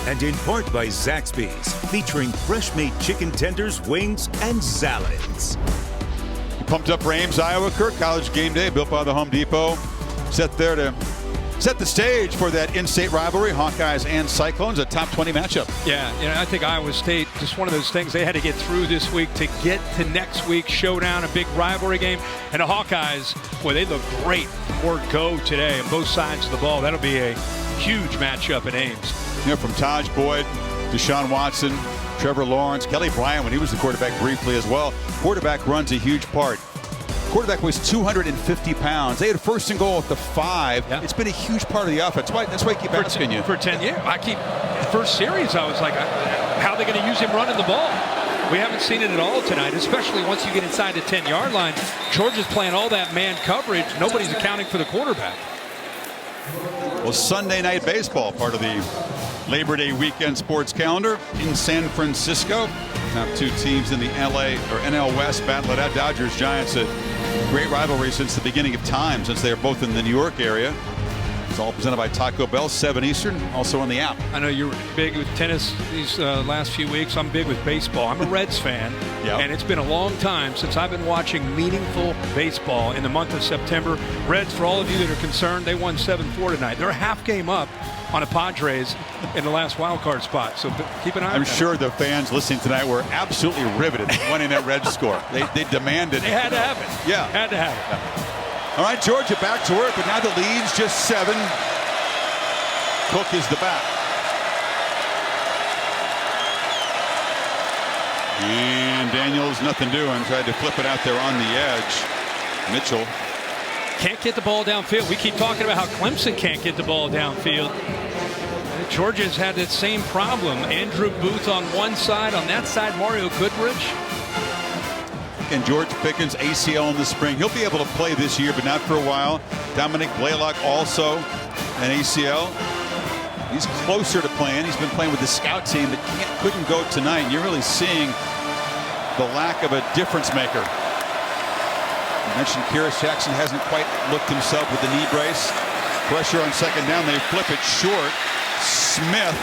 And in part by Zaxby's, featuring fresh-made chicken tenders, wings, and salads. Pumped up for Ames, Iowa. Kirk College game day built by the Home Depot. Set there to set the stage for that in-state rivalry, Hawkeyes and Cyclones, a top 20 matchup. Yeah, I think Iowa State, just one of those things they had to get through this week to get to next week's showdown, a big rivalry game. And the Hawkeyes, boy, they look great from word go today on both sides of the ball. That'll be a huge matchup at Ames. You know, from Taj Boyd, Deshaun Watson, Trevor Lawrence, Kelly Bryant when he was the quarterback briefly as well. Quarterback runs a huge part. Quarterback weighs 250 pounds. They had first and goal at the 5. Yeah. It's been a huge part of the offense. That's why I keep asking you. For 10 years. First series, I was like, how are they going to use him running the ball? We haven't seen it at all tonight, especially once you get inside the 10-yard line. Georgia's playing all that man coverage. Nobody's accounting for the quarterback. Well, Sunday night baseball, part of the Labor Day weekend sports calendar in San Francisco. Top 2 teams in the LA or NL West battle it out. Dodgers, Giants, a great rivalry since the beginning of time, since they are both in the New York area. It's all presented by Taco Bell, 7 Eastern, also on the app. I know you're big with tennis these last few weeks. I'm big with baseball. I'm a Reds fan, and it's been a long time since I've been watching meaningful baseball in the month of September. Reds, for all of you that are concerned, they won 7-4 tonight. They're a half game up on the Padres in the last wild card spot. So keep an eye on that. I'm sure the fans listening tonight were absolutely riveted winning that Reds score. They demanded. They had to have it. Yeah. Had to have it. All right, Georgia back to work, but now the lead's just 7. Cook is the back. And Daniels, nothing doing. Tried to flip it out there on the edge. Mitchell. Can't get the ball downfield. We keep talking about how Clemson can't get the ball downfield. Georgia's had that same problem. Andrew Booth on one side. On that side, Mario Goodrich. And George Pickens, ACL in the spring. He'll be able to play this year, but not for a while. Dominic Blaylock also an ACL. He's closer to playing. He's been playing with the scout team, but couldn't go tonight. And you're really seeing the lack of a difference maker. You mentioned Kyrus Jackson hasn't quite looked himself with the knee brace. Pressure on second down. They flip it short. Smith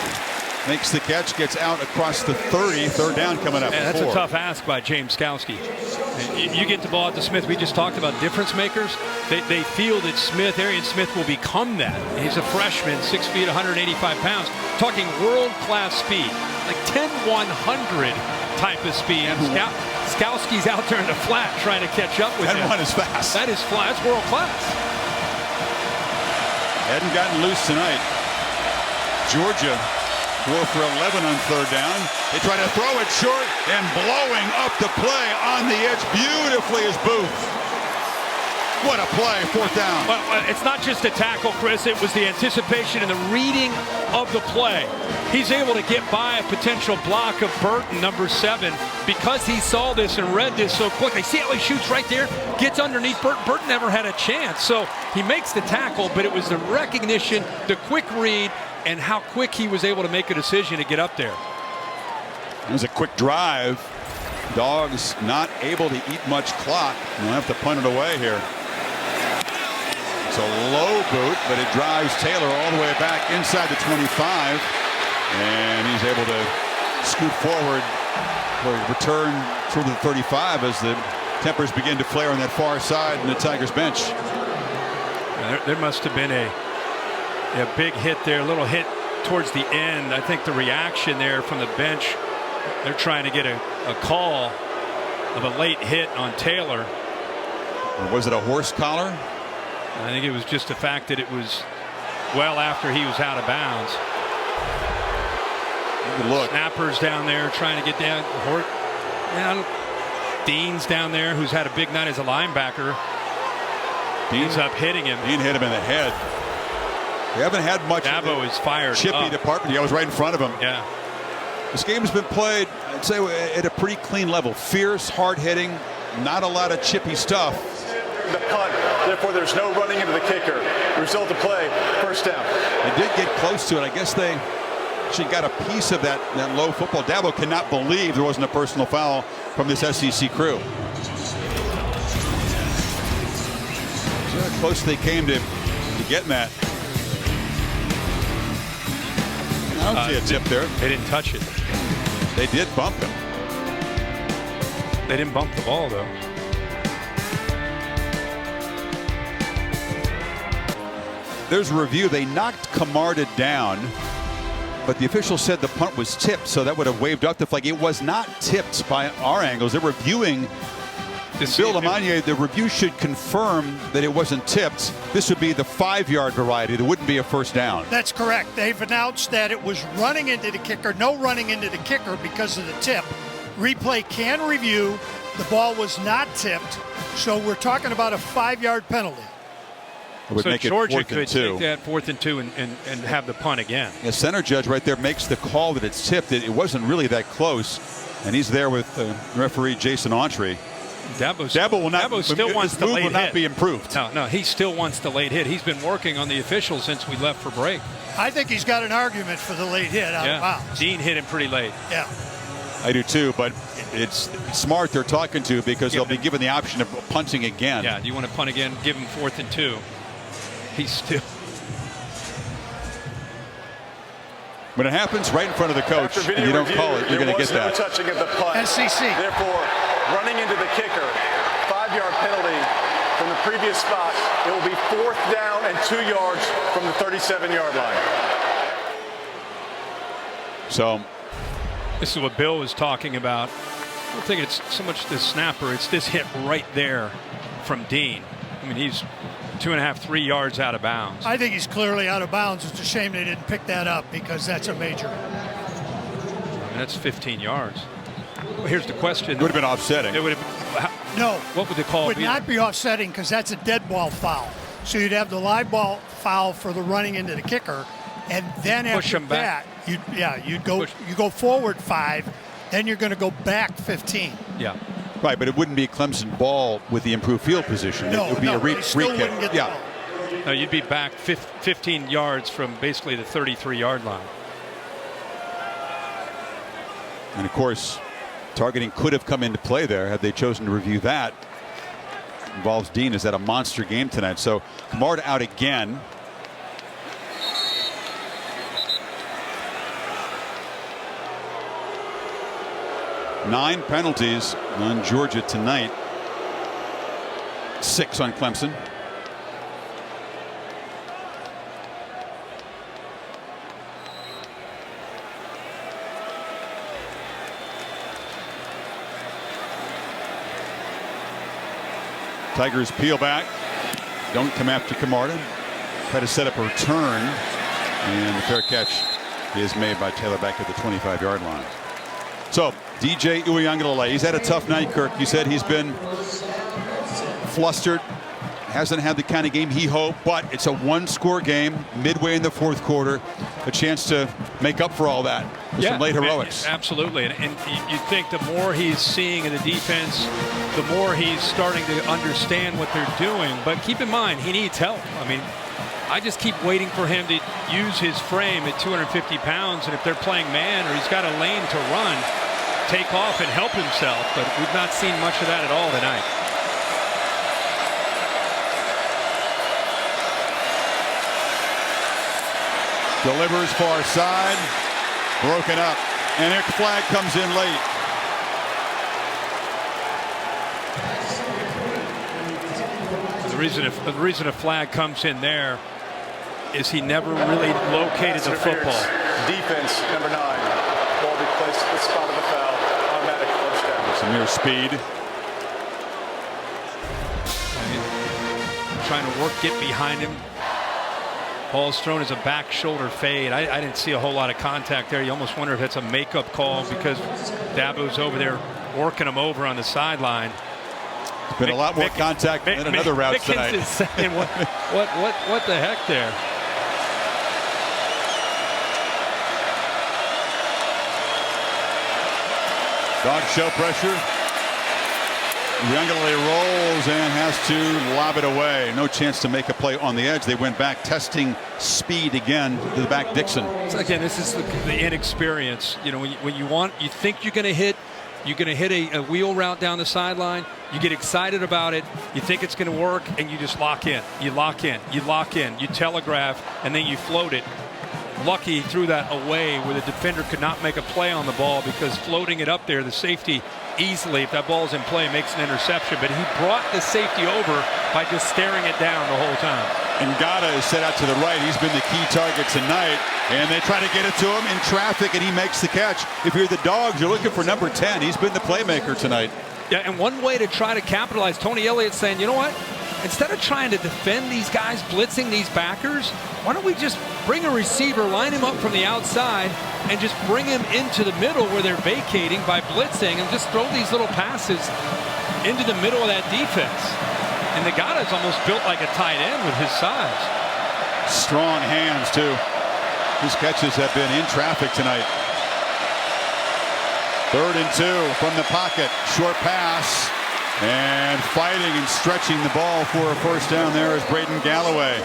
makes the catch, gets out across the 30. 3rd down coming up. That's a tough ask by James Skowski. You get the ball at the Smith. We just talked about difference makers. They feel that Arian Smith will become that. He's a freshman, 6 feet, 185 pounds. Talking world-class speed, like 10-100 type of speed. And Skowski's out there in the flat trying to catch up with him. That run is fast. That is flat. That's world-class. Hadn't gotten loose tonight. Georgia 4 for 11 on third down. They try to throw it short, and blowing up the play on the edge beautifully is Booth. What a play, fourth down. Well, it's not just a tackle, Chris. It was the anticipation and the reading of the play. He's able to get by a potential block of Burton, number 7, because he saw this and read this so quickly. See how he shoots right there? Gets underneath Burton. Burton never had a chance. So he makes the tackle, but it was the recognition, the quick read, and how quick he was able to make a decision to get up there. It was a quick drive. Dogs not able to eat much clock. They'll have to punt it away here. It's a low boot, but it drives Taylor all the way back inside the 25. And he's able to scoot forward for a return through the 35 as the tempers begin to flare on that far side in the Tigers bench. There must have been a big hit there, a little hit towards the end. I think the reaction there from the bench, they're trying to get a call of a late hit on Taylor. Or was it a horse collar? I think it was just the fact that it was well after he was out of bounds. Look. Snappers down there trying to get down. Dean's down there, who's had a big night as a linebacker. Dean's up hitting him. Dean hit him in the head. We haven't had much. Dabo is fired chippy up. Department. I was right in front of him. Yeah. This game has been played, I'd say, at a pretty clean level. Fierce, hard hitting, not a lot of chippy stuff. The punt, therefore there's no running into the kicker. The result of play, first down. They did get close to it. I guess they actually got a piece of that low football. Dabo cannot believe there wasn't a personal foul from this SEC crew. So how close they came to getting that. I don't see a tip there. They didn't touch it. They did bump him. They didn't bump the ball, though. There's a review. They knocked Camarda down, but the official said the punt was tipped, so that would have waved up the flag. It was not tipped by our angles. They're reviewing. Bill Lamagna, the review should confirm that it wasn't tipped. This would be the 5-yard variety. There wouldn't be a first down. That's correct. They've announced that it was running into the kicker, no running into the kicker because of the tip. Replay can review. The ball was not tipped, so we're talking about a 5-yard penalty. Would so make Georgia it could take that 4th and 2 and have the punt again. The center judge right there makes the call that it's tipped. It wasn't really that close, and he's there with referee Jason Autry. Dabo still wants the late hit. Not be improved. No, he still wants the late hit. He's been working on the officials since we left for break. I think he's got an argument for the late hit out of bounds. Dean hit him pretty late. Yeah. I do too, but it's smart they're talking to because they'll be given the option of punting again. Yeah, do you want to punt again? Give him 4th and 2. He's still. When it happens right in front of the coach and you don't call it, you're going to get that. Touching of the punt. SEC. Therefore, running into the kicker, 5-yard penalty from the previous spot. It will be 4th down and 2 yards from the 37-yard line. So, this is what Bill was talking about. I don't think it's so much the snapper. It's this hit right there from Dean. I mean, he's 2.5, 3 yards out of bounds. I think he's clearly out of bounds. It's a shame they didn't pick that up because that's a major. I mean, that's 15 yards. Well, here's the question. It would have been offsetting. It would have. No. What would the call be? It would be? not be offsetting because that's a dead ball foul. So you'd have the live ball foul for the running into the kicker, and then push after that, you go forward 5, then you're going to go back 15. Yeah. Right, but it wouldn't be a Clemson ball with the improved field position. No, it would be a re-kick. Yeah. No, you'd be back 15 yards from basically the 33-yard line. And of course, targeting could have come into play there had they chosen to review that. Involves Dean. Is that a monster game tonight? So Camarda out again. Nine penalties on Georgia tonight. 6 on Clemson. Tigers peel back. Don't come after Camarda. Try to set up a return. And the fair catch is made by Taylor back at the 25-yard line. So DJ Uiagalelei, he's had a tough night, Kirk. You said he's been flustered, hasn't had the kind of game he hoped, but it's a one-score game midway in the fourth quarter, a chance to make up for all that with some late heroics. Absolutely, and you think the more he's seeing in the defense, the more he's starting to understand what they're doing. But keep in mind, he needs help. I mean, I just keep waiting for him to use his frame at 250 pounds, and if they're playing man or he's got a lane to run, take off and help himself. But we've not seen much of that at all tonight. Delivers far side, broken up, and their flag comes in late. The reason a flag comes in there is he never really located the football. Defense, number 9. Ball be placed at the spot of the foul. Automatic first down. Some near speed. Trying to get behind him. Ball's thrown as a back shoulder fade. I didn't see a whole lot of contact there. You almost wonder if it's a makeup call because Dabo's over there working him over on the sideline. It's been a lot more contact than another route tonight. Is saying, what the heck there? Dog show pressure. Uiagalelei rolls and has to lob it away. No chance to make a play on the edge. They went back testing speed again to the back Dixon. So again, this is the inexperience. You know, when you think you're going to hit a wheel route down the sideline. You get excited about it. You think it's going to work, and you just lock in. You lock in. You lock in. You telegraph, and then you float it. Lucky he threw that away where the defender could not make a play on the ball because floating it up there, the safety easily, if that ball's in play, makes an interception. But he brought the safety over by just staring it down the whole time. And Ngata is set out to the right. He's been the key target tonight. And they try to get it to him in traffic, and he makes the catch. If you're the Dogs, you're looking for number 10. He's been the playmaker tonight. Yeah, and one way to try to capitalize, Tony Elliott's saying, you know what? Instead of trying to defend these guys, blitzing these backers, why don't we just bring a receiver, line him up from the outside, and just bring him into the middle where they're vacating by blitzing, and just throw these little passes into the middle of that defense. And the Ngata's almost built like a tight end with his size. Strong hands, too. His catches have been in traffic tonight. 3rd and 2 from the pocket. Short pass. And fighting and stretching the ball for a first down there is Braden Galloway.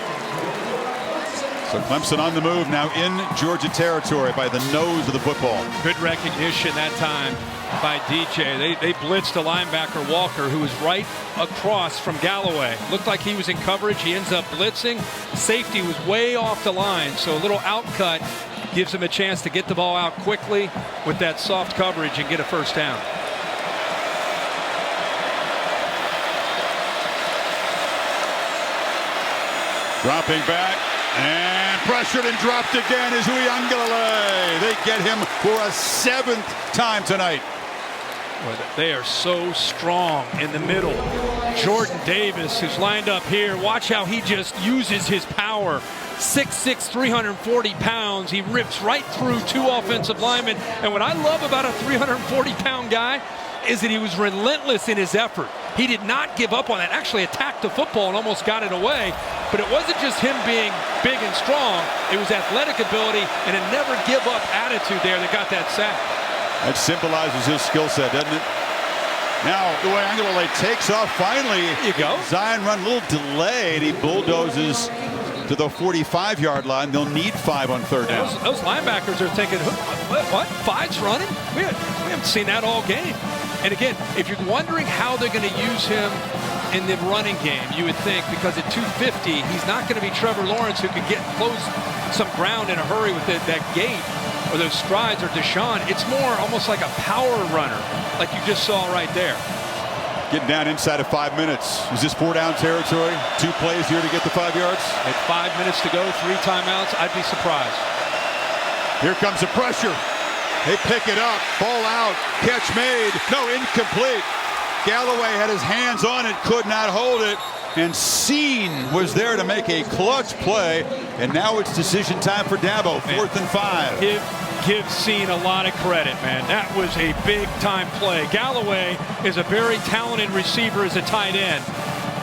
So Clemson on the move now in Georgia territory by the nose of the football. Good recognition that time by DJ. They blitzed a linebacker, Walker, who was right across from Galloway. Looked like he was in coverage. He ends up blitzing. Safety was way off the line, so a little outcut gives him a chance to get the ball out quickly with that soft coverage and get a first down. Dropping back and pressured and dropped again is Uiagalelei. They get him for a 7th time tonight. Boy, they are so strong in the middle. Jordan Davis, who's lined up here, watch how he just uses his power. 6'6", 340 pounds. He rips right through 2 offensive linemen. And what I love about a 340-pound guy is that he was relentless in his effort. He did not give up on that. Actually attacked the football and almost got it away. But it wasn't just him being big and strong. It was athletic ability and a never give up attitude there that got that sack. That symbolizes his skill set, doesn't it? Now Uiagalelei takes off finally. There you go. Zion run, a little delayed. He bulldozes to the 45-yard line. They'll need 5 on 3rd down. Those linebackers are thinking, what? 5's running? We haven't seen that all game. And again, if you're wondering how they're going to use him in the running game, you would think because at 250, he's not going to be Trevor Lawrence who can close some ground in a hurry with that gait or those strides, or Deshaun. It's more almost like a power runner, like you just saw right there. Getting down inside of 5 minutes. Is this 4-down territory? 2 plays here to get the 5 yards? At 5 minutes to go, 3 timeouts, I'd be surprised. Here comes the pressure. They pick it up, ball out, catch made, no, incomplete. Galloway had his hands on it, could not hold it, And Scene was there to make a clutch play. And now it's decision time for Dabo. 4th and 5. Give Scene a lot of credit, man. That was a big-time play. Galloway is a very talented receiver as a tight end.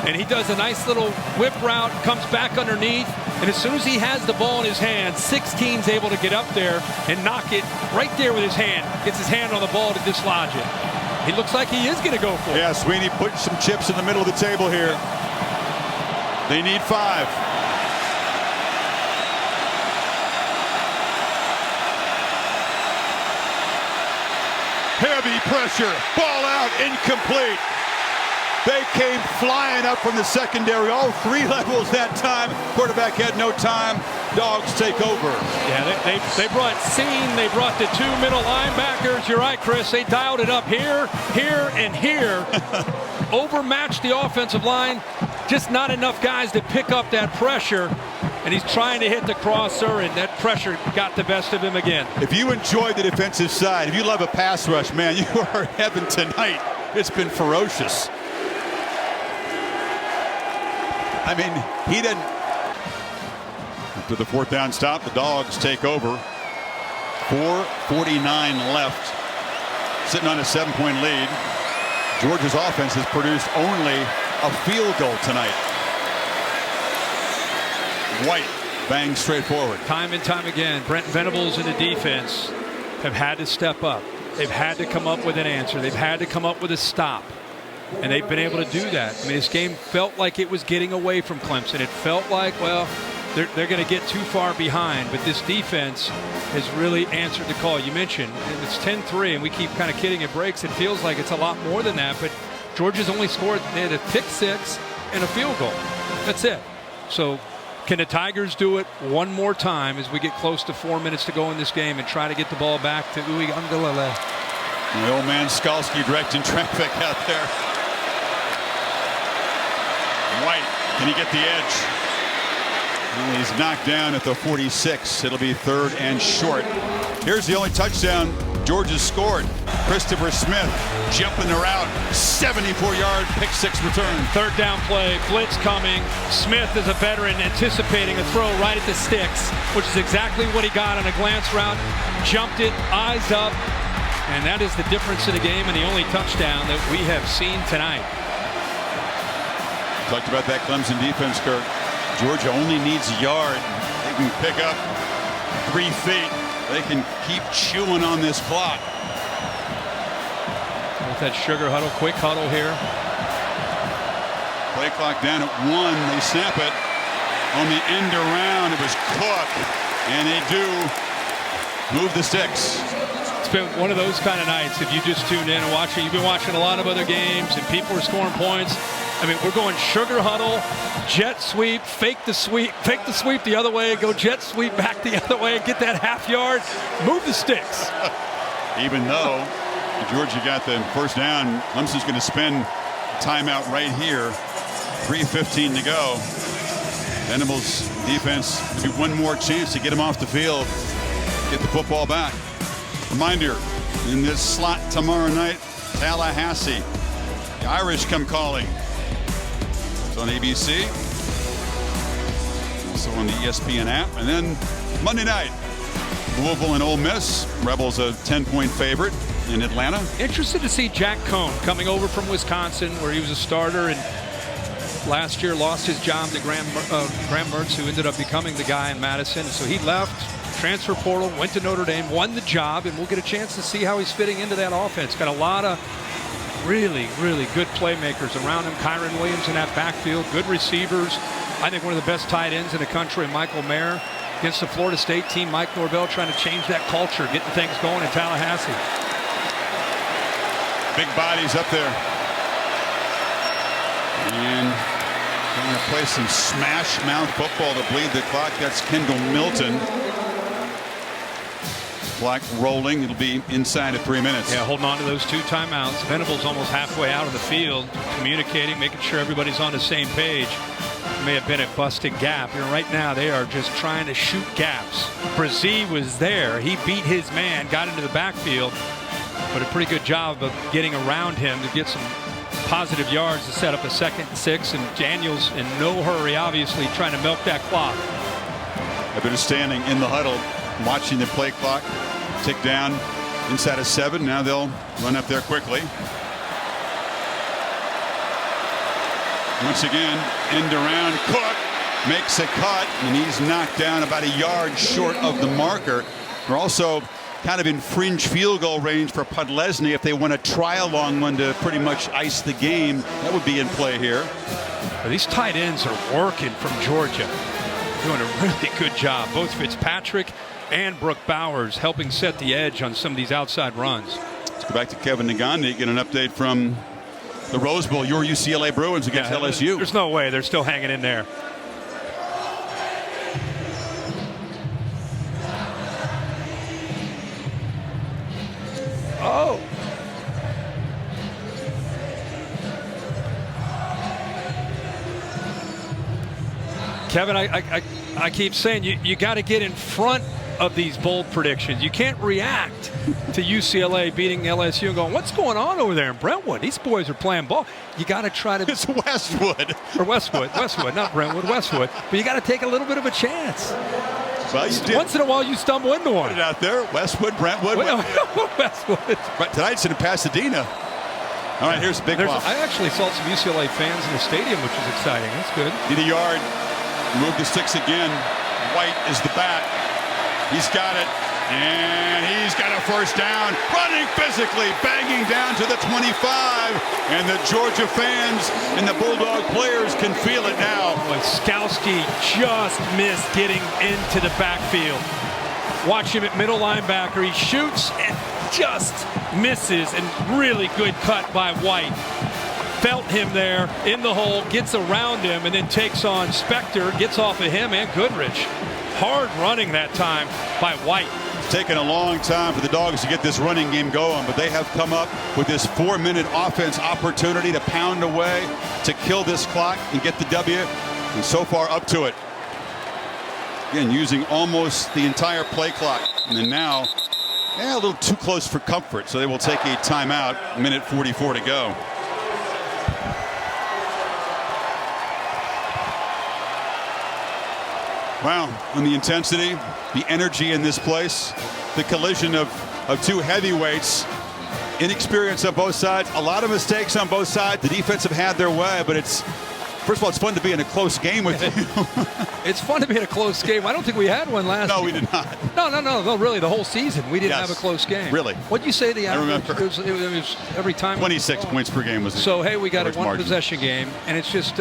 And he does a nice little whip route, comes back underneath, and as soon as he has the ball in his hand, 16's able to get up there and knock it right there with his hand. Gets his hand on the ball to dislodge it. He looks like he is going to go for it. Yeah, Sweeney put some chips in the middle of the table here. They need 5. Heavy pressure, ball out, incomplete. They came flying up from the secondary, all 3 levels that time. Quarterback had no time. Dogs take over. Yeah, they brought Scene. They brought the 2 middle linebackers. You're right, Chris. They dialed it up here, here, and here. Overmatched the offensive line. Just not enough guys to pick up that pressure. And he's trying to hit the crosser, and that pressure got the best of him again. If you enjoy the defensive side, if you love a pass rush, man, you are in heaven tonight. It's been ferocious. I mean, he didn't. After the 4th down stop, the Dogs take over. 4:49 left. Sitting on a 7-point lead. Georgia's offense has produced only a field goal tonight. White bangs straight forward. Time and time again, Brent Venables and the defense have had to step up. They've had to come up with an answer. They've had to come up with a stop. And they've been able to do that. I mean, this game felt like it was getting away from Clemson. It felt like, well, they're going to get too far behind. But this defense has really answered the call. You mentioned it's 10-3, and we keep kind of kidding at breaks. It feels like it's a lot more than that. But Georgia's only scored, they had a pick 6 and a field goal. That's it. So can the Tigers do it one more time as we get close to 4 minutes to go in this game and try to get the ball back to Uiagalelei? The old man Skalski directing traffic out there. White, can he get the edge? Well, he's knocked down at the 46. It'll be 3rd and short. Here's the only touchdown Georgia scored. Christopher Smith jumping the route. 74-yard pick 6 return. 3rd down play, blitz coming. Smith is a veteran anticipating a throw right at the sticks, which is exactly what he got on a glance route. Jumped it, eyes up, and that is the difference in the game and the only touchdown that we have seen tonight. Talked about that Clemson defense, Kirk. Georgia only needs a yard. They can pick up 3 feet. They can keep chewing on this clock. With that sugar huddle, quick huddle here. Play clock down at 1. They snap it. On the end around, it was Cook. And they do move the sticks. It's been one of those kind of nights. If you just tuned in and watching, you've been watching a lot of other games and people are scoring points. I mean, we're going sugar huddle, jet sweep, fake the sweep the other way, go jet sweep back the other way, get that half yard, move the sticks. Even though Georgia got the 1st down, Clemson's going to spend timeout right here. 3:15 to go. Venables defense, maybe one more chance to get him off the field, get the football back. Reminder, in this slot tomorrow night, Tallahassee. The Irish come calling. It's on ABC. Also on the ESPN app. And then Monday night, Louisville and Ole Miss. Rebels a 10-point favorite in Atlanta. Interested to see Jack Cohn coming over from Wisconsin, where he was a starter and last year lost his job to Graham Mertz, who ended up becoming the guy in Madison. So he left, transfer portal, went to Notre Dame, won the job, and we'll get a chance to see how he's fitting into that offense. Got a lot of really, really good playmakers around him. Kyron Williams in that backfield, good receivers. I think one of the best tight ends in the country, Michael Mayer. Against the Florida State team, Mike Norvell trying to change that culture, getting things going in Tallahassee. Big bodies up there. And going to play some smash mouth football to bleed the clock. That's Kendall Milton. Clock rolling. It'll be inside of 3 minutes. Yeah, holding on to those 2 timeouts. Venables almost halfway out of the field, communicating, making sure everybody's on the same page. It may have been a busted gap. And right now they are just trying to shoot gaps. Brazee was there. He beat his man, got into the backfield, but a pretty good job of getting around him to get some positive yards to set up a 2nd and 6, and Daniels in no hurry, obviously, trying to milk that clock. I've been standing in the huddle, watching the play clock tick down inside of 7. Now they'll run up there quickly. Once again, end around. Cook makes a cut, and he's knocked down about a yard short of the marker. We're also kind of in fringe field goal range for Podlesny if they want to try a long one to pretty much ice the game. That would be in play here. These tight ends are working from Georgia, doing a really good job. Both Fitzpatrick and Brooke Bowers helping set the edge on some of these outside runs. Let's go back to Kevin Nagandi, get an update from the Rose Bowl, your UCLA Bruins against LSU. There's no way. They're still hanging in there. Oh. Kevin, I keep saying you got to get in front of these bold predictions. You can't react to UCLA beating LSU and going, what's going on over there in Brentwood? These boys are playing ball. You got to try to. It's Westwood. Or Westwood, not Brentwood, Westwood. But you got to take a little bit of a chance. Well, you did. Once in a while, you stumble into one. Put it out there. Westwood, Brentwood. Westwood. But tonight's in Pasadena. All right, here's a big ball. I actually saw some UCLA fans in the stadium, which is exciting. That's good. Need a yard. Move the sticks again. White is the back. He's got it. And he's got a first down. Running physically, banging down to the 25. And the Georgia fans and the Bulldog players can feel it now. Boy, Skowski just missed getting into the backfield. Watch him at middle linebacker. He shoots and just misses. And really good cut by White. Felt him there in the hole, gets around him, and then takes on Spector, gets off of him and Goodrich. Hard running that time by White. It's taken a long time for the Dogs to get this running game going, but they have come up with this 4-minute offense opportunity to pound away, to kill this clock and get the W, and so far up to it. Again, using almost the entire play clock, and then now, a little too close for comfort, so they will take a timeout, minute 44 to go. Wow, and the intensity, the energy in this place, the collision of two heavyweights, inexperience on both sides, a lot of mistakes on both sides. The defense have had their way, but first of all, it's fun to be in a close game with you. It's fun to be in a close game. I don't think we had one last year. No, we did not. No, really, the whole season. We didn't have a close game. Really? What'd you say the average? I remember. It was every time. 26 points per game was the So, hey, we got a margin. possession game, and it's just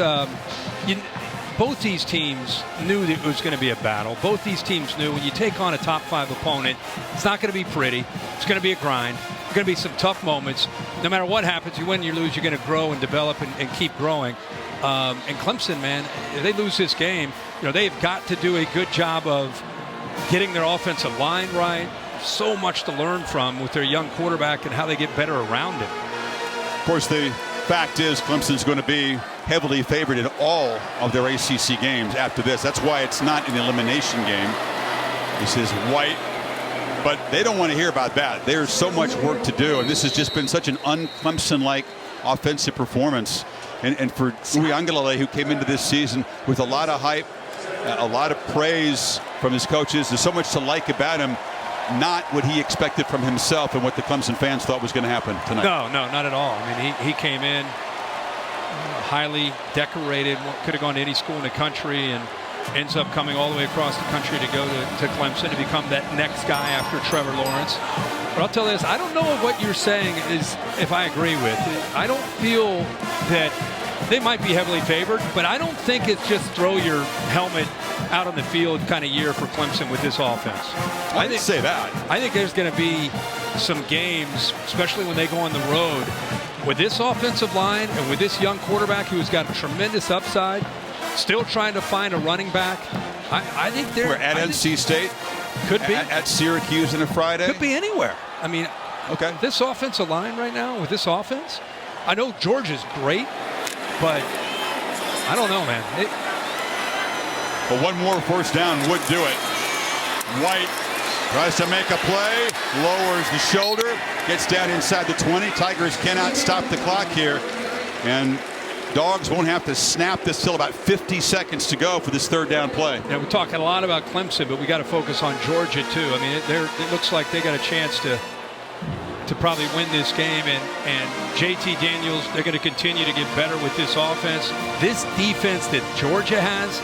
both these teams knew that it was going to be a battle. Both these teams knew when you take on a top 5 opponent, it's not going to be pretty. It's going to be a grind. There's going to be some tough moments. No matter what happens, you win, you lose, you're going to grow and develop and keep growing. And Clemson, man, if they lose this game, they've got to do a good job of getting their offensive line right. So much to learn from with their young quarterback and how they get better around him. Of course, the fact is Clemson's going to be heavily favored in all of their ACC games after this. That's why it's not an elimination game. This is White. But they don't want to hear about that. There's so much work to do, and this has just been such an un-Clemson-like offensive performance. And for Uiagalelei, who came into this season with a lot of hype, a lot of praise from his coaches, there's so much to like about him. Not what he expected from himself and what the Clemson fans thought was going to happen tonight. No, not at all. I mean, he came in highly decorated, could have gone to any school in the country, and ends up coming all the way across the country to go to Clemson to become that next guy after Trevor Lawrence. But I'll tell you this, I don't know if what you're saying is if I agree with. I don't feel that they might be heavily favored, but I don't think it's just throw your helmet out on the field kind of year for Clemson with this offense. I didn't say that. I think there's going to be some games, especially when they go on the road, with this offensive line and with this young quarterback who's got a tremendous upside, still trying to find a running back. I think they're... We're at NC State. Could be. At Syracuse on a Friday. Could be anywhere. I mean, okay. This offensive line right now, with this offense, I know Georgia's great, but I don't know, man. But one more first down would do it. White tries to make a play, lowers the shoulder, gets down inside the 20. Tigers cannot stop the clock here. And Dogs won't have to snap this till about 50 seconds to go for this third down play. Yeah, we're talking a lot about Clemson, but we got to focus on Georgia too. I mean, it looks like they got a chance to probably win this game, and JT Daniels, they're going to continue to get better with this offense. This defense that Georgia has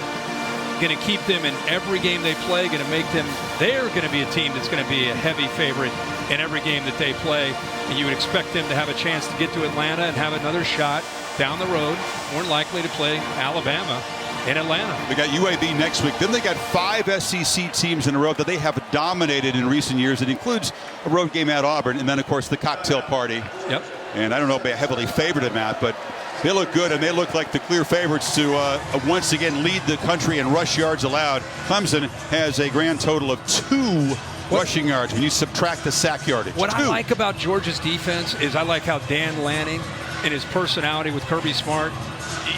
going to keep them in every game they play, going to make them, they're going to be a team that's going to be a heavy favorite in every game that they play. And you would expect them to have a chance to get to Atlanta and have another shot down the road, more likely to play Alabama in Atlanta. They got UAB next week. Then they got 5 SEC teams in a row that they have dominated in recent years. It includes a road game at Auburn, and then, of course, the cocktail party. Yep. And I don't know if they're heavily favored in that, but they look good, and they look like the clear favorites to once again lead the country in rush yards allowed. Clemson has a grand total of 2 rushing yards when you subtract the sack yardage. What I like about Georgia's defense is I like how Dan Lanning and his personality with Kirby Smart,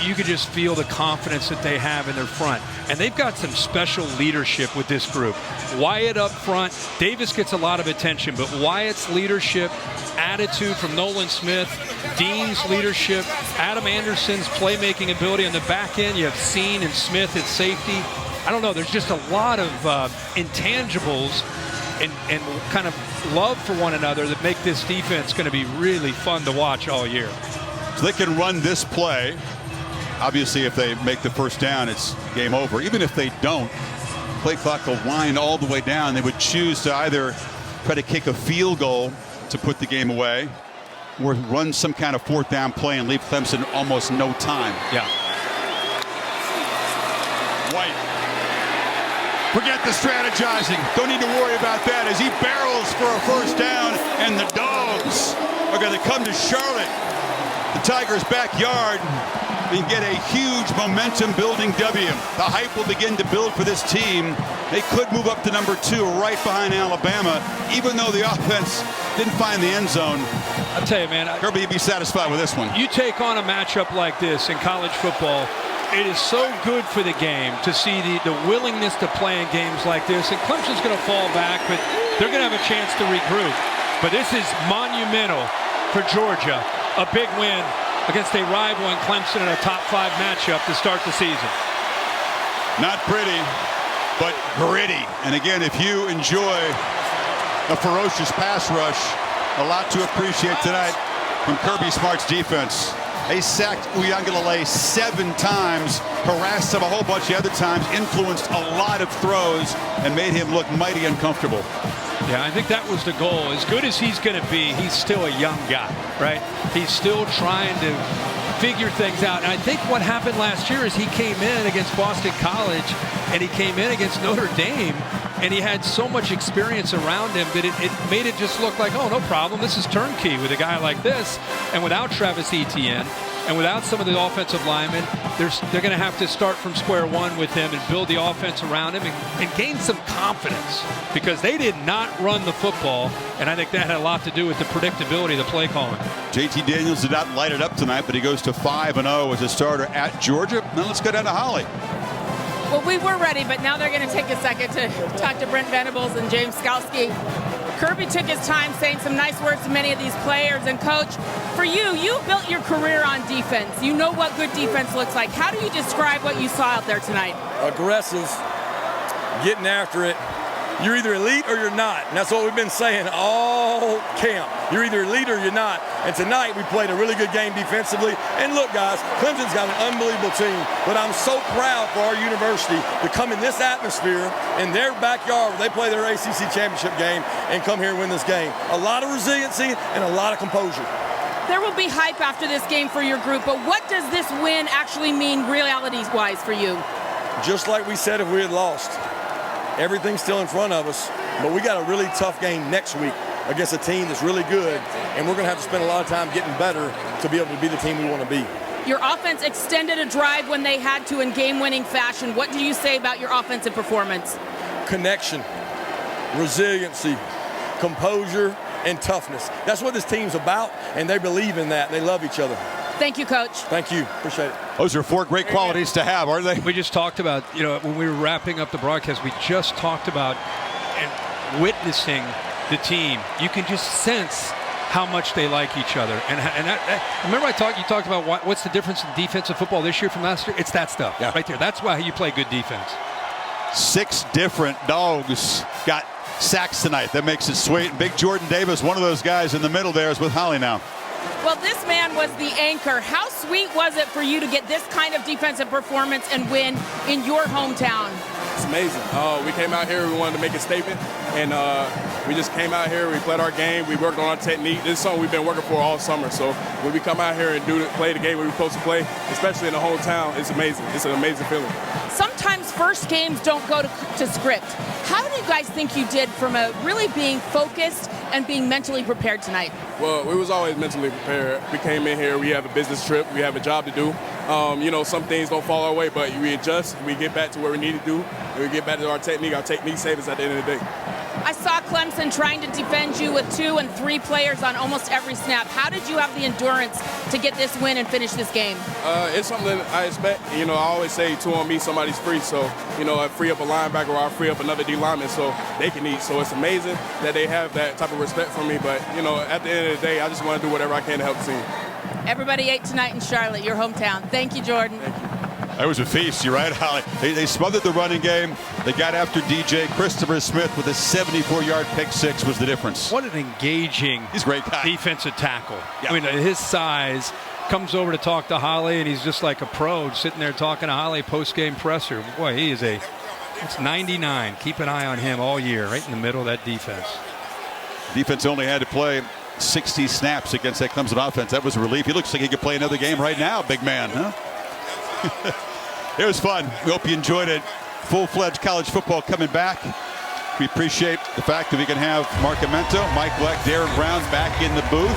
you could just feel the confidence that they have in their front. And they've got some special leadership with this group. Wyatt up front. Davis gets a lot of attention, but Wyatt's leadership, attitude from Nolan Smith, Dean's leadership, Adam Anderson's playmaking ability on the back end. You have Seen and Smith at safety. I don't know. There's just a lot of intangibles and kind of love for one another that make this defense going to be really fun to watch all year. So they can run this play. Obviously, if they make the first down, it's game over. Even if they don't, play clock will wind all the way down. They would choose to either try to kick a field goal to put the game away or run some kind of fourth down play and leave Clemson almost no time. Yeah. White. Forget the strategizing. Don't need to worry about that as he barrels for a first down, and the Dogs are going to come to Charlotte, the Tigers' backyard, and get a huge momentum-building W. The hype will begin to build for this team. They could move up to number 2 right behind Alabama, even though the offense didn't find the end zone. I'll tell you, man. Kirby would be satisfied with this one. You take on a matchup like this in college football, it is so good for the game to see the willingness to play in games like this. And Clemson's going to fall back, but they're going to have a chance to regroup. But this is monumental for Georgia. A big win against a rival in Clemson in a top 5 matchup to start the season. Not pretty, but gritty. And again, if you enjoy a ferocious pass rush, a lot to appreciate tonight from Kirby Smart's defense. They sacked Uiagalelei 7 times, harassed him a whole bunch of other times, influenced a lot of throws, and made him look mighty uncomfortable. Yeah, I think that was the goal. As good as he's going to be, he's still a young guy, right? He's still trying to figure things out. And I think what happened last year is he came in against Boston College and he came in against Notre Dame, and he had so much experience around him that it made it just look like, oh, no problem. This is turnkey with a guy like this. And without Travis Etienne and without some of the offensive linemen, they're going to have to start from square one with him and build the offense around him and gain some confidence, because they did not run the football, and I think that had a lot to do with the predictability of the play calling. JT Daniels did not light it up tonight, but he goes to 5-0 as a starter at Georgia. Now let's go down to Holly. Well, we were ready, but now they're going to take a second to talk to Brent Venables and James Skalski. Kirby took his time saying some nice words to many of these players. And, Coach, for you built your career on defense. You know what good defense looks like. How do you describe what you saw out there tonight? Aggressive, getting after it. You're either elite or you're not. And that's what we've been saying all camp. You're either elite or you're not. And tonight we played a really good game defensively. And look, guys, Clemson's got an unbelievable team. But I'm so proud for our university to come in this atmosphere in their backyard where they play their ACC championship game and come here and win this game. A lot of resiliency and a lot of composure. There will be hype after this game for your group, but what does this win actually mean reality-wise for you? Just like we said if we had lost. Everything's still in front of us, but we got a really tough game next week against a team that's really good, and we're going to have to spend a lot of time getting better to be able to be the team we want to be. Your offense extended a drive when they had to in game-winning fashion. What do you say about your offensive performance? Connection, resiliency, composure, and toughness. That's what this team's about, and they believe in that. They love each other. Thank you, Coach. Thank you. Appreciate it. Those are 4 great qualities to have, aren't they? We just talked about, when we were wrapping up the broadcast, we just talked about and witnessing the team. You can just sense how much they like each other. And remember you talked about what's the difference in defensive football this year from last year? It's that stuff right there. That's why you play good defense. 6 different dogs got sacks tonight. That makes it sweet. And big Jordan Davis, one of those guys in the middle there, is with Holly now. Well, this man was the anchor. How sweet was it for you to get this kind of defensive performance and win in your hometown? It's amazing. We came out here, we wanted to make a statement, and we just came out here, we played our game, we worked on our technique. This is something we've been working for all summer. So when we come out here and play the game we're supposed to play, especially in the hometown, it's amazing. It's an amazing feeling. Sometimes first games don't go to script. How do you guys think you did from really being focused and being mentally prepared tonight? Well, we was always mentally prepared. We came in here, we have a business trip, we have a job to do. Some things don't fall our way, but we adjust, we get back to where we need to do, and we get back to our technique. Our technique saves us at the end of the day. I saw Clemson trying to defend you with 2 and 3 players on almost every snap. How did you have the endurance to get this win and finish this game? It's something I expect. I always say 2 on me, somebody's free. So, I free up a linebacker or I free up another D lineman so they can eat. So it's amazing that they have that type of respect for me. But, at the end of the day, I just want to do whatever I can to help the team. Everybody ate tonight in Charlotte, your hometown. Thank you, Jordan. Thank you. That was a feast. You're right, Holly. They smothered the running game. They got after DJ. Christopher Smith with a 74-yard pick six was the difference. What an engaging he's a great guy. Defensive tackle. Yeah. I mean, his size comes over to talk to Holly, and he's just like a pro sitting there talking to Holly post-game presser. Boy, he is it's 99. Keep an eye on him all year, right in the middle of that defense. Defense only had to play 60 snaps against that Clemson offense. That was a relief. He looks like he could play another game right now, big man, huh? It was fun. We hope you enjoyed it. Full-fledged college football coming back. We appreciate the fact that we can have Mark Amento, Mike Leck, Darren Brown back in the booth.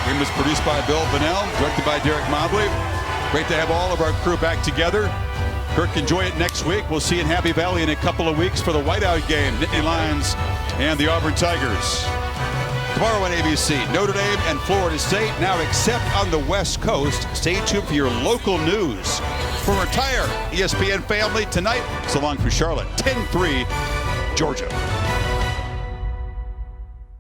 The game was produced by Bill Bonnell, directed by Derek Mobley. Great to have all of our crew back together. Kirk, enjoy it next week. We'll see you in Happy Valley in a couple of weeks for the Whiteout game. Nittany Lions and the Auburn Tigers. Tomorrow on ABC, Notre Dame and Florida State, now except on the West Coast. Stay tuned for your local news. For our entire ESPN family tonight, so long for Charlotte, 10-3, Georgia.